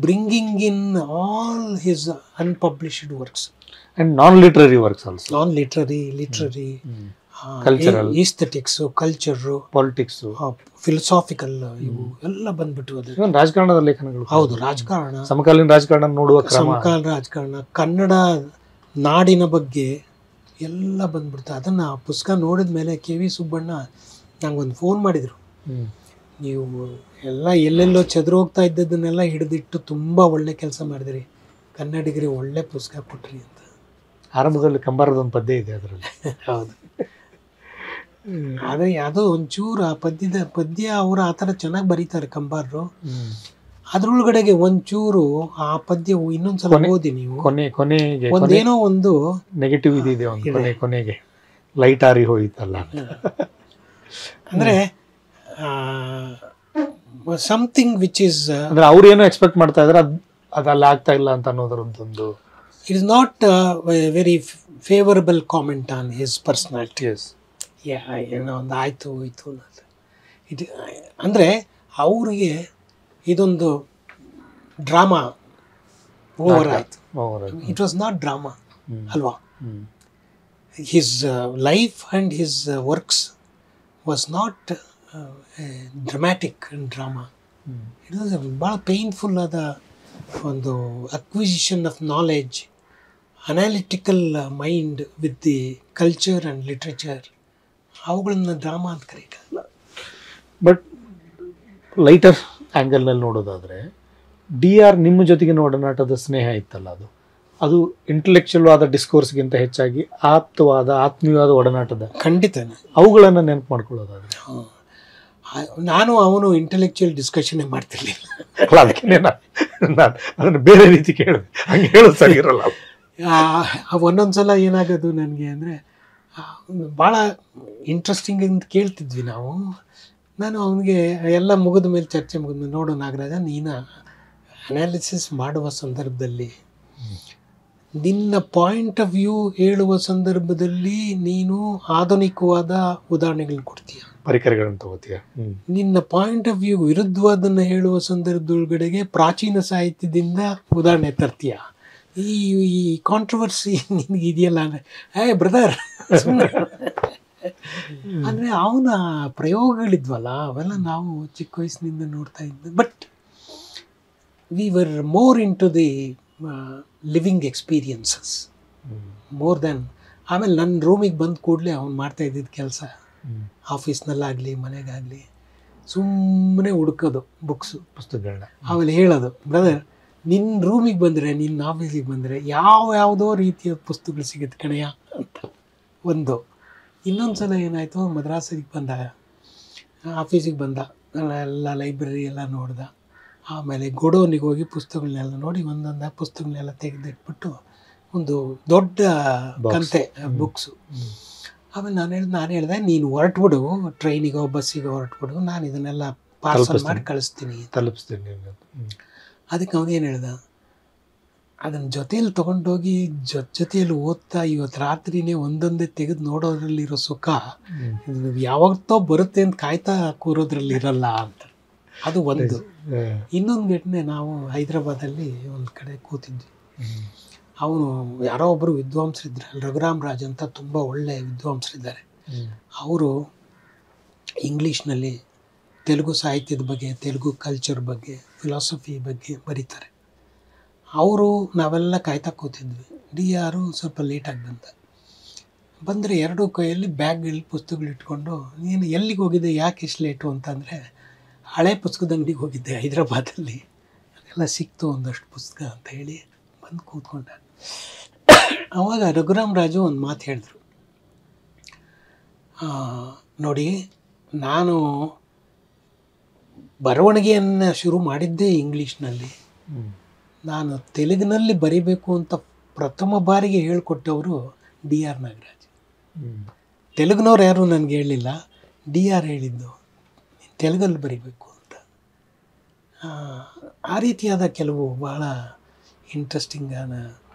bringing in all his unpublished works and non literary works also. Literary cultural, aesthetics, culture, politics, philosophical, ಇವು ಎಲ್ಲ ಬಂದ್ಬಿಟ್ಟು ಅದು ರಾಜಕಾರಣದ ಲೇಖನಗಳು. ಹೌದು, ರಾಜಕಾರಣ, ಸಮಕಾಲೀನ ರಾಜಕಾರಣ ನೋಡುವ ಸಮಕಾಲೀನ ರಾಜಕಾರಣ, ಕನ್ನಡ ನಾಡಿನ ಬಗ್ಗೆ ಎಲ್ಲ ಬಂದ್ಬಿಡ್ತು. ಅದನ್ನು ಆ ಪುಸ್ತಕ ನೋಡಿದ ಮೇಲೆ ಕೆ.ವಿ. ಸುಬ್ಬಣ್ಣ ನಂಗೊಂದು ಫೋನ್ ಮಾಡಿದರು, ನೀವು ಎಲ್ಲ ಎಲ್ಲೆಲ್ಲೋ ಚದುರು ಹೋಗ್ತಾ ಇದ್ದದನ್ನೆಲ್ಲ ಹಿಡಿದಿಟ್ಟು ತುಂಬ ಒಳ್ಳೆ ಕೆಲಸ ಮಾಡಿದಿರಿ, ಕನ್ನಡಿಗರಿಗೆ ಒಳ್ಳೆ ಪುಸ್ತಕ ಕೊಟ್ರಿ ಅಂತ. ಆರಂಭದಲ್ಲಿ ಕಂಬಾರದ ಒಂದು ಪದ್ಯ ಇದೆ ಅದರಲ್ಲಿ. ಹೌದು, ಅದೇ ಅದು ಒಂಚೂರು ಆ ಪದ್ಯ ಅವರು ಆ ಥರ ಚೆನ್ನಾಗಿ ಬರೀತಾರೆ ಕಂಬಾರರು. ಅದ್ರೊಳಗಡೆಗೆ ಒಂಚೂರು ಆ ಪದ್ಯವು ಇನ್ನೊಂದ್ಸಲ ಓದಿ ನೀವು, ಕೊನೆಗೆ ಒಂದೇನೋ ಒಂದು ನೆಗೆಟಿವ್ ಇದೆ, ಕೊನೆಗೆ ಲೈಟ್ ಆರಿ ಹೋಯಿತಲ್ಲ, ಅಂದರೆ ಸಮಥಿಂಗ್ ವಿಚ್ ಇಸ್, ಅಂದರೆ ಅವ್ರು ಏನೋ ಎಕ್ಸ್ಪೆಕ್ಟ್ ಮಾಡ್ತಾ ಇದ್ದಾರೆ, ಅದಲ್ಲ ಆಗ್ತಾ ಇಲ್ಲ ಅಂತ ಅನ್ನೋದರದ್ದೊಂದು, it is not very favourable comment on his personality. ಏನೋ ಒಂದು ಆಯಿತು ಹೋಯಿತು ಅನ್ನೋದು ಇದು. ಅಂದರೆ ಅವರಿಗೆ ಇದೊಂದು ಡ್ರಾಮಾ ಓವರ್ ಆಯಿತು. ಇಟ್ ವಾಸ್ ನಾಟ್ ಡ್ರಾಮಾ ಅಲ್ವಾ. His life and his works was not dramatic drama. It was ಭಾಳ ಪೇನ್ಫುಲ್ ಆದ ಒಂದು acquisition of knowledge, analytical mind with the culture and literature. ಅವುಗಳನ್ನ ಡ್ರಾಮಾ ಅಂತ ಕರೀತಾರಲ್ಲ. ಬಟ್ ಲೈಟರ್ ಆ್ಯಂಗಲ್ನಲ್ಲಿ ನೋಡೋದಾದರೆ DR ನಿಮ್ಮ ಜೊತೆಗಿನ ಒಡನಾಟದ ಸ್ನೇಹ ಇತ್ತಲ್ಲ, ಅದು ಇಂಟೆಲೆಕ್ಚುಯಲ್ ಆದ ಡಿಸ್ಕೋರ್ಸ್ಗಿಂತ ಹೆಚ್ಚಾಗಿ ಆತ್ಮೀಯವಾದ ಒಡನಾಟದ ಖಂಡಿತನೇ ಅವುಗಳನ್ನು ನೆನಪು ಮಾಡ್ಕೊಳ್ಳೋದಾದರೆ, ನಾನು ಅವನು ಇಂಟೆಲೆಕ್ಚುಯಲ್ ಡಿಸ್ಕಷನ್ನೇ ಮಾಡ್ತಿರ್ಲಿಲ್ಲ. ಅದಕ್ಕೆ ನಾನು ಅದನ್ನು ಬೇರೆ ರೀತಿ ಕೇಳಿದೆ, ಹಂಗೆ ಹೇಳೋದು ಸರಿ ಇರಲ್ಲ. ಒಂದೊಂದು ಸಲ ಏನಾಗೋದು ನನಗೆ ಅಂದರೆ, ಭಾಳ ಇಂಟ್ರೆಸ್ಟಿಂಗ್ ಅಂತ ಕೇಳ್ತಿದ್ವಿ ನಾವು. ನಾನು ಅವನಿಗೆ ಎಲ್ಲ ಮುಗಿದ ಮೇಲೆ, ಚರ್ಚೆ ಮುಗಿದ ಮೇಲೆ, ನೋಡು ನಾಗರಾಜ, ನೀನು ಅನಾಲಿಸಿಸ್ ಮಾಡುವ ಸಂದರ್ಭದಲ್ಲಿ ನಿನ್ನ ಪಾಯಿಂಟ್ ಆಫ್ ವ್ಯೂ ಹೇಳುವ ಸಂದರ್ಭದಲ್ಲಿ ನೀನು ಆಧುನಿಕವಾದ ಉದಾಹರಣೆಗಳನ್ನ ಕೊಡ್ತೀಯ, ಪರಿಕರಗಳನ್ನು ತಗೋತೀಯ. ನಿನ್ನ ಪಾಯಿಂಟ್ ಆಫ್ ವ್ಯೂ ವಿರುದ್ಧವಾದನ್ನು ಹೇಳುವ ಸಂದರ್ಭದೊಳಗಡೆಗೆ ಪ್ರಾಚೀನ ಸಾಹಿತ್ಯದಿಂದ ಉದಾಹರಣೆ ತರ್ತೀಯ. ಈ ಕಾಂಟ್ರವರ್ಸಿ ನಿನಗೆ ಇದೆಯಲ್ಲ ಅಂದರೆ, ಬ್ರದರ್ ಅಂದರೆ ಅವನ ಪ್ರಯೋಗಗಳಿದ್ವಲ್ಲ, ಅವೆಲ್ಲ ನಾವು ಚಿಕ್ಕ ವಯಸ್ಸಿನಿಂದ ನೋಡ್ತಾ ಇದ್ದೆ. But we were more into the living experiences more then. ಆಮೇಲೆ ನನ್ನ ರೂಮಿಗೆ ಬಂದ ಕೂಡಲೇ ಅವ್ನು ಮಾಡ್ತಾ ಇದ್ದಿದ್ದ ಕೆಲಸ, ಆಫೀಸ್ನಲ್ಲಾಗಲಿ ಮನೆಗಾಗಲಿ, ಸುಮ್ಮನೆ ಹುಡುಕೋದು ಬುಕ್ಸು, ಪುಸ್ತಕಗಳನ್ನ. ಆಮೇಲೆ ಹೇಳೋದು, ಬ್ರದರ್ ನಿನ್ನ ರೂಮಿಗೆ ಬಂದರೆ, ನಿನ್ನ ಆಫೀಸಿಗೆ ಬಂದರೆ ಯಾವುದೋ ರೀತಿಯ ಪುಸ್ತಕಗಳು ಸಿಗುತ್ತೆ ಕಣಯ್ಯ ಅಂತ ಒಂದು. ಇನ್ನೊಂದು ಸಲ ಏನಾಯಿತು, ಮದ್ರಾಸಿಗೆ ಬಂದಾಗ ಆಫೀಸಿಗೆ ಬಂದ, ಎಲ್ಲ ಲೈಬ್ರರಿ ಎಲ್ಲ ನೋಡ್ದೆ. ಆಮೇಲೆ ಗೋಡೌನಿಗೆ ಹೋಗಿ ಪುಸ್ತಕಗಳನ್ನೆಲ್ಲ ನೋಡಿ ಒಂದೊಂದು ಪುಸ್ತಕಗಳನ್ನೆಲ್ಲ ತೆಗೆದಿಟ್ಬಿಟ್ಟು ಒಂದು ದೊಡ್ಡ ಕಂತೆ ಬುಕ್ಸು ಆಮೇಲೆ ನಾನು ಹೇಳಿದೆ ನೀನು ಹೊರಟ್ಬಿಡು, ಟ್ರೈನಿಗೋ ಬಸ್ಸಿಗೋ ಹೊರಟ್ಬಿಡು, ನಾನು ಇದನ್ನೆಲ್ಲ ಪಾರ್ಸಲ್ ಮಾಡಿ ಕಳಿಸ್ತೀನಿ, ತಲುಪಿಸ್ತೀನಿ. ಅದಕ್ಕೆ ಅವನೇನು ಹೇಳ್ದ, ಅದನ್ನು ಜೊತೆಯಲ್ಲಿ ತೊಗೊಂಡೋಗಿ ಜೊತೆಯಲ್ಲಿ ಓದ್ತಾ ಇವತ್ತು ರಾತ್ರಿನೇ ಒಂದೊಂದೇ ತೆಗೆದು ನೋಡೋದ್ರಲ್ಲಿರೋ ಸುಖ ಯಾವತ್ತೋ ಬರುತ್ತೆ ಅಂತ ಕಾಯ್ತಾ ಕೂರೋದ್ರಲ್ಲಿ ಇರಲ್ಲ ಅಂತ. ಅದು ಒಂದು. ಇನ್ನೊಂದು ಘಟನೆ, ನಾವು ಹೈದರಾಬಾದಲ್ಲಿ ಒಂದು ಕಡೆ ಕೂತಿದ್ವಿ. ಅವನು ಯಾರೋ ಒಬ್ಬರು ವಿದ್ವಾಂಸರಿದ್ದಾರೆ, ರಘುರಾಮ್ ರಾಜ್ ಅಂತ ತುಂಬ ಒಳ್ಳೆಯ ವಿದ್ವಾಂಸರಿದ್ದಾರೆ. ಅವರು ಇಂಗ್ಲೀಷ್ನಲ್ಲಿ ತೆಲುಗು ಸಾಹಿತ್ಯದ ಬಗ್ಗೆ, ತೆಲುಗು ಕಲ್ಚರ್ ಬಗ್ಗೆ, ಫಿಲಾಸಫಿ ಬಗ್ಗೆ ಬರೀತಾರೆ. ಅವರು ನಾವೆಲ್ಲ ಕಾಯ್ತಾ ಕೂತಿದ್ವಿ. DR ಸ್ವಲ್ಪ ಲೇಟಾಗಿ ಬಂದರೆ ಎರಡೂ ಕೈಯಲ್ಲಿ ಬ್ಯಾಗ್ಗಳಲ್ಲಿ ಪುಸ್ತಕಗಳು ಇಟ್ಕೊಂಡು, ನೀನು ಎಲ್ಲಿಗೆ ಹೋಗಿದ್ದೆ, ಯಾಕೆ ಇಷ್ಟು ಲೇಟು ಅಂತಂದರೆ, ಹಳೆ ಪುಸ್ತಕದ ಅಂಗಡಿಗೆ ಹೋಗಿದ್ದೆ ಹೈದರಾಬಾದಲ್ಲಿ, ಅದೆಲ್ಲ ಸಿಕ್ತು ಒಂದಷ್ಟು ಪುಸ್ತಕ ಅಂತ ಹೇಳಿ ಬಂದು ಕೂತ್ಕೊಂಡ. ಆವಾಗ ರಘುರಾಮ್ ರಾಜು ಒಂದು ಮಾತು ಹೇಳಿದ್ರು, ನೋಡಿ ನಾನು ಬರವಣಿಗೆಯನ್ನು ಶುರು ಮಾಡಿದ್ದೇ ಇಂಗ್ಲೀಷ್ನಲ್ಲಿ, ನಾನು ತೆಲುಗಿನಲ್ಲಿ ಬರೀಬೇಕು ಅಂತ ಪ್ರಥಮ ಬಾರಿಗೆ ಹೇಳಿಕೊಟ್ಟವರು DR ನಾಗರಾಜ್. ತೆಲುಗಿನವ್ರು ಯಾರು ನನಗೆ ಹೇಳಲಿಲ್ಲ, DR ಹೇಳಿದ್ದು ತೆಲುಗಲ್ಲಿ ಬರೀಬೇಕು ಅಂತ. ಆ ರೀತಿಯಾದ ಕೆಲವು ಭಾಳ ಇಂಟ್ರೆಸ್ಟಿಂಗ್.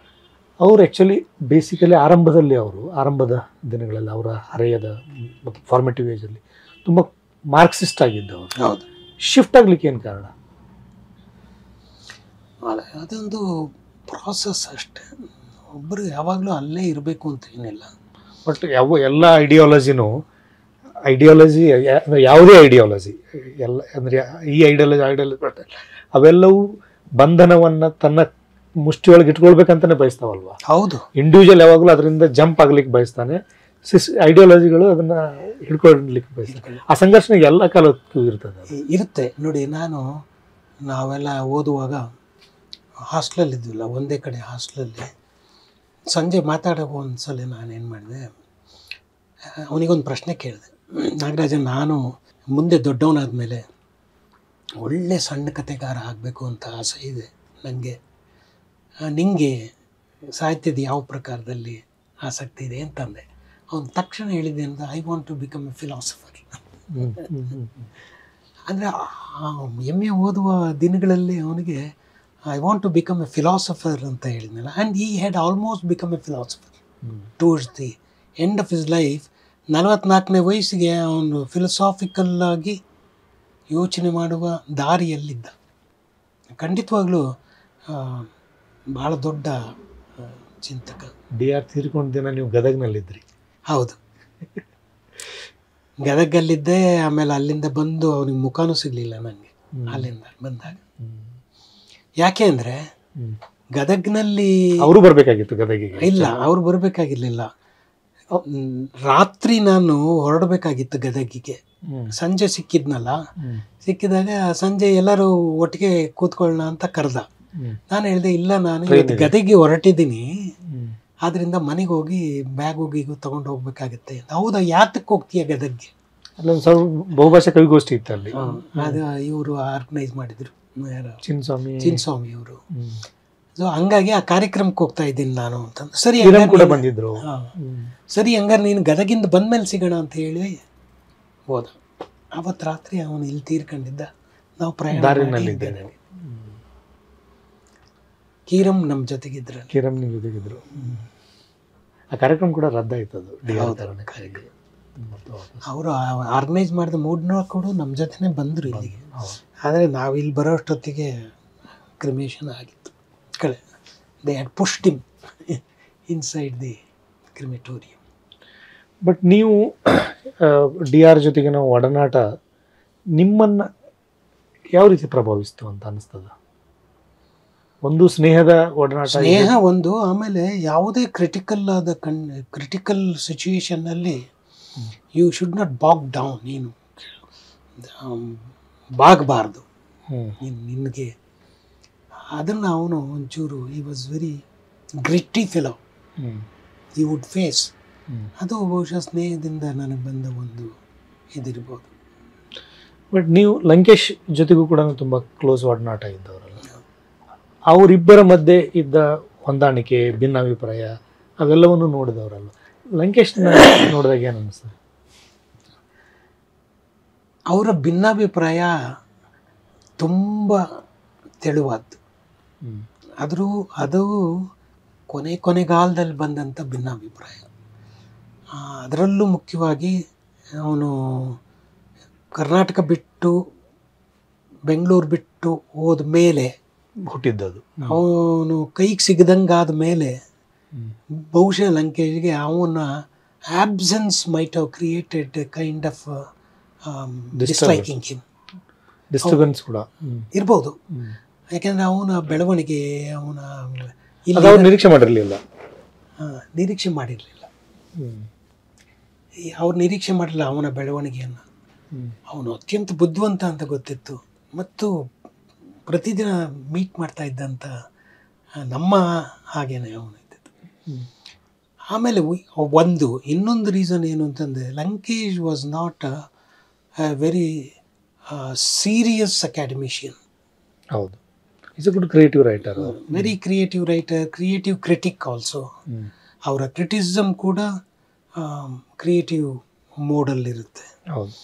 ಅವರು ಆ್ಯಕ್ಚುಲಿ ಬೇಸಿಕಲಿ ಆರಂಭದ ದಿನಗಳಲ್ಲಿ ಅವರ ಹರೆಯದ ಮತ್ತು ಫಾರ್ಮೇಟಿವ್ ಏಜಲ್ಲಿ ತುಂಬ ಮಾರ್ಕ್ಸಿಸ್ಟ್ ಆಗಿದ್ದವರು. ಹೌದು. ಶಿಫ್ಟ್ ಆಗಲಿಕ್ಕೆ ಏನು ಕಾರಣ? ಅದೊಂದು ಪ್ರಾಸೆಸ್ ಅಷ್ಟೆ. ಒಬ್ಬರು ಯಾವಾಗಲೂ ಅಲ್ಲೇ ಇರಬೇಕು ಅಂತ ಏನಿಲ್ಲ. ಬಟ್ ಎಲ್ಲ ಐಡಿಯಾಲಜಿ ಯಾವುದೇ ಐಡಿಯಾಲಜಿ ಎಲ್ಲ ಅಂದರೆ ಈ ಐಡಿಯಾಲಜಿ ಬಟ್ ಅವೆಲ್ಲವೂ ಬಂಧನವನ್ನು ತನ್ನ ಮುಷ್ಟಿಯೊಳಗೆ ಇಟ್ಕೊಳ್ಬೇಕಂತಾನೆ ಬಯಸ್ತಾವಲ್ವಾ? ಹೌದು. ಇಂಡಿವಿಜುವಲ್ ಯಾವಾಗಲೂ ಅದರಿಂದ ಜಂಪ್ ಆಗ್ಲಿಕ್ಕೆ ಬಯಸ್ತಾನೆ, ಐಡಿಯಾಲಜಿಗಳು ಅದನ್ನ ಹಿಡ್ಕೊಳ್ಲಿಕ್ಕೆ ಬಯಸ್ತಾನೆ. ಆ ಸಂಘರ್ಷಣೆ ಎಲ್ಲ ಕಾಲಕ್ಕೂ ಇರುತ್ತೆ. ನೋಡಿ, ನಾವೆಲ್ಲ ಓದುವಾಗ ಹಾಸ್ಟೆಲಲ್ಲಿದ್ವಿಲ್ಲ, ಒಂದೇ ಕಡೆ ಹಾಸ್ಟೆಲಲ್ಲಿ. ಸಂಜೆ ಮಾತಾಡೋಕೆ ಒಂದ್ಸಲ ನಾನೇನು ಮಾಡಿದೆ, ಅವನಿಗೊಂದು ಪ್ರಶ್ನೆ ಕೇಳಿದೆ, ನಾಗರಾಜನ್, ನಾನು ಮುಂದೆ ದೊಡ್ಡವನಾದ್ಮೇಲೆ ಒಳ್ಳೆ ಸಣ್ಣ ಕಥೆಗಾರ ಆಗಬೇಕು ಅಂತ ಆಸೆ ಇದೆ ನನಗೆ, ನಿಮಗೆ ಸಾಹಿತ್ಯದ ಯಾವ ಪ್ರಕಾರದಲ್ಲಿ ಆಸಕ್ತಿ ಇದೆ ಅಂತಂದೆ. ಅವನು ತಕ್ಷಣ ಹೇಳಿದೆ ಅಂತ, I want to become a philosopher. ಅಂದರೆ MA ಓದುವ ದಿನಗಳಲ್ಲಿ ಅವನಿಗೆ I want to become a philosopher ಅಂತ ಹೇಳಿದ್ನಲ್ಲ. And he had almost become a philosopher towards the end of his life. 44ನೇ ವಯಸ್ಸಿಗೆ ಅವನು ಫಿಲಸಾಫಿಕಲ್ ಆಗಿ ಯೋಚನೆ ಮಾಡುವ ದಾರಿಯಲ್ಲಿದ್ದ. ಖಂಡಿತವಾಗ್ಲೂ ಭಾಳ ದೊಡ್ಡ ಚಿಂತಕ. DR ತೀರ್ಕೊಂಡ ದಿನ ನೀವು ಗದಗ್ನಲ್ಲಿದ್ರಿ? ಹೌದು, ಗದಗಲ್ಲಿದ್ದೆ. ಆಮೇಲೆ ಅಲ್ಲಿಂದ ಬಂದು ಅವನಿಗೆ ಮುಖನೂ ಸಿಗಲಿಲ್ಲ ನನಗೆ ಅಲ್ಲಿಂದ ಬಂದಾಗ. ಯಾಕೆ ಅಂದರೆ ಗದಗ್ನಲ್ಲಿ ಅವರು ಬರಬೇಕಾಗಿತ್ತು ಗದಗಿಗೆ. ಇಲ್ಲ, ಅವ್ರು ಬರಬೇಕಾಗಿರ್ಲಿಲ್ಲ. ರಾತ್ರಿ ನಾನು ಹೊರಡಬೇಕಾಗಿತ್ತು ಗದಗಿಗೆ. ಸಂಜೆ ಸಿಕ್ಕಿದಾಗ ಸಂಜೆ ಎಲ್ಲರೂ ಒಟ್ಟಿಗೆ ಕೂತ್ಕೊಳ್ಳೋಣ ಅಂತ ಕರೆದ. ನಾನು ಹೇಳಿದೆ, ಇಲ್ಲ, ನಾನು ಗದಗಿಗೆ ಹೊರಟಿದ್ದೀನಿ, ಆದ್ರಿಂದ ಮನೆಗೆ ಹೋಗಿ ಬ್ಯಾಗ್ ಗೀಗು ತಗೊಂಡು ಹೋಗ್ಬೇಕಾಗತ್ತೆ. ಹೌದಾ, ಯಾತಕ್ಕೆ ಹೋಗ್ತೀಯ ಗದಗ್ಗೆ? ಅಲ್ಲೊಂದು ಸ್ವಲ್ಪ ಬಹುಭಾಷಾ ಕವಿಗೋಷ್ಠಿ ಇತ್ತು ಅಲ್ಲಿ. ಅದು ಇವರು ಆರ್ಗನೈಸ್ ಮಾಡಿದ್ರು, ಚಿನ್ಸ್ವಾಮಿ ಅವರು. ಸೊ ಹಂಗಾಗಿ ಆ ಕಾರ್ಯಕ್ರಮಕ್ಕೆ ಹೋಗ್ತಾ ಇದ್ದೀನಿ ನಾನು ಅಂತಂದು. ಸರಿ ಕೂಡ ಬಂದಿದ್ರು. ಸರಿ, ಹಂಗಾರೆ ನೀನು ಗದಗಿಂದ ಬಂದ್ಮೇಲೆ ಸಿಗೋಣ ಅಂತ ಹೇಳಿ ಹೋದ. ಅವತ್ತು ರಾತ್ರಿ ಅವನು ಇಲ್ಲಿ ತೀರ್ಕೊಂಡಿದ್ದ. ನಾವು ಪ್ರಯಾಣ ಕೀರಂ ನಮ್ಮ ಜೊತೆಗಿದ್ರು. ಆ ಕಾರ್ಯಕ್ರಮ ಕೂಡ ರದ್ದಾಯ್ತು. ಅವರು ಆರ್ಗನೈಸ್ ಮಾಡಿದ 3 ಕೂಡ ನಮ್ಮ ಜೊತೆನೇ ಬಂದರು ಇಲ್ಲಿಗೆ. ಆದರೆ ನಾವು ಇಲ್ಲಿ ಬರೋಷ್ಟೊತ್ತಿಗೆ ಕ್ರಿಮೇಷನ್ ಆಗಿತ್ತು. They had pushed him inside the crematorium. But ನೀವು DR ಜೊತೆಗೆ ನಾವು ಒಡನಾಟ ನಿಮ್ಮನ್ನು ಯಾವ ರೀತಿ ಪ್ರಭಾವಿಸ್ತು ಅಂತ ಅನಿಸ್ತದ? ಒಂದು ಸ್ನೇಹದ ಒಡನಾಟ, ಸ್ನೇಹ ಒಂದು. ಆಮೇಲೆ ಯಾವುದೇ ಕ್ರಿಟಿಕಲ್ ಸಿಚುವೇಶನ್ನಲ್ಲಿ you should not back down. ನೀನು ಬಾಗಬಾರ್ದು ನಿನಗೆ. ಅದನ್ನು ಅವನು ಒಂಚೂರು he was very gritty fellow, he would face. ಅದು ಬಹುಶಃ ಸ್ನೇಹದಿಂದ ನನಗೆ ಬಂದ ಒಂದು ಇದಿರ್ಬೋದು. ಬಟ್ ನೀವು ಲಂಕೇಶ್ ಜೊತೆಗೂ ಕೂಡ ತುಂಬ ಕ್ಲೋಸ್ ಒಡನಾಟ ಇದ್ದವರಲ್ಲ, ಅವರಿಬ್ಬರ ಮಧ್ಯೆ ಇದ್ದ ಹೊಂದಾಣಿಕೆ, ಭಿನ್ನಾಭಿಪ್ರಾಯ ಅವೆಲ್ಲವನ್ನು ನೋಡಿದವರಲ್ಲ. ಲಂಕೇಶ್ನ ನೋಡಿದಾಗ ಏನು ಅನಿಸ್ತದೆ? ಅವರ ಭಿನ್ನಾಭಿಪ್ರಾಯ ತುಂಬ ತೆಳುವಾದ್ದು. ಅದು ಕೊನೆಗಾಲದಲ್ಲಿ ಬಂದಂಥ ಭಿನ್ನಾಭಿಪ್ರಾಯ. ಅದರಲ್ಲೂ ಮುಖ್ಯವಾಗಿ ಅವನು ಕರ್ನಾಟಕ ಬಿಟ್ಟು ಬೆಂಗಳೂರು ಬಿಟ್ಟು ಹೋದ ಮೇಲೆ ಹುಟ್ಟಿದ್ದದು. ಅವನು ಕೈಗೆ ಸಿಗದಂಗಾದ ಮೇಲೆ ಬಹುಶಃ ಲಂಕೇಶ್ಗೆ ಅವನ absence might have created kind of disliking him. Disturbance ಕೂಡ ಇರ್ಬೋದು. ಯಾಕೆಂದರೆ ಅವನ ಬೆಳವಣಿಗೆ ನಿರೀಕ್ಷೆ ಮಾಡಿರಲಿಲ್ಲ. ನಿರೀಕ್ಷೆ ಮಾಡಿರಲಿಲ್ಲ. ಅವ್ರು ನಿರೀಕ್ಷೆ ಮಾಡಲಿಲ್ಲ ಅವನ ಬೆಳವಣಿಗೆಯನ್ನು. ಅವನು ಅತ್ಯಂತ ಬುದ್ಧಿವಂತ ಅಂತ ಗೊತ್ತಿತ್ತು ಮತ್ತು ಪ್ರತಿದಿನ ಮೀಟ್ ಮಾಡ್ತಾ ಇದ್ದಂಥ ನಮ್ಮ ಹಾಗೇನೆ ಅವನು ಇದ್ದಿದ್ದು. ಆಮೇಲೆ ಇನ್ನೊಂದು ರೀಸನ್ ಏನು ಅಂತಂದರೆ Lankesh was not a very serious academician. ಹೌದು, is a good creative writer. Very creative writer, creative critic also. ಅವರ ಕ್ರಿಟಿಸಿಸಮ್ ಕೂಡ ಕ್ರಿಯೇಟಿವ್ ಮೋಡಲ್ಲಿರುತ್ತೆ. ಹೌದು.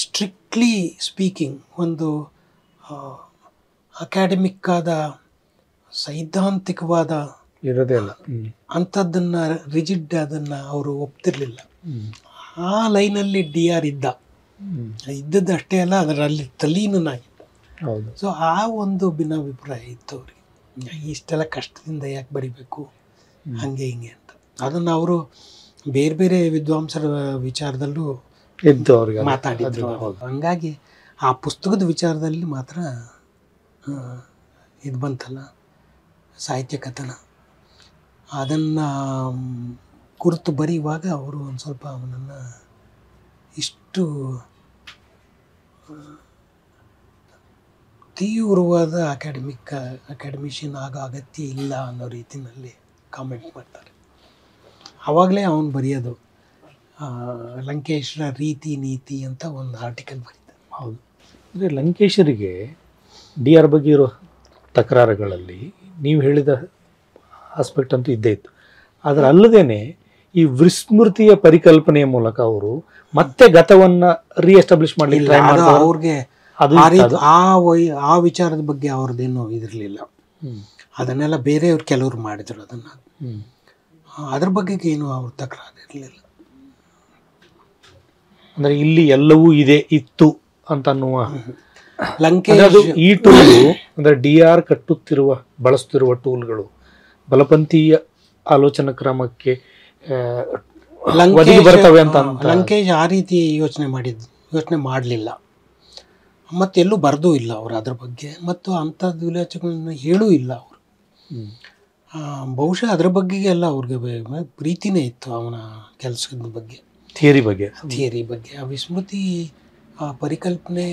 ಸ್ಟ್ರಿಕ್ಟ್ಲಿ ಸ್ಪೀಕಿಂಗ್ ಒಂದು ಅಕಾಡೆಮಿಕ್ ಆದ ಸೈದ್ಧಾಂತಿಕವಾದ ಇರೋದೇ ಇಲ್ಲ ಅಂಥದ್ದನ್ನು ರಿಜಿಡ್ ಅದನ್ನು ಅವರು ಒಪ್ತಿರ್ಲಿಲ್ಲ. ಆ ಲೈನಲ್ಲಿ DR ಇದ್ದದ್ದು ಅಷ್ಟೇ ಅಲ್ಲ, ಅದರಲ್ಲಿ ತಲೀನನಾಗಿದ್ದ. ಹೌದು. ಸೊ ಆ ಒಂದು ಭಿನ್ನಾಭಿಪ್ರಾಯ ಇತ್ತು ಅವ್ರಿಗೆ. ಇಷ್ಟೆಲ್ಲ ಕಷ್ಟದಿಂದ ಯಾಕೆ ಬರಿಬೇಕು ಹಾಗೆ ಹಿಂಗೆ ಅಂತ. ಅದನ್ನು ಅವರು ಬೇರೆ ಬೇರೆ ವಿದ್ವಾಂಸರ ವಿಚಾರದಲ್ಲೂ ಇದ್ದು ಅವ್ರಿಗೆ ಮಾತಾಡಿದ್ರು. ಹಂಗಾಗಿ ಆ ಪುಸ್ತಕದ ವಿಚಾರದಲ್ಲಿ ಮಾತ್ರ ಇದು ಬಂತಲ್ಲ, ಸಾಹಿತ್ಯ ಕಥನ, ಅದನ್ನು ಕುರಿತು ಬರೆಯುವಾಗ ಅವರು ಒಂದು ಸ್ವಲ್ಪ ಅವನನ್ನು ಇಷ್ಟು ತೀವ್ರವಾದ ಅಕಾಡೆಮಿಷಿಯನ್ ಆಗೋ ಅಗತ್ಯ ಇಲ್ಲ ಅನ್ನೋ ರೀತಿಯಲ್ಲಿ ಕಾಮೆಂಟ್ ಮಾಡ್ತಾರೆ. ಆವಾಗಲೇ ಅವನು ಬರೆಯೋದು ಲಂಕೇಶ್ರ ರೀತಿ ನೀತಿ ಅಂತ ಒಂದು ಆರ್ಟಿಕಲ್ ಬರೀತಾರೆ. ಹೌದು. ಅಂದರೆ ಲಂಕೇಶರಿಗೆ DR ಬಗ್ಗೆ ಇರೋ ತಕರಾರುಗಳಲ್ಲಿ ನೀವು ಹೇಳಿದ ಆಸ್ಪೆಕ್ಟ್ ಅಂತೂ ಇದ್ದೇ ಇತ್ತು. ಅದರ ಅಲ್ಲದೇ ಈ ವಿಸ್ಮೃತಿಯ ಪರಿಕಲ್ಪನೆಯ ಮೂಲಕ ಅವರು ಮತ್ತೆ ಗತವನ್ನು ರಿಎಸ್ಟಾಬ್ಲಿಷ್ ಮಾಡಲಿಕ್ಕೆ ಟ್ರೈ ಮಾಡ್ತಾರೆ. ಅವ್ರಿಗೆ ಆ ವಿಚಾರದ ಬಗ್ಗೆ ಅವ್ರದ್ದೇನು ಇದಿರಲಿಲ್ಲ. ಅದನ್ನೆಲ್ಲ ಬೇರೆಯವ್ರು ಕೆಲವರು ಮಾಡಿದ್ರು. ಅದನ್ನು ಅದ್ರ ಬಗ್ಗೆ ಏನು ಅವ್ರ ತಕರಾರು ಇರಲಿಲ್ಲ. ಅಂದರೆ ಇಲ್ಲಿ ಎಲ್ಲವೂ ಇತ್ತು ಅಂತ ಅನ್ನುವ ಲಂಕೇಶ್ ಈ ಟೂಲು ಅಂದರೆ DR ಬಳಸುತ್ತಿರುವ ಟೂಲ್ಗಳು ಬಲಪಂಥೀಯ ಆಲೋಚನಾ ಕ್ರಮಕ್ಕೆ ಬರ್ತವೆ ಅಂತ. ಲಂಕೇಶ್ ಆ ರೀತಿ ಯೋಚನೆ ಮಾಡಲಿಲ್ಲ, ಮತ್ತೆಲ್ಲೂ ಬರೆದೂ ಇಲ್ಲ ಅವರು ಅದ್ರ ಬಗ್ಗೆ, ಮತ್ತು ಅಂಥದ್ದು ವಿಲೇಚಗಳನ್ನು ಹೇಳೂ ಇಲ್ಲ ಅವರು. ಬಹುಶಃ ಅದ್ರ ಬಗ್ಗೆ ಎಲ್ಲ ಅವ್ರಿಗೆ ಪ್ರೀತಿನೇ ಇತ್ತು ಅವನ ಕೆಲಸದ ಬಗ್ಗೆ, ಥಿಯರಿ ಬಗ್ಗೆ. ಆ ವಿಸ್ಮೃತಿ ಪರಿಕಲ್ಪನೆ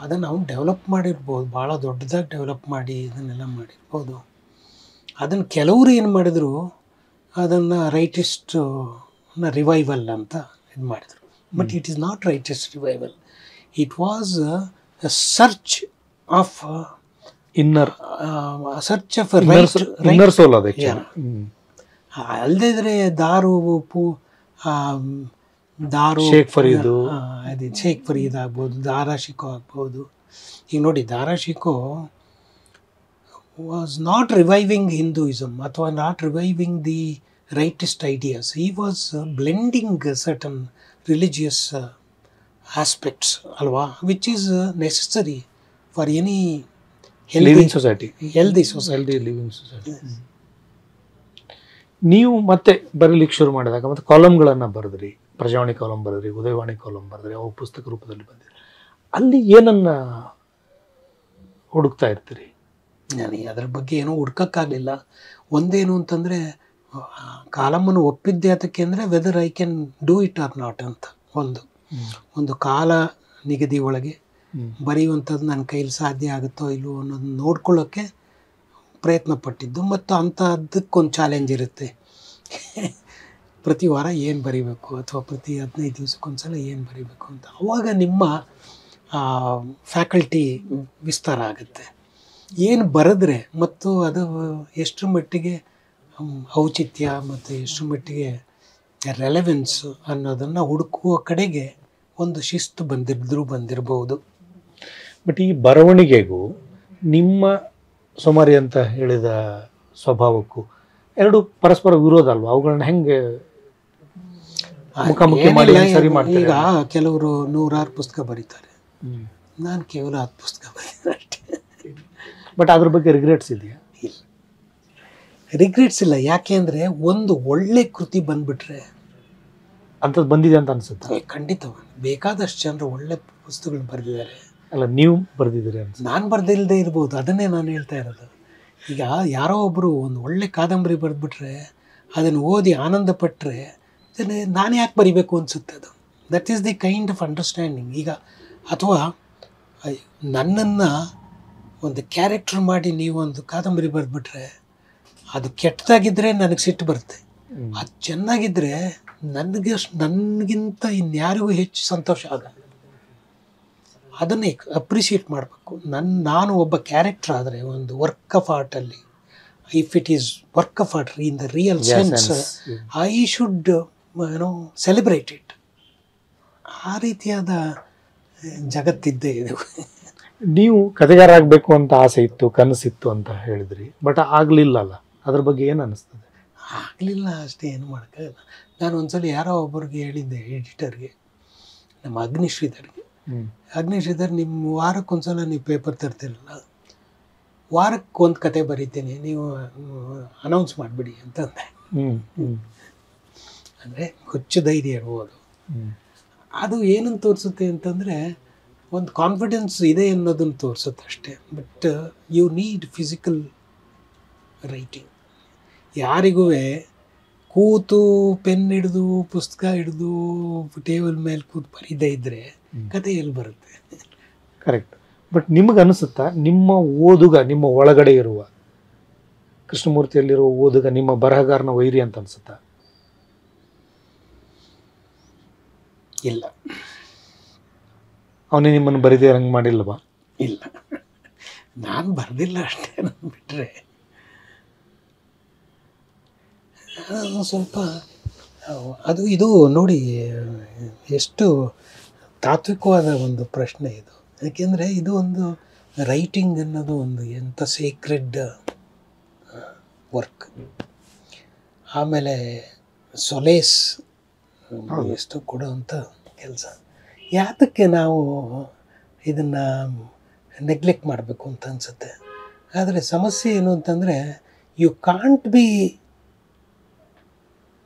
ಅದನ್ನು ಅವನು ಡೆವಲಪ್ ಮಾಡಿರ್ಬೋದು, ಭಾಳ ದೊಡ್ಡದಾಗಿ ಡೆವಲಪ್ ಮಾಡಿ ಇದನ್ನೆಲ್ಲ ಮಾಡಿರ್ಬೋದು. ಅದನ್ನು ಕೆಲವರು ಏನು ಮಾಡಿದ್ರು, ಅದನ್ನು ರೈಟಿಸ್ಟ್ ರಿವೈವಲ್ ಅಂತ ಇದು ಮಾಡಿದರು. But it is not rightist revival. It was a search of inner soul. ಅಲ್ಲದಿದ್ರೆ ಶೇಖ್ ಫರೀದ್ ಆಗ್ಬೋದು, ದಾರಾ ಶಿಕೋ ಆಗ್ಬೋದು. ಈಗ ನೋಡಿ, Dara Shikoh was not reviving Hinduism ಅಥವಾ not reviving the rightist ideas. He was blending certain religious aspects ಅಲ್ವಾ, which is necessary for any healthy society. ನೀವು ಮತ್ತೆ ಬರೀಲಿಕ್ಕೆ ಶುರು ಮಾಡಿದಾಗ ಮತ್ತೆ ಕಾಲಮ್ಗಳನ್ನು ಬರೆದ್ರಿ, ಪ್ರಜಾವಾಣಿ ಕಾಲಮ್ ಬರೆದ್ರಿ, ಉದಯವಾಣಿ ಕಾಲಮ್ ಬರೆದ್ರಿ, ಅವು ಪುಸ್ತಕ ರೂಪದಲ್ಲಿ ಬಂದಿರಿ. ಅಲ್ಲಿ ಏನನ್ನ ಹುಡುಕ್ತಾ ಇರ್ತೀರಿ? ನನಗೆ ಅದ್ರ ಬಗ್ಗೆ ಏನೋ ಹುಡ್ಕೋಕ್ಕಾಗಲಿಲ್ಲ. ಒಂದೇನು ಅಂತಂದರೆ, ಕಾಲಮನ್ನು ಒಪ್ಪಿದ್ದೆ ಅದಕ್ಕೆ ಅಂದರೆ whether I can do it or not ಅಂತ ಒಂದು ಕಾಲ ನಿಗದಿ ಒಳಗೆ ಬರೆಯುವಂಥದ್ದು ನನ್ನ ಕೈಲಿ ಸಾಧ್ಯ ಆಗುತ್ತೋ ಇಲ್ಲವೋ ಅನ್ನೋದನ್ನ ನೋಡ್ಕೊಳ್ಳೋಕ್ಕೆ ಪ್ರಯತ್ನ ಪಟ್ಟಿದ್ದು. ಮತ್ತು ಅಂಥದ್ದಕ್ಕೊಂದು ಚಾಲೆಂಜ್ ಇರುತ್ತೆ. ಪ್ರತಿ ವಾರ ಏನು ಬರೀಬೇಕು ಅಥವಾ ಪ್ರತಿ 15 ದಿವಸಕ್ಕೊಂದ್ಸಲ ಏನು ಬರೀಬೇಕು ಅಂತ. ಆವಾಗ ನಿಮ್ಮ ಫ್ಯಾಕಲ್ಟಿ ವಿಸ್ತಾರ ಆಗುತ್ತೆ. ಏನು ಬರೆದ್ರೆ ಮತ್ತು ಅದು ಎಷ್ಟು ಮಟ್ಟಿಗೆ ಔಚಿತ್ಯ ಮತ್ತು ಎಷ್ಟು ಮಟ್ಟಿಗೆ ರೆಲೆವೆನ್ಸ್ ಅನ್ನೋದನ್ನು ಹುಡುಕುವ ಕಡೆಗೆ ಒಂದು ಶಿಸ್ತು ಬಂದಿರಬಹುದು. ಬಟ್ ಈ ಬರವಣಿಗೆಗೂ ನಿಮ್ಮ ಸೋಮಾರಿ ಅಂತ ಹೇಳಿದ ಸ್ವಭಾವಕ್ಕೂ ಎರಡು ಪರಸ್ಪರ ವಿರೋಧ ಅಲ್ವಾ? ಅವುಗಳನ್ನ ಹೆಂಗೆ ಮುಖಾಮುಖಿ ಮಾಡಿ ಸರಿ ಮಾಡ್ತಾರೆ? ಈಗ ಕೆಲವರು 100 ಪುಸ್ತಕ ಬರೀತಾರೆ, ನಾನು ಕೇವಲ 10 ಪುಸ್ತಕ ಬರೀತೀನಿ ಅಷ್ಟೇ. ಬಟ್ ಅದ್ರ ಬಗ್ಗೆ ರಿಗ್ರೆಟ್ಸ್ ಇದೆಯಾ? ಇಲ್ಲ, ರಿಗ್ರೆಟ್ಸ್ ಇಲ್ಲ. ಯಾಕೆ ಅಂದರೆ ಒಂದು ಒಳ್ಳೆ ಕೃತಿ ಬಂದ್ಬಿಟ್ರೆ ಅಂಥದ್ದು ಬಂದಿದೆ ಅಂತ ಅನ್ಸುತ್ತೆ. ಖಂಡಿತ ಬೇಕಾದಷ್ಟು ಜನರು ಒಳ್ಳೆ ಪುಸ್ತಕಗಳು ಬರೆದಿದ್ದಾರೆ. ಅಲ್ಲ, ನೀವು ಬರೆದಿದ್ದೀರಿ ಅಂತ. ನಾನು ಬರೆದಿಲ್ಲದೆ ಇರ್ಬೋದು, ಅದನ್ನೇ ನಾನು ಹೇಳ್ತಾ ಇರೋದು. ಈಗ ಯಾರೋ ಒಬ್ಬರು ಒಂದು ಒಳ್ಳೆ ಕಾದಂಬರಿ ಬರೆದ್ಬಿಟ್ರೆ ಅದನ್ನು ಓದಿ ಆನಂದ ಪಟ್ಟರೆ ನಾನು ಯಾಕೆ ಬರಿಬೇಕು ಅನಿಸುತ್ತೆ. ಅದು that is the kind of understanding. ಈಗ ಅಥವಾ ನನ್ನನ್ನು ಒಂದು ಕ್ಯಾರೆಕ್ಟರ್ ಮಾಡಿ ನೀವು ಒಂದು ಕಾದಂಬರಿ ಬರೆದ್ಬಿಟ್ರೆ ಅದು ಕೆಟ್ಟದಾಗಿದ್ದರೆ ನನಗೆ ಸಿಟ್ಟು ಬರುತ್ತೆ. ಅದು ಚೆನ್ನಾಗಿದ್ದರೆ ನನಗಿಂತ ಇನ್ಯಾರಿಗೂ ಹೆಚ್ಚು ಸಂತೋಷ ಆಗಲ್ಲ. ಅದನ್ನೇ ಅಪ್ರಿಷಿಯೇಟ್ ಮಾಡಬೇಕು. ನಾನು ಒಬ್ಬ ಕ್ಯಾರೆಕ್ಟರ್ ಆದರೆ ಒಂದು ವರ್ಕ್ ಆಫ್ ಆರ್ಟಲ್ಲಿ, if it is work of art in the real sense, I should celebrate it. ಆ ರೀತಿಯಾದ ಜಗತ್ತಿದ್ದೇ ಇದೆ. ನೀವು ಕಥೆಗಾರ ಆಗಬೇಕು ಅಂತ ಆಸೆ ಇತ್ತು, ಕನಸಿತ್ತು ಅಂತ ಹೇಳಿದ್ರಿ, ಬಟ್ ಆಗಲಿಲ್ಲಲ್ಲ. ಅದ್ರ ಬಗ್ಗೆ ಏನು ಅನ್ನಿಸ್ತದೆ? ಆಗಲಿಲ್ಲ ಅಷ್ಟೇ, ಏನು ಮಾಡೋಕ್ಕಾಗಲ್ಲ. ನಾನು ಒಂದ್ಸಲ ಯಾರೋ ಒಬ್ಬರಿಗೆ ಹೇಳಿದ್ದೆ, ಎಡಿಟರ್ಗೆ, ನಮ್ಮ ಅಗ್ನಿಶ್ರೀಧರ್ಗೆ. ಅಗ್ನಿಶ್ರೀಧರ್, ನಿಮ್ಮ ವಾರಕ್ಕೊಂದ್ಸಲ ನೀವು ಪೇಪರ್ ತರ್ತಿರಲ್ಲ, ವಾರಕ್ಕೆ ಒಂದು ಕತೆ ಬರೀತೀನಿ, ನೀವು ಅನೌನ್ಸ್ ಮಾಡಿಬಿಡಿ ಅಂತಂದೆ. ಅಂದರೆ ಹುಚ್ಚು ಧೈರ್ಯ ಇರ್ಬೋದು. ಅದು ಏನನ್ನು ತೋರಿಸುತ್ತೆ ಅಂತಂದರೆ ಒಂದು ಕಾನ್ಫಿಡೆನ್ಸ್ ಇದೆ ಅನ್ನೋದನ್ನು ತೋರಿಸುತ್ತೆ ಅಷ್ಟೇ. But you need physical writing. ಯಾರಿಗೂ ಕೂತು ಪೆನ್ ಹಿಡಿದು ಪುಸ್ತಕ ಹಿಡಿದು ಟೇಬಲ್ ಮೇಲೆ ಕೂತು ಬರೀದೇ ಇದ್ದರೆ ಕತೆ ಎಲ್ಲಿ ಬರುತ್ತೆ? ಕರೆಕ್ಟ್. ಬಟ್ ನಿಮಗೆ ಅನಿಸುತ್ತಾ ನಿಮ್ಮ ಓದುಗ, ನಿಮ್ಮ ಒಳಗಡೆ ಇರುವ ಕೃಷ್ಣಮೂರ್ತಿಯಲ್ಲಿರುವ ಓದುಗ ನಿಮ್ಮ ಬರಹಗಾರನ ವೈರಿ ಅಂತ ಅನಿಸುತ್ತಾ? ಇಲ್ಲ, ಅವನೇ ನಿಮ್ಮನ್ನು ಬರೀದೇ ಹಂಗೆ ಮಾಡಿಲ್ಲವಾ? ಇಲ್ಲ, ನಾನು ಬರೆದಿಲ್ಲ ಅಷ್ಟೇ. ನಾನು ಬಿಟ್ಟರೆ ಸ್ವಲ್ಪ ಅದು ಇದು ನೋಡಿ, ಎಷ್ಟು ತಾತ್ವಿಕವಾದ ಒಂದು ಪ್ರಶ್ನೆ ಇದು. ಯಾಕೆಂದರೆ ಇದು ಒಂದು ರೈಟಿಂಗ್ ಅನ್ನೋದು ಒಂದು ಎಂಥ ಸೀಕ್ರೆಡ್ ವರ್ಕ್. ಆಮೇಲೆ ಸೊಲೇಸ್ ಎಷ್ಟು ಕೊಡುವಂಥ ಕೆಲಸ. ಯಾತಕ್ಕೆ ನಾವು ಇದನ್ನು ನೆಗ್ಲೆಕ್ಟ್ ಮಾಡಬೇಕು ಅಂತ ಅನಿಸುತ್ತೆ. ಆದರೆ ಸಮಸ್ಯೆ ಏನು ಅಂತಂದರೆ, you can't be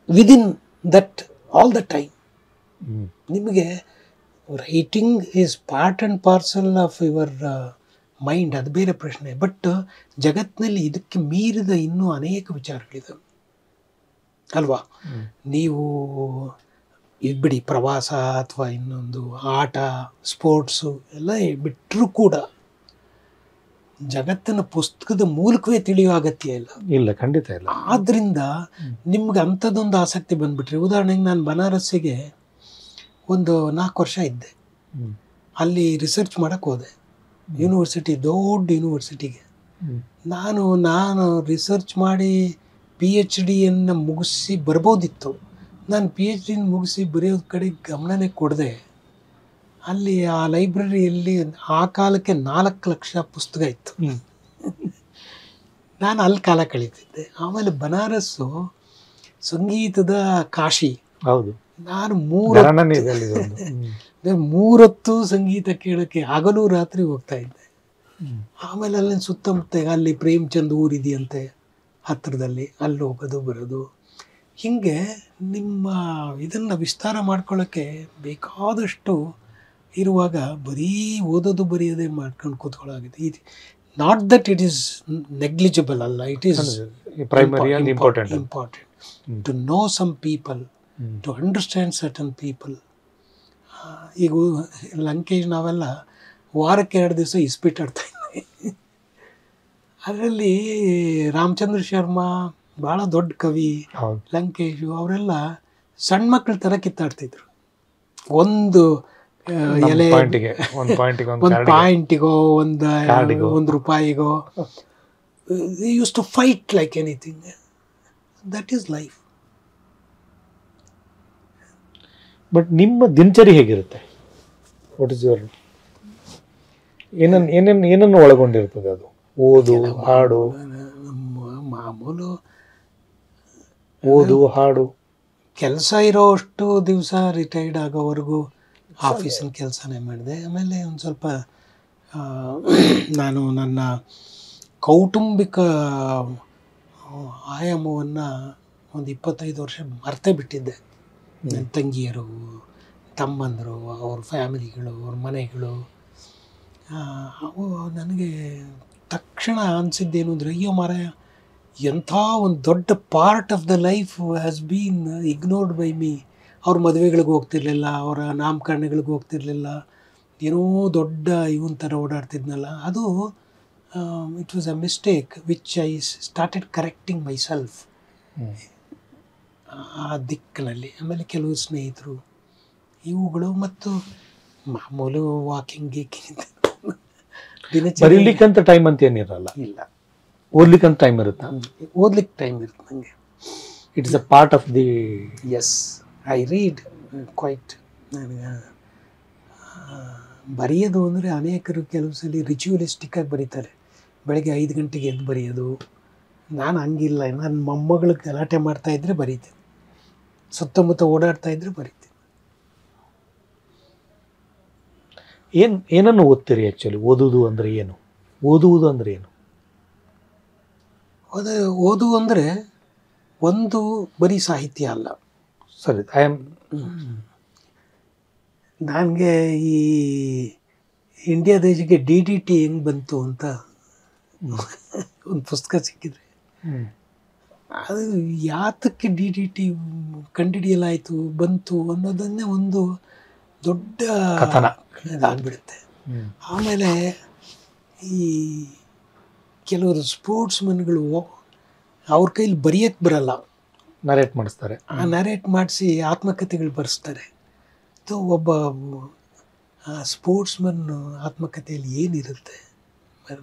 within that all the time. ನಿಮಗೆ writing is part and parcel of your mind, ಅದು ಬೇರೆ ಪ್ರಶ್ನೆ. ಬಟ್ ಜಗತ್ತಿನಲ್ಲಿ ಇದಕ್ಕೆ ಮೀರಿದ ಇನ್ನೂ ಅನೇಕ ವಿಚಾರಗಳಿದ್ದಾವೆ ಅಲ್ವಾ? ನೀವು ಇದು ಬಿಡಿ, ಪ್ರವಾಸ ಅಥವಾ ಇನ್ನೊಂದು ಆಟ, ಸ್ಪೋರ್ಟ್ಸು ಎಲ್ಲ ಬಿಟ್ಟರೂ ಕೂಡ ಜಗತ್ತಿನ ಪುಸ್ತಕದ ಮೂಲಕವೇ ತಿಳಿಯೋ ಅಗತ್ಯ ಇಲ್ಲ. ಇಲ್ಲ, ಖಂಡಿತ ಇಲ್ಲ. ಆದ್ದರಿಂದ ನಿಮ್ಗೆ ಅಂಥದ್ದೊಂದು ಆಸಕ್ತಿ ಬಂದುಬಿಟ್ರೆ, ಉದಾಹರಣೆಗೆ ನಾನು ಬನಾರಸ್ಸಿಗೆ ಒಂದು 4 ವರ್ಷ ಇದ್ದೆ. ಅಲ್ಲಿ ರಿಸರ್ಚ್ ಮಾಡೋಕ್ಕೆ ಹೋದೆ, ಯೂನಿವರ್ಸಿಟಿ, ದೊಡ್ಡ ಯೂನಿವರ್ಸಿಟಿಗೆ. ನಾನು ರಿಸರ್ಚ್ ಮಾಡಿ PhD ಮುಗಿಸಿ ಬರ್ಬೋದಿತ್ತು. ನಾನು PhD ಮುಗಿಸಿ ಬರೆಯೋದ ಕಡೆ ಗಮನನೇ ಕೊಡದೆ, ಅಲ್ಲಿ ಆ ಲೈಬ್ರರಿಯಲ್ಲಿ ಆ ಕಾಲಕ್ಕೆ 4 ಲಕ್ಷ ಪುಸ್ತಕ ಇತ್ತು. ನಾನು ಅಲ್ಲಿ ಕಾಲ ಕಳೀತಿದ್ದೆ. ಆಮೇಲೆ ಬನಾರಸ್ಸು ಸಂಗೀತದ ಕಾಶಿ. ಹೌದು. ನಾನು 3 ಹೊತ್ತು ಸಂಗೀತ ಕೇಳೋಕ್ಕೆ ಹಗಲು ರಾತ್ರಿ ಹೋಗ್ತಾ ಇದ್ದೆ. ಆಮೇಲೆ ಅಲ್ಲಿ ಸುತ್ತಮುತ್ತ ಅಲ್ಲಿ ಪ್ರೇಮ್ಚಂದ್ ಊರಿದೆಯಂತೆ ಹತ್ತಿರದಲ್ಲಿ, ಅಲ್ಲಿ ಹೋಗೋದು ಬರೋದು. ಹೀಗೆ ನಿಮ್ಮ ಇದನ್ನು ವಿಸ್ತಾರ ಮಾಡ್ಕೊಳ್ಳೋಕ್ಕೆ ಬೇಕಾದಷ್ಟು ಇರುವಾಗ ಬರೀ ಓದೋದು ಬರೆಯೋದೇ ಮಾಡ್ಕೊಂಡು ಕೂತ್ಕೊಳ್ಳೋಗಿದೆ. ಇದು not that it is negligible ಅಲ್ಲ, it is primary and important to know some people, to understand certain people. ಈಗ ಲಂಕೇಶ್ ನಾವೆಲ್ಲ ವಾರಕ್ಕೆ 2 ದಿವಸ ಇಸ್ಪೀಟ್ ಆಡ್ತಾ ಇದ್ವಿ. ಅದರಲ್ಲಿ ರಾಮಚಂದ್ರ ಶರ್ಮಾ ಭಾಳ ದೊಡ್ಡ ಕವಿ, ಲಂಕೇಶು ಅವರೆಲ್ಲ ಸಣ್ಣ ಮಕ್ಕಳ ಥರ ಕಿತ್ತಾಡ್ತಿದ್ರು. ಒಂದು ಎಲೆ, ಒಂದು ಪಾಯಿಂಟಿಗೋ, ಒಂದು ರೂಪಾಯಿಗೋ, use to fight like anything. That is life. But ನಿಮ್ಮ ದಿನಚರಿ ಹೇಗಿರುತ್ತೆ? ವಾಟ್ ಇಸ್ ಯುವರ್ ಏನನ್ನು ಒಳಗೊಂಡಿರ್ತದೆ ಅದು? ಓದು, ಹಾಡು, ಮಾಮೂಲು ಓದು, ಹಾಡು. ಕೆಲಸ ಇರೋ ಅಷ್ಟು ದಿವಸ ರಿಟೈರ್ಡ್ ಆಗೋವರೆಗೂ ಆಫೀಸಿನ ಕೆಲಸನೇ ಮಾಡಿದೆ. ಆಮೇಲೆ ಒಂದು ಸ್ವಲ್ಪ ನಾನು ನನ್ನ ಕೌಟುಂಬಿಕ ಆಯಾಮವನ್ನು ಒಂದು 25 ವರ್ಷ ಮರ್ತೇ ಬಿಟ್ಟಿದ್ದೆ. ನನ್ನ ತಂಗಿಯರು, ತಮ್ಮಂದರು, ಅವ್ರ ಫ್ಯಾಮಿಲಿಗಳು, ಅವ್ರ ಮನೆಗಳು, ಅವು ನನಗೆ ತಕ್ಷಣ ಅನಿಸಿದ್ದೇನು ಅಂದರೆ, ಅಯ್ಯೋ ಮಾರಾಯ, ಎಂಥ ಒಂದು ದೊಡ್ಡ part of the life has been ignored by me. ಅವ್ರ ಮದುವೆಗಳಿಗೆ ಹೋಗ್ತಿರ್ಲಿಲ್ಲ, ಅವರ ನಾಮಕರಣಗಳಿಗೆ ಹೋಗ್ತಿರ್ಲಿಲ್ಲ, ಏನೋ ದೊಡ್ಡ ಇವನ್ ಥರ ಓಡಾಡ್ತಿದ್ನಲ್ಲ. ಅದು it was a mistake which I started correcting my self ಆ ದಿಕ್ಕಿನಲ್ಲಿ. ಆಮೇಲೆ ಕೆಲವು ಸ್ನೇಹಿತರು ಇವುಗಳು ಮತ್ತು ಮಾಮೂಲು ವಾಕಿಂಗ್ ಗೀಕಿಂಗ್. ಬರೀಲಿಕ್ಕಂತ ಟೈಮ್ ಅಂತ ಏನಿರಲ್ಲ. ಇಲ್ಲ, ಓದ್ಲಿಕ್ಕಂತ ಟೈಮ್ ಇರುತ್ತಾ? ಓದ್ಲಿಕ್ಕೆ ಟೈಮ್ ಇರುತ್ತೆ ನನಗೆ. It is a part of the S, I read quite. ನನಗೆ ಬರೆಯೋದು ಅಂದರೆ ಅನೇಕರು ಕೆಲವು ಸಲ ರಿಚುವಲಿಸ್ಟಿಕ್ಕಾಗಿ ಬರೀತಾರೆ. ಬೆಳಗ್ಗೆ 5 ಗಂಟೆಗೆ ಎದ್ದು ಬರೆಯೋದು. ನಾನು ಹಂಗಿಲ್ಲ. ನನ್ನ ಮೊಮ್ಮಗಳು ಗಲಾಟೆ ಮಾಡ್ತಾಯಿದ್ರೆ ಬರೀತೀನಿ, ಸುತ್ತಮುತ್ತ ಓಡಾಡ್ತಾಯಿದ್ರೆ ಬರೀತೀನಿ. ಏನನ್ನು ಓದ್ತೀರಿ ಆ್ಯಕ್ಚುಲಿ? ಓದುವುದು ಅಂದರೆ ಏನು? ಓದುವುದು ಅಂದರೆ ಏನು? ಓದು ಅಂದರೆ ಒಂದು ಬರೀ ಸಾಹಿತ್ಯ ಅಲ್ಲ. ಸರಿ, ನನಗೆ ಈ ಇಂಡಿಯಾ ದೇಶಕ್ಕೆ DDT ಹೆಂಗೆ ಬಂತು ಅಂತ ಒಂದು ಪುಸ್ತಕ ಸಿಕ್ಕಿದ್ರೆ, ಅದು ಯಾತಕ್ಕೆ DDT ಕಂಡುಹಿಡಿಯಲಾಯಿತು ಬಂತು ಅನ್ನೋದನ್ನೇ ಒಂದು ದೊಡ್ಡ ಕಥನ ಇದಾಗ್ಬಿಡುತ್ತೆ. ಆಮೇಲೆ ಈ ಕೆಲವರು ಸ್ಪೋರ್ಟ್ಸ್ ಮನ್ಗಳು ಅವ್ರ ಕೈಲಿ ಬರೆಯೋಕ್ಕೆ ಬರಲ್ಲ, ನರೇಟ್ ಮಾಡಿಸ್ತಾರೆ. ಆ ನರೇಟ್ ಮಾಡಿಸಿ ಆತ್ಮಕಥೆಗಳು ಬರೆಸ್ತಾರೆ. ಒಬ್ಬ ಸ್ಪೋರ್ಟ್ಸ್ಮನ್ ಆತ್ಮಕಥೆಯಲ್ಲಿ ಏನಿರುತ್ತೆ,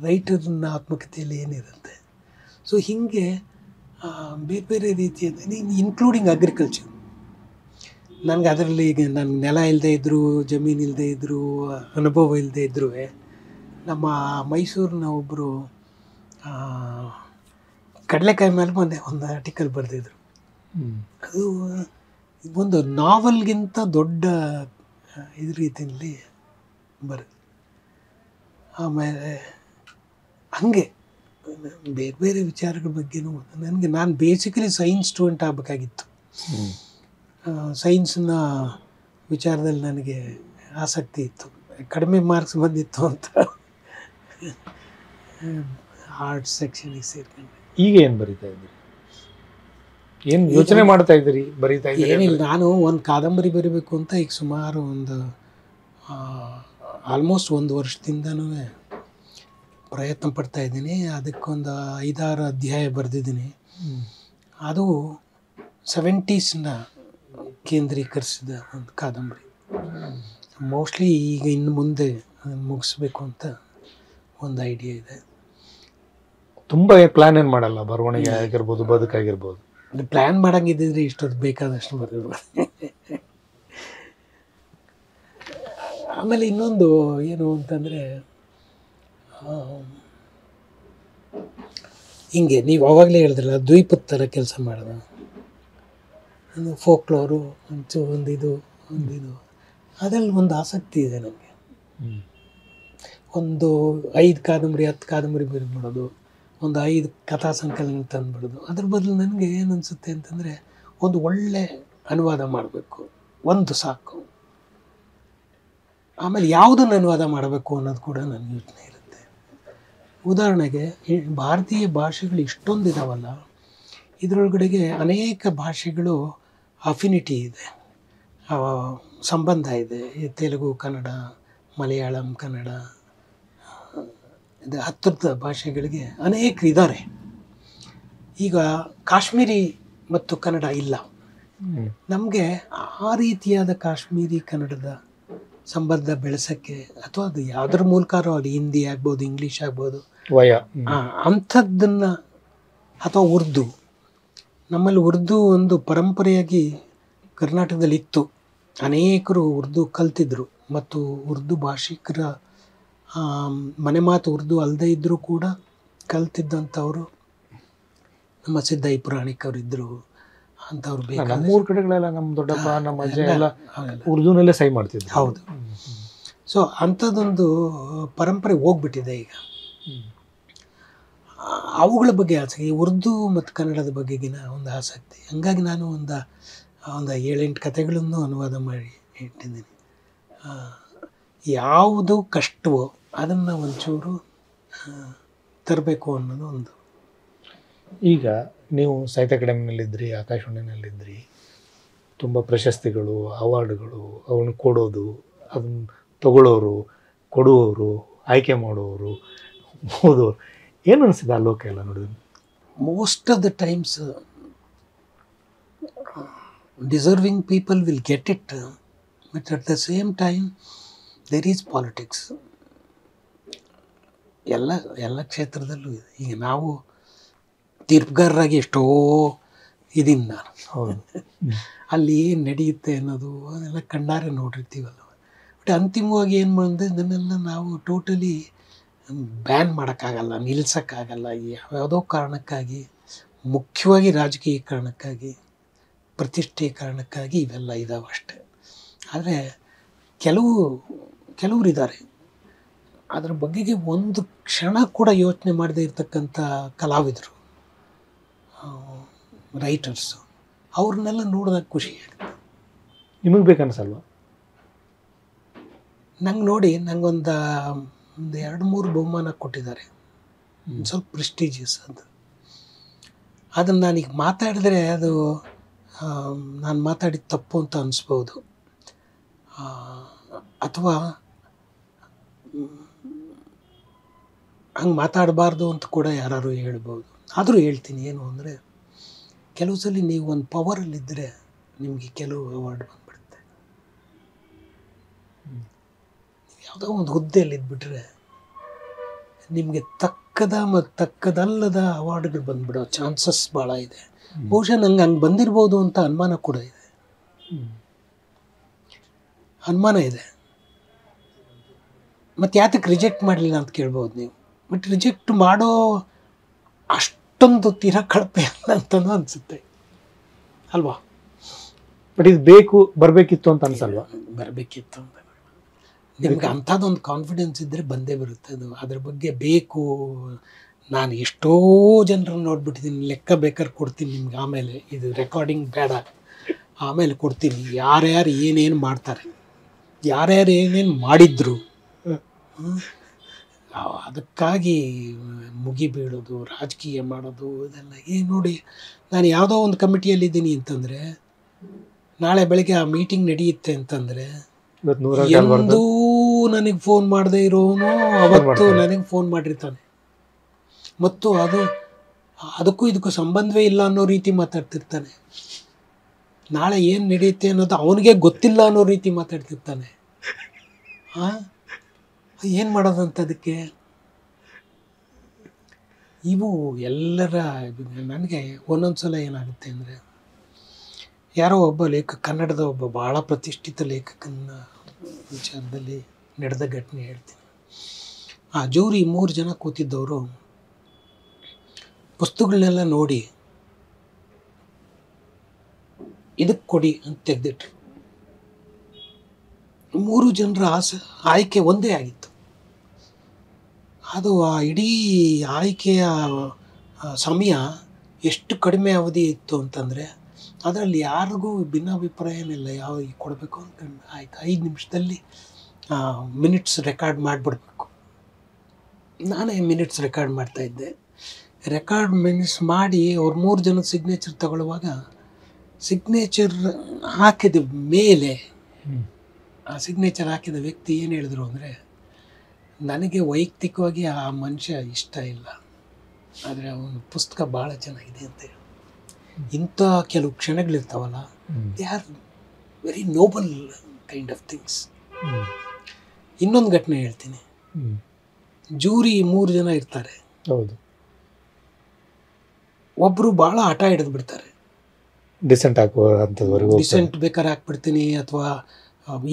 ರೈಟರ್ನ ಆತ್ಮಕಥೆಯಲ್ಲಿ ಏನಿರುತ್ತೆ. ಸೊ ಹೀಗೆ ಬೇರೆ ಬೇರೆ ರೀತಿಯ, ಇನ್ಕ್ಲೂಡಿಂಗ್ ಅಗ್ರಿಕಲ್ಚರ್. ನನಗೆ ಅದರಲ್ಲಿ ಈಗ ನನ್ನ ನೆಲ ಇಲ್ಲದೆ ಇದ್ದರೂ, ಜಮೀನು ಇಲ್ಲದೆ ಇದ್ದರೂ, ಅನುಭವ ಇಲ್ಲದೆ ಇದ್ದರೂ, ನಮ್ಮ ಮೈಸೂರಿನ ಒಬ್ಬರು ಕಡಲೆಕಾಯಿ ಮೇಲೆ ಮೊನ್ನೆ ಒಂದು ಆರ್ಟಿಕಲ್ ಬರೆದಿದ್ರು. ಅದು ಒಂದು ನಾವಲ್ಗಿಂತ ದೊಡ್ಡ ಇದ್ರ ರೀತಿಯಲ್ಲಿ ಬರೆದು. ಆಮೇಲೆ ಹಾಗೆ ಬೇರೆ ಬೇರೆ ವಿಚಾರಗಳ ಬಗ್ಗೆನೂ ನಾನು ಬೇಸಿಕಲಿ ಸೈನ್ಸ್ ಸ್ಟೂಡೆಂಟ್ ಆಗಬೇಕಾಗಿತ್ತು. ಸೈನ್ಸ್ನ ವಿಚಾರದಲ್ಲಿ ನನಗೆ ಆಸಕ್ತಿ ಇತ್ತು. ಕಡಿಮೆ ಮಾರ್ಕ್ಸ್ ಬಂದಿತ್ತು ಅಂತ ಆರ್ಟ್ಸ್ ಸೆಕ್ಷನಿಗೆ ಸೇರ್ಕೊಂಡೆ. ಈಗ ಏನು ಬರೀತಾ ಇದ್ದೀರಿ? ಏನು ಯೋಚನೆ ಮಾಡ್ತಾ ಇದ್ದೀರಿ? ಬರೀತಾ ಇದ್ದೀರಿ? ಏನಿಲ್ಲ, ನಾನು ಒಂದು ಕಾದಂಬರಿ ಬರೀಬೇಕು ಅಂತ ಈಗ ಸುಮಾರು ಒಂದು ಆಲ್ಮೋಸ್ಟ್ 1 ವರ್ಷದಿಂದನೂ ಪ್ರಯತ್ನ ಪಡ್ತಾ ಇದ್ದೀನಿ. ಅದಕ್ಕೊಂದು 5-6 ಅಧ್ಯಾಯ ಬರೆದಿದ್ದೀನಿ. ಅದು 70ಸ್ನ ಕೇಂದ್ರೀಕರಿಸಿದ ಒಂದು ಕಾದಂಬರಿ. ಮೋಸ್ಟ್ಲಿ ಈಗ ಇನ್ನು ಮುಂದೆ ಮುಗಿಸ್ಬೇಕು ಅಂತ ಒಂದು ಐಡಿಯಾ ಇದೆ. ತುಂಬ ಪ್ಲ್ಯಾನ್ ಏನು ಮಾಡಲ್ಲ? ಬರವಣಿಗೆ ಆಗಿರ್ಬೋದು, ಬದುಕಾಗಿರ್ಬೋದು. ಪ್ಲ್ಯಾನ್ ಮಾಡೋಂಗಿದ್ದಿದ್ರೆ ಇಷ್ಟೊತ್ತು ಬೇಕಾದಷ್ಟು ಬರೆದಿರ್ಬೋದು. ಆಮೇಲೆ ಇನ್ನೊಂದು ಏನು ಅಂತಂದರೆ, ಹಿಂಗೆ ನೀವು ಆವಾಗಲೇ ಹೇಳಿದ್ರಲ್ಲ, ದ್ವೀಪದ ಥರ ಕೆಲಸ ಮಾಡೋದು, ಫೋಕ್ಲೋರು ಒಂದಿದು ಅದರಲ್ಲಿ ಒಂದು ಆಸಕ್ತಿ ಇದೆ ನನಗೆ. ಒಂದು 5 ಕಾದಂಬರಿ 10 ಕಾದಂಬರಿ ಬರೆದ್ಬಿಡೋದು, ಒಂದು 5 ಕಥಾ ಸಂಕಲನ ತಂದುಬಿಡೋದು. ಅದ್ರ ಬದಲು ನನಗೆ ಏನು ಅನಿಸುತ್ತೆ ಅಂತಂದರೆ, ಒಂದು ಒಳ್ಳೆ ಅನುವಾದ ಮಾಡಬೇಕು, ಒಂದು ಸಾಕು. ಆಮೇಲೆ ಯಾವುದನ್ನು ಅನುವಾದ ಮಾಡಬೇಕು ಅನ್ನೋದು ಕೂಡ ನನ್ನ ಯೋಚನೆ ಇರುತ್ತೆ. ಉದಾಹರಣೆಗೆ ಭಾರತೀಯ ಭಾಷೆಗಳು ಇಷ್ಟೊಂದು ಇದಾವಲ್ಲ, ಇದರೊಳಗಡೆಗೆ ಅನೇಕ ಭಾಷೆಗಳು ಅಫಿನಿಟಿ ಇದೆ, ಸಂಬಂಧ ಇದೆ. ತೆಲುಗು, ಕನ್ನಡ, ಮಲಯಾಳಂ, ಕನ್ನಡ, ಇದು ಹತ್ತಿರದ ಭಾಷೆಗಳಿಗೆ ಅನೇಕರು ಇದ್ದಾರೆ. ಈಗ ಕಾಶ್ಮೀರಿ ಮತ್ತು ಕನ್ನಡ ಇಲ್ಲ. ನಮಗೆ ಆ ರೀತಿಯಾದ ಕಾಶ್ಮೀರಿ ಕನ್ನಡದ ಸಂಬಂಧ ಬೆಳೆಸೋಕ್ಕೆ, ಅಥವಾ ಅದು ಯಾವುದ್ರ ಮೂಲಕಾರೋ ಅಲ್ಲಿ ಹಿಂದಿ ಆಗ್ಬೋದು, ಇಂಗ್ಲೀಷ್ ಆಗ್ಬೋದು, ಅಂಥದ್ದನ್ನು, ಅಥವಾ ಉರ್ದು, ನಮ್ಮಲ್ಲಿ ಉರ್ದು ಒಂದು ಪರಂಪರೆಯಾಗಿ ಕರ್ನಾಟಕದಲ್ಲಿ ಇತ್ತು. ಅನೇಕರು ಉರ್ದು ಕಲ್ತಿದ್ರು ಮತ್ತು ಉರ್ದು ಭಾಷಿಕರ ಮನೆ ಮಾತು ಉರ್ದು ಅಲ್ಲದೆ ಇದ್ದರೂ ಕೂಡ ಕಲ್ತಿದ್ದಂಥವ್ರು ನಮ್ಮ ಸಿದ್ದಯ್ಯ ಪುರಾಣಿಕರು ಇದ್ದರು. ಅಂಥವ್ರು ಬೇಕಾದ ನಮ್ಮೂರ ಕಡೆಗಳೆಲ್ಲ ನಮ್ಮ ದೊಡ್ಡಪ್ಪ ನಮ್ಮ ಅಜ್ಜ ಎಲ್ಲ ಉರ್ದುನಲ್ಲೇ ಸಹಿ ಮಾಡ್ತಿದ್ರು. ಹೌದು. ಸೊ ಅಂಥದ್ದೊಂದು ಪರಂಪರೆ ಹೋಗ್ಬಿಟ್ಟಿದೆ ಈಗ. ಅವುಗಳ ಬಗ್ಗೆ ಆಸಕ್ತಿ, ಉರ್ದು ಮತ್ತು ಕನ್ನಡದ ಬಗೆಗಿನ ಒಂದು ಆಸಕ್ತಿ. ಹಂಗಾಗಿ ನಾನು ಒಂದು 7-8 ಕಥೆಗಳನ್ನು ಅನುವಾದ ಮಾಡಿ ಇಟ್ಟಿದ್ದೀನಿ. ಯಾವುದು ಕಷ್ಟವೋ ಅದನ್ನು ಒಂಚೂರು ತರಬೇಕು ಅನ್ನೋದು ಒಂದು. ಈಗ ನೀವು ಸಾಹಿತ್ಯ ಅಕಾಡೆಮಿನಲ್ಲಿದ್ದಿರಿ, ಆಕಾಶವಾಣಿನಲ್ಲಿದ್ದಿರಿ, ತುಂಬ ಪ್ರಶಸ್ತಿಗಳು, ಅವಾರ್ಡ್ಗಳು, ಅವನ್ನ ಕೊಡೋದು, ಅದನ್ನು ತಗೊಳ್ಳೋರು, ಕೊಡುವವರು, ಆಯ್ಕೆ ಮಾಡೋರು, ಓದೋರು, ಏನು ಅನಿಸಿದೆ ಆ ಲೋಕ ಎಲ್ಲ ನೋಡಿದ್ರು? Most of the times deserving people will get it, but at the same time there is politics. ಎಲ್ಲ ಕ್ಷೇತ್ರದಲ್ಲೂ ಇದೆ. ಈಗ ನಾವು ತೀರ್ಪುಗಾರರಾಗಿ ಎಷ್ಟೋ ಇದೀನಿ ನಾನು. ಅಲ್ಲಿ ಏನು ನಡೆಯುತ್ತೆ ಅನ್ನೋದು ಅದೆಲ್ಲ ಕಣ್ಣಾರೆ ನೋಡಿರ್ತೀವಲ್ಲ. ಬಟ್ ಅಂತಿಮವಾಗಿ ಏನು ಮಾಡಿದೆ, ಇದನ್ನೆಲ್ಲ ನಾವು ಟೋಟಲಿ ಬ್ಯಾನ್ ಮಾಡೋಕ್ಕಾಗಲ್ಲ, ನಿಲ್ಲಿಸೋಕ್ಕಾಗಲ್ಲ. ಯಾವುದೋ ಕಾರಣಕ್ಕಾಗಿ, ಮುಖ್ಯವಾಗಿ ರಾಜಕೀಯ ಕಾರಣಕ್ಕಾಗಿ, ಪ್ರತಿಷ್ಠೆ ಕಾರಣಕ್ಕಾಗಿ ಇವೆಲ್ಲ ಇದ್ದಾವೆ ಅಷ್ಟೆ. ಆದರೆ ಕೆಲವರು ಇದ್ದಾರೆ ಅದ್ರ ಬಗೆಗೆ ಒಂದು ಕ್ಷಣ ಕೂಡ ಯೋಚನೆ ಮಾಡದೇ ಇರತಕ್ಕಂಥ ಕಲಾವಿದರು, ರೈಟರ್ಸು, ಅವ್ರನ್ನೆಲ್ಲ ನೋಡಿದಾಗ ಖುಷಿ ಆಗುತ್ತೆ. ನಿಮಗೆ ಬೇಕನ್ಸಲ್ವ? ನಂಗೆ ನೋಡಿ ಒಂದು 2-3 ಬಹುಮಾನ ಕೊಟ್ಟಿದ್ದಾರೆ, ಸ್ವಲ್ಪ ಪ್ರೆಸ್ಟೀಜಿಯಸ್ ಅದು. ಅದನ್ನು ನಾನೀಗ ಮಾತಾಡಿದ್ರೆ ಅದು ನಾನು ಮಾತಾಡಿದ ತಪ್ಪು ಅಂತ ಅನಿಸ್ಬೋದು, ಅಥವಾ ಹಂಗೆ ಮಾತಾಡಬಾರ್ದು ಅಂತ ಕೂಡ ಯಾರು ಹೇಳ್ಬೋದು. ಆದರೂ ಹೇಳ್ತೀನಿ. ಏನು ಅಂದರೆ, ಕೆಲವು ಸಲ ನೀವು ಒಂದು ಪವರಲ್ಲಿದ್ದರೆ ನಿಮಗೆ ಕೆಲವು ಅವಾರ್ಡ್ ಬಂದುಬಿಡುತ್ತೆ. ಯಾವುದೋ ಒಂದು ಹುದ್ದೆಯಲ್ಲಿ ಇದ್ಬಿಟ್ರೆ ನಿಮಗೆ ತಕ್ಕದ ಮತ್ತು ತಕ್ಕದಲ್ಲದ ಅವಾರ್ಡ್ಗಳು ಬಂದುಬಿಡೋ ಚಾನ್ಸಸ್ ಭಾಳ ಇದೆ. ಬಹುಶಃ ನಂಗೆ ಹಂಗೆ ಬಂದಿರ್ಬೋದು ಅಂತ ಅನುಮಾನ ಕೂಡ ಇದೆ. ಮತ್ತು ಯಾತಕ್ಕೆ ರಿಜೆಕ್ಟ್ ಮಾಡಲಿಲ್ಲ ಅಂತ ಕೇಳ್ಬೋದು ನೀವು. ಬಟ್ ರಿಜೆಕ್ಟ್ ಮಾಡೋ ಅಷ್ಟೊಂದು ತೀರಾ ಕಳಪೆ ಅಲ್ಲ ಅಂತಲೂ ಅನಿಸುತ್ತೆ ಅಲ್ವಾ? ಬಟ್ ಇದು ಬರಬೇಕಿತ್ತು ಅಂತ ಅನ್ಸಲ್ವಾ? ಬರಬೇಕಿತ್ತು ಅಂತ ನಿಮ್ಗೆ ಅಂಥದ್ದೊಂದು ಕಾನ್ಫಿಡೆನ್ಸ್ ಇದ್ದರೆ ಬಂದೇ ಬರುತ್ತೆ ಅದು. ಅದ್ರ ಬಗ್ಗೆ ಬೇಕು. ನಾನು ಎಷ್ಟೋ ಜನರನ್ನು ನೋಡ್ಬಿಟ್ಟಿದ್ದೀನಿ, ಲೆಕ್ಕ ಬೇಕಾದ್ರೆ ಕೊಡ್ತೀನಿ ನಿಮ್ಗೆ ಆಮೇಲೆ. ಇದು ರೆಕಾರ್ಡಿಂಗ್ ಬೇಡ, ಆಮೇಲೆ ಕೊಡ್ತೀನಿ. ಯಾರ್ಯಾರು ಏನೇನು ಮಾಡ್ತಾರೆ, ಯಾರ್ಯಾರು ಏನೇನು ಮಾಡಿದ್ರು, ಅದಕ್ಕಾಗಿ ಮುಗಿಬೀಳೋದು, ರಾಜಕೀಯ ಮಾಡೋದು, ಇದೆಲ್ಲ. ನೋಡಿ, ನಾನು ಯಾವುದೋ ಒಂದು ಕಮಿಟಿಯಲ್ಲಿದ್ದೀನಿ ಅಂತಂದರೆ, ನಾಳೆ ಬೆಳಗ್ಗೆ ಆ ಮೀಟಿಂಗ್ ನಡೆಯುತ್ತೆ ಅಂತಂದರೆ, ಎಂದೂ ನನಗೆ ಫೋನ್ ಮಾಡದೇ ಇರೋನು ಅವತ್ತು ನನಗೆ ಫೋನ್ ಮಾಡಿರ್ತಾನೆ. ಮತ್ತು ಅದಕ್ಕೂ ಇದಕ್ಕೂ ಸಂಬಂಧವೇ ಇಲ್ಲ ಅನ್ನೋ ರೀತಿ ಮಾತಾಡ್ತಿರ್ತಾನೆ. ನಾಳೆ ಏನು ನಡೆಯುತ್ತೆ ಅನ್ನೋದು ಅವನಿಗೆ ಗೊತ್ತಿಲ್ಲ ಅನ್ನೋ ರೀತಿ ಮಾತಾಡ್ತಿರ್ತಾನೆ. ಏನು ಮಾಡೋದಂಥದಕ್ಕೆ? ಇವು ಎಲ್ಲರ ನನಗೆ ಒಂದೊಂದು ಸಲ ಏನಾಗುತ್ತೆ ಅಂದರೆ, ಯಾರೋ ಒಬ್ಬ ಕನ್ನಡದ ಒಬ್ಬ ಭಾಳ ಪ್ರತಿಷ್ಠಿತ ಲೇಖಕನ ವಿಚಾರದಲ್ಲಿ ನಡೆದ ಘಟನೆ ಹೇಳ್ತೀನಿ. ಆ ಜೂರಿ 3 ಜನ ಕೂತಿದ್ದವರು ಪುಸ್ತಕಗಳನ್ನೆಲ್ಲ ನೋಡಿ ಇದಕ್ಕೆ ಕೊಡಿ ಅಂತ ತೆಗೆದಿಟ್ರು. 3 ಜನರ ಆಯ್ಕೆ ಒಂದೇ ಆಗಿತ್ತು. ಅದು ಆ ಇಡೀ ಆಯ್ಕೆಯ ಸಮಯ ಎಷ್ಟು ಕಡಿಮೆ ಅವಧಿ ಇತ್ತು ಅಂತಂದರೆ, ಅದರಲ್ಲಿ ಯಾರಿಗೂ ಭಿನ್ನಾಭಿಪ್ರಾಯ ಏನಿಲ್ಲ. ಯಾವ ಕೊಡಬೇಕು ಅಂತಂದು ಆಯ್ತು, 5 ನಿಮಿಷದಲ್ಲಿ ಮಿನಿಟ್ಸ್ ರೆಕಾರ್ಡ್ ಮಾಡಿಬಿಡ್ಬೇಕು. ನಾನೇ ಮಿನಿಟ್ಸ್ ರೆಕಾರ್ಡ್ ಮಾಡ್ತಾಯಿದ್ದೆ. ಮಿನಿಟ್ಸ್ ಮಾಡಿ ಅವ್ರು 3 ಜನದ ಸಿಗ್ನೇಚರ್ ತಗೊಳ್ಳುವಾಗ, ಸಿಗ್ನೇಚರ್ ಹಾಕಿದ ಮೇಲೆ ಆ ಸಿಗ್ನೇಚರ್ ಹಾಕಿದ ವ್ಯಕ್ತಿ ಏನು ಹೇಳಿದ್ರು ಅಂದರೆ, ನನಗೆ ವೈಯಕ್ತಿಕವಾಗಿ ಆ ಮನುಷ್ಯ ಇಷ್ಟ ಇಲ್ಲ, ಆದರೆ ಅವನ ಪುಸ್ತಕ ಭಾಳ ಚೆನ್ನಾಗಿದೆ ಅಂತ ಹೇಳಿ. ಇಂಥ ಕೆಲವು ಕ್ಷಣಗಳಿರ್ತಾವಲ್ಲ, they are very noble kind of things. ಇನ್ನೊಂದು ಘಟನೆ ಹೇಳ್ತೀನಿ. ಜೂರಿ 3 ಜನ ಇರ್ತಾರೆ. ಹೌದು. ಒಬ್ಬರು ಭಾಳ ಹಠ ಹಿಡಿದು ಬಿಡ್ತಾರೆ, ಡಿಸೆಂಟ್ ಹಾಕುವ ಅಂಥದ್ವರೆಗೂ ಡಿಸೆಂಟ್ ಬೇಕಾದ್ರೆ ಹಾಕ್ಬಿಡ್ತೀನಿ, ಅಥವಾ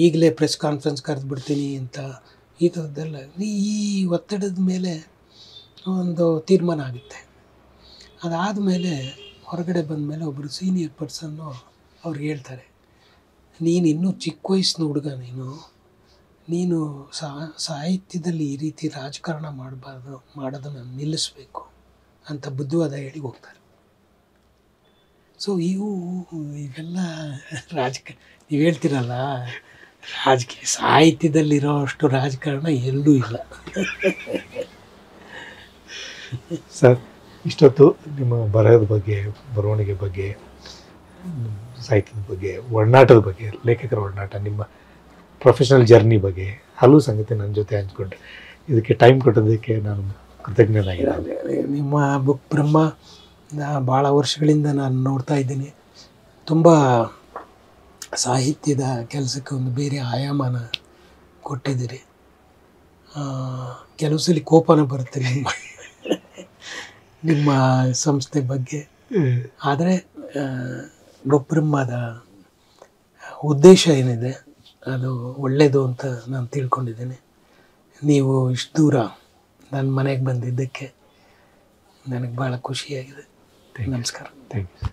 ಈಗಲೇ ಪ್ರೆಸ್ ಕಾನ್ಫರೆನ್ಸ್ ಕರೆದು ಬಿಡ್ತೀನಿ ಅಂತ ಈ ಥರದ್ದೆಲ್ಲ ಈ ಒತ್ತಡದ ಮೇಲೆ ಒಂದು ತೀರ್ಮಾನ ಆಗುತ್ತೆ. ಅದಾದಮೇಲೆ ಹೊರಗಡೆ ಬಂದಮೇಲೆ ಒಬ್ಬರು ಸೀನಿಯರ್ ಪರ್ಸನ್ನು ಅವ್ರಿಗೆ ಹೇಳ್ತಾರೆ, ನೀನು ಇನ್ನೂ ಚಿಕ್ಕ ವಯಸ್ಸಿನ ಹುಡುಗ, ನೀನು ಸಾಹಿತ್ಯದಲ್ಲಿ ಈ ರೀತಿ ರಾಜಕಾರಣ ಮಾಡೋದನ್ನು ನಿಲ್ಲಿಸಬೇಕು ಅಂತ ಬುದ್ಧಿವಾದ ಹೇಳಿ ಹೋಗ್ತಾರೆ. ಸೊ ಇವೆಲ್ಲ ನೀವು ಹೇಳ್ತೀರಲ್ಲ, ರಾಜಕೀಯ ಸಾಹಿತ್ಯದಲ್ಲಿರೋ ಅಷ್ಟು ರಾಜಕಾರಣ ಎಲ್ಲೂ ಇಲ್ಲ. ಸರ್, ಇಷ್ಟೊತ್ತು ನಿಮ್ಮ ಬರಹದ ಬಗ್ಗೆ, ಬರವಣಿಗೆ ಬಗ್ಗೆ, ಸಾಹಿತ್ಯದ ಬಗ್ಗೆ, ಒಡನಾಟದ ಬಗ್ಗೆ, ಲೇಖಕರ ಒಡನಾಟ, ನಿಮ್ಮ ಪ್ರೊಫೆಷನಲ್ ಜರ್ನಿ ಬಗ್ಗೆ ಹಲವು ಸಂಗತಿ ನನ್ನ ಜೊತೆ ಹಂಚ್ಕೊಂಡ್ರೆ, ಇದಕ್ಕೆ ಟೈಮ್ ಕೊಟ್ಟೋದಕ್ಕೆ ನಾನು ಕೃತಜ್ಞನಾಗಿದ್ದೇನೆ. ನಿಮ್ಮ ಬುಕ್ ಬ್ರಹ್ಮ ಭಾಳ ವರ್ಷಗಳಿಂದ ನಾನು ನೋಡ್ತಾ ಇದ್ದೀನಿ. ತುಂಬ ಸಾಹಿತ್ಯದ ಕೆಲಸಕ್ಕೆ ಒಂದು ಬೇರೆ ಆಯಾಮನ ಕೊಟ್ಟಿದ್ದೀರಿ. ಕೆಲವು ಸಲ ಕೋಪನ ಬರುತ್ತೆ ನಿಮ್ಮ ಸಂಸ್ಥೆ ಬಗ್ಗೆ. ಆದರೆ ಬುಕ್ಬ್ರಹ್ಮದ ಉದ್ದೇಶ ಏನಿದೆ ಅದು ಒಳ್ಳೆಯದು ಅಂತ ನಾನು ತಿಳ್ಕೊಂಡಿದ್ದೀನಿ. ನೀವು ಇಷ್ಟು ದೂರ ನನ್ನ ಮನೆಗೆ ಬಂದಿದ್ದಕ್ಕೆ ನನಗೆ ಭಾಳ ಖುಷಿಯಾಗಿದೆ. ನಮಸ್ಕಾರ. Thank you.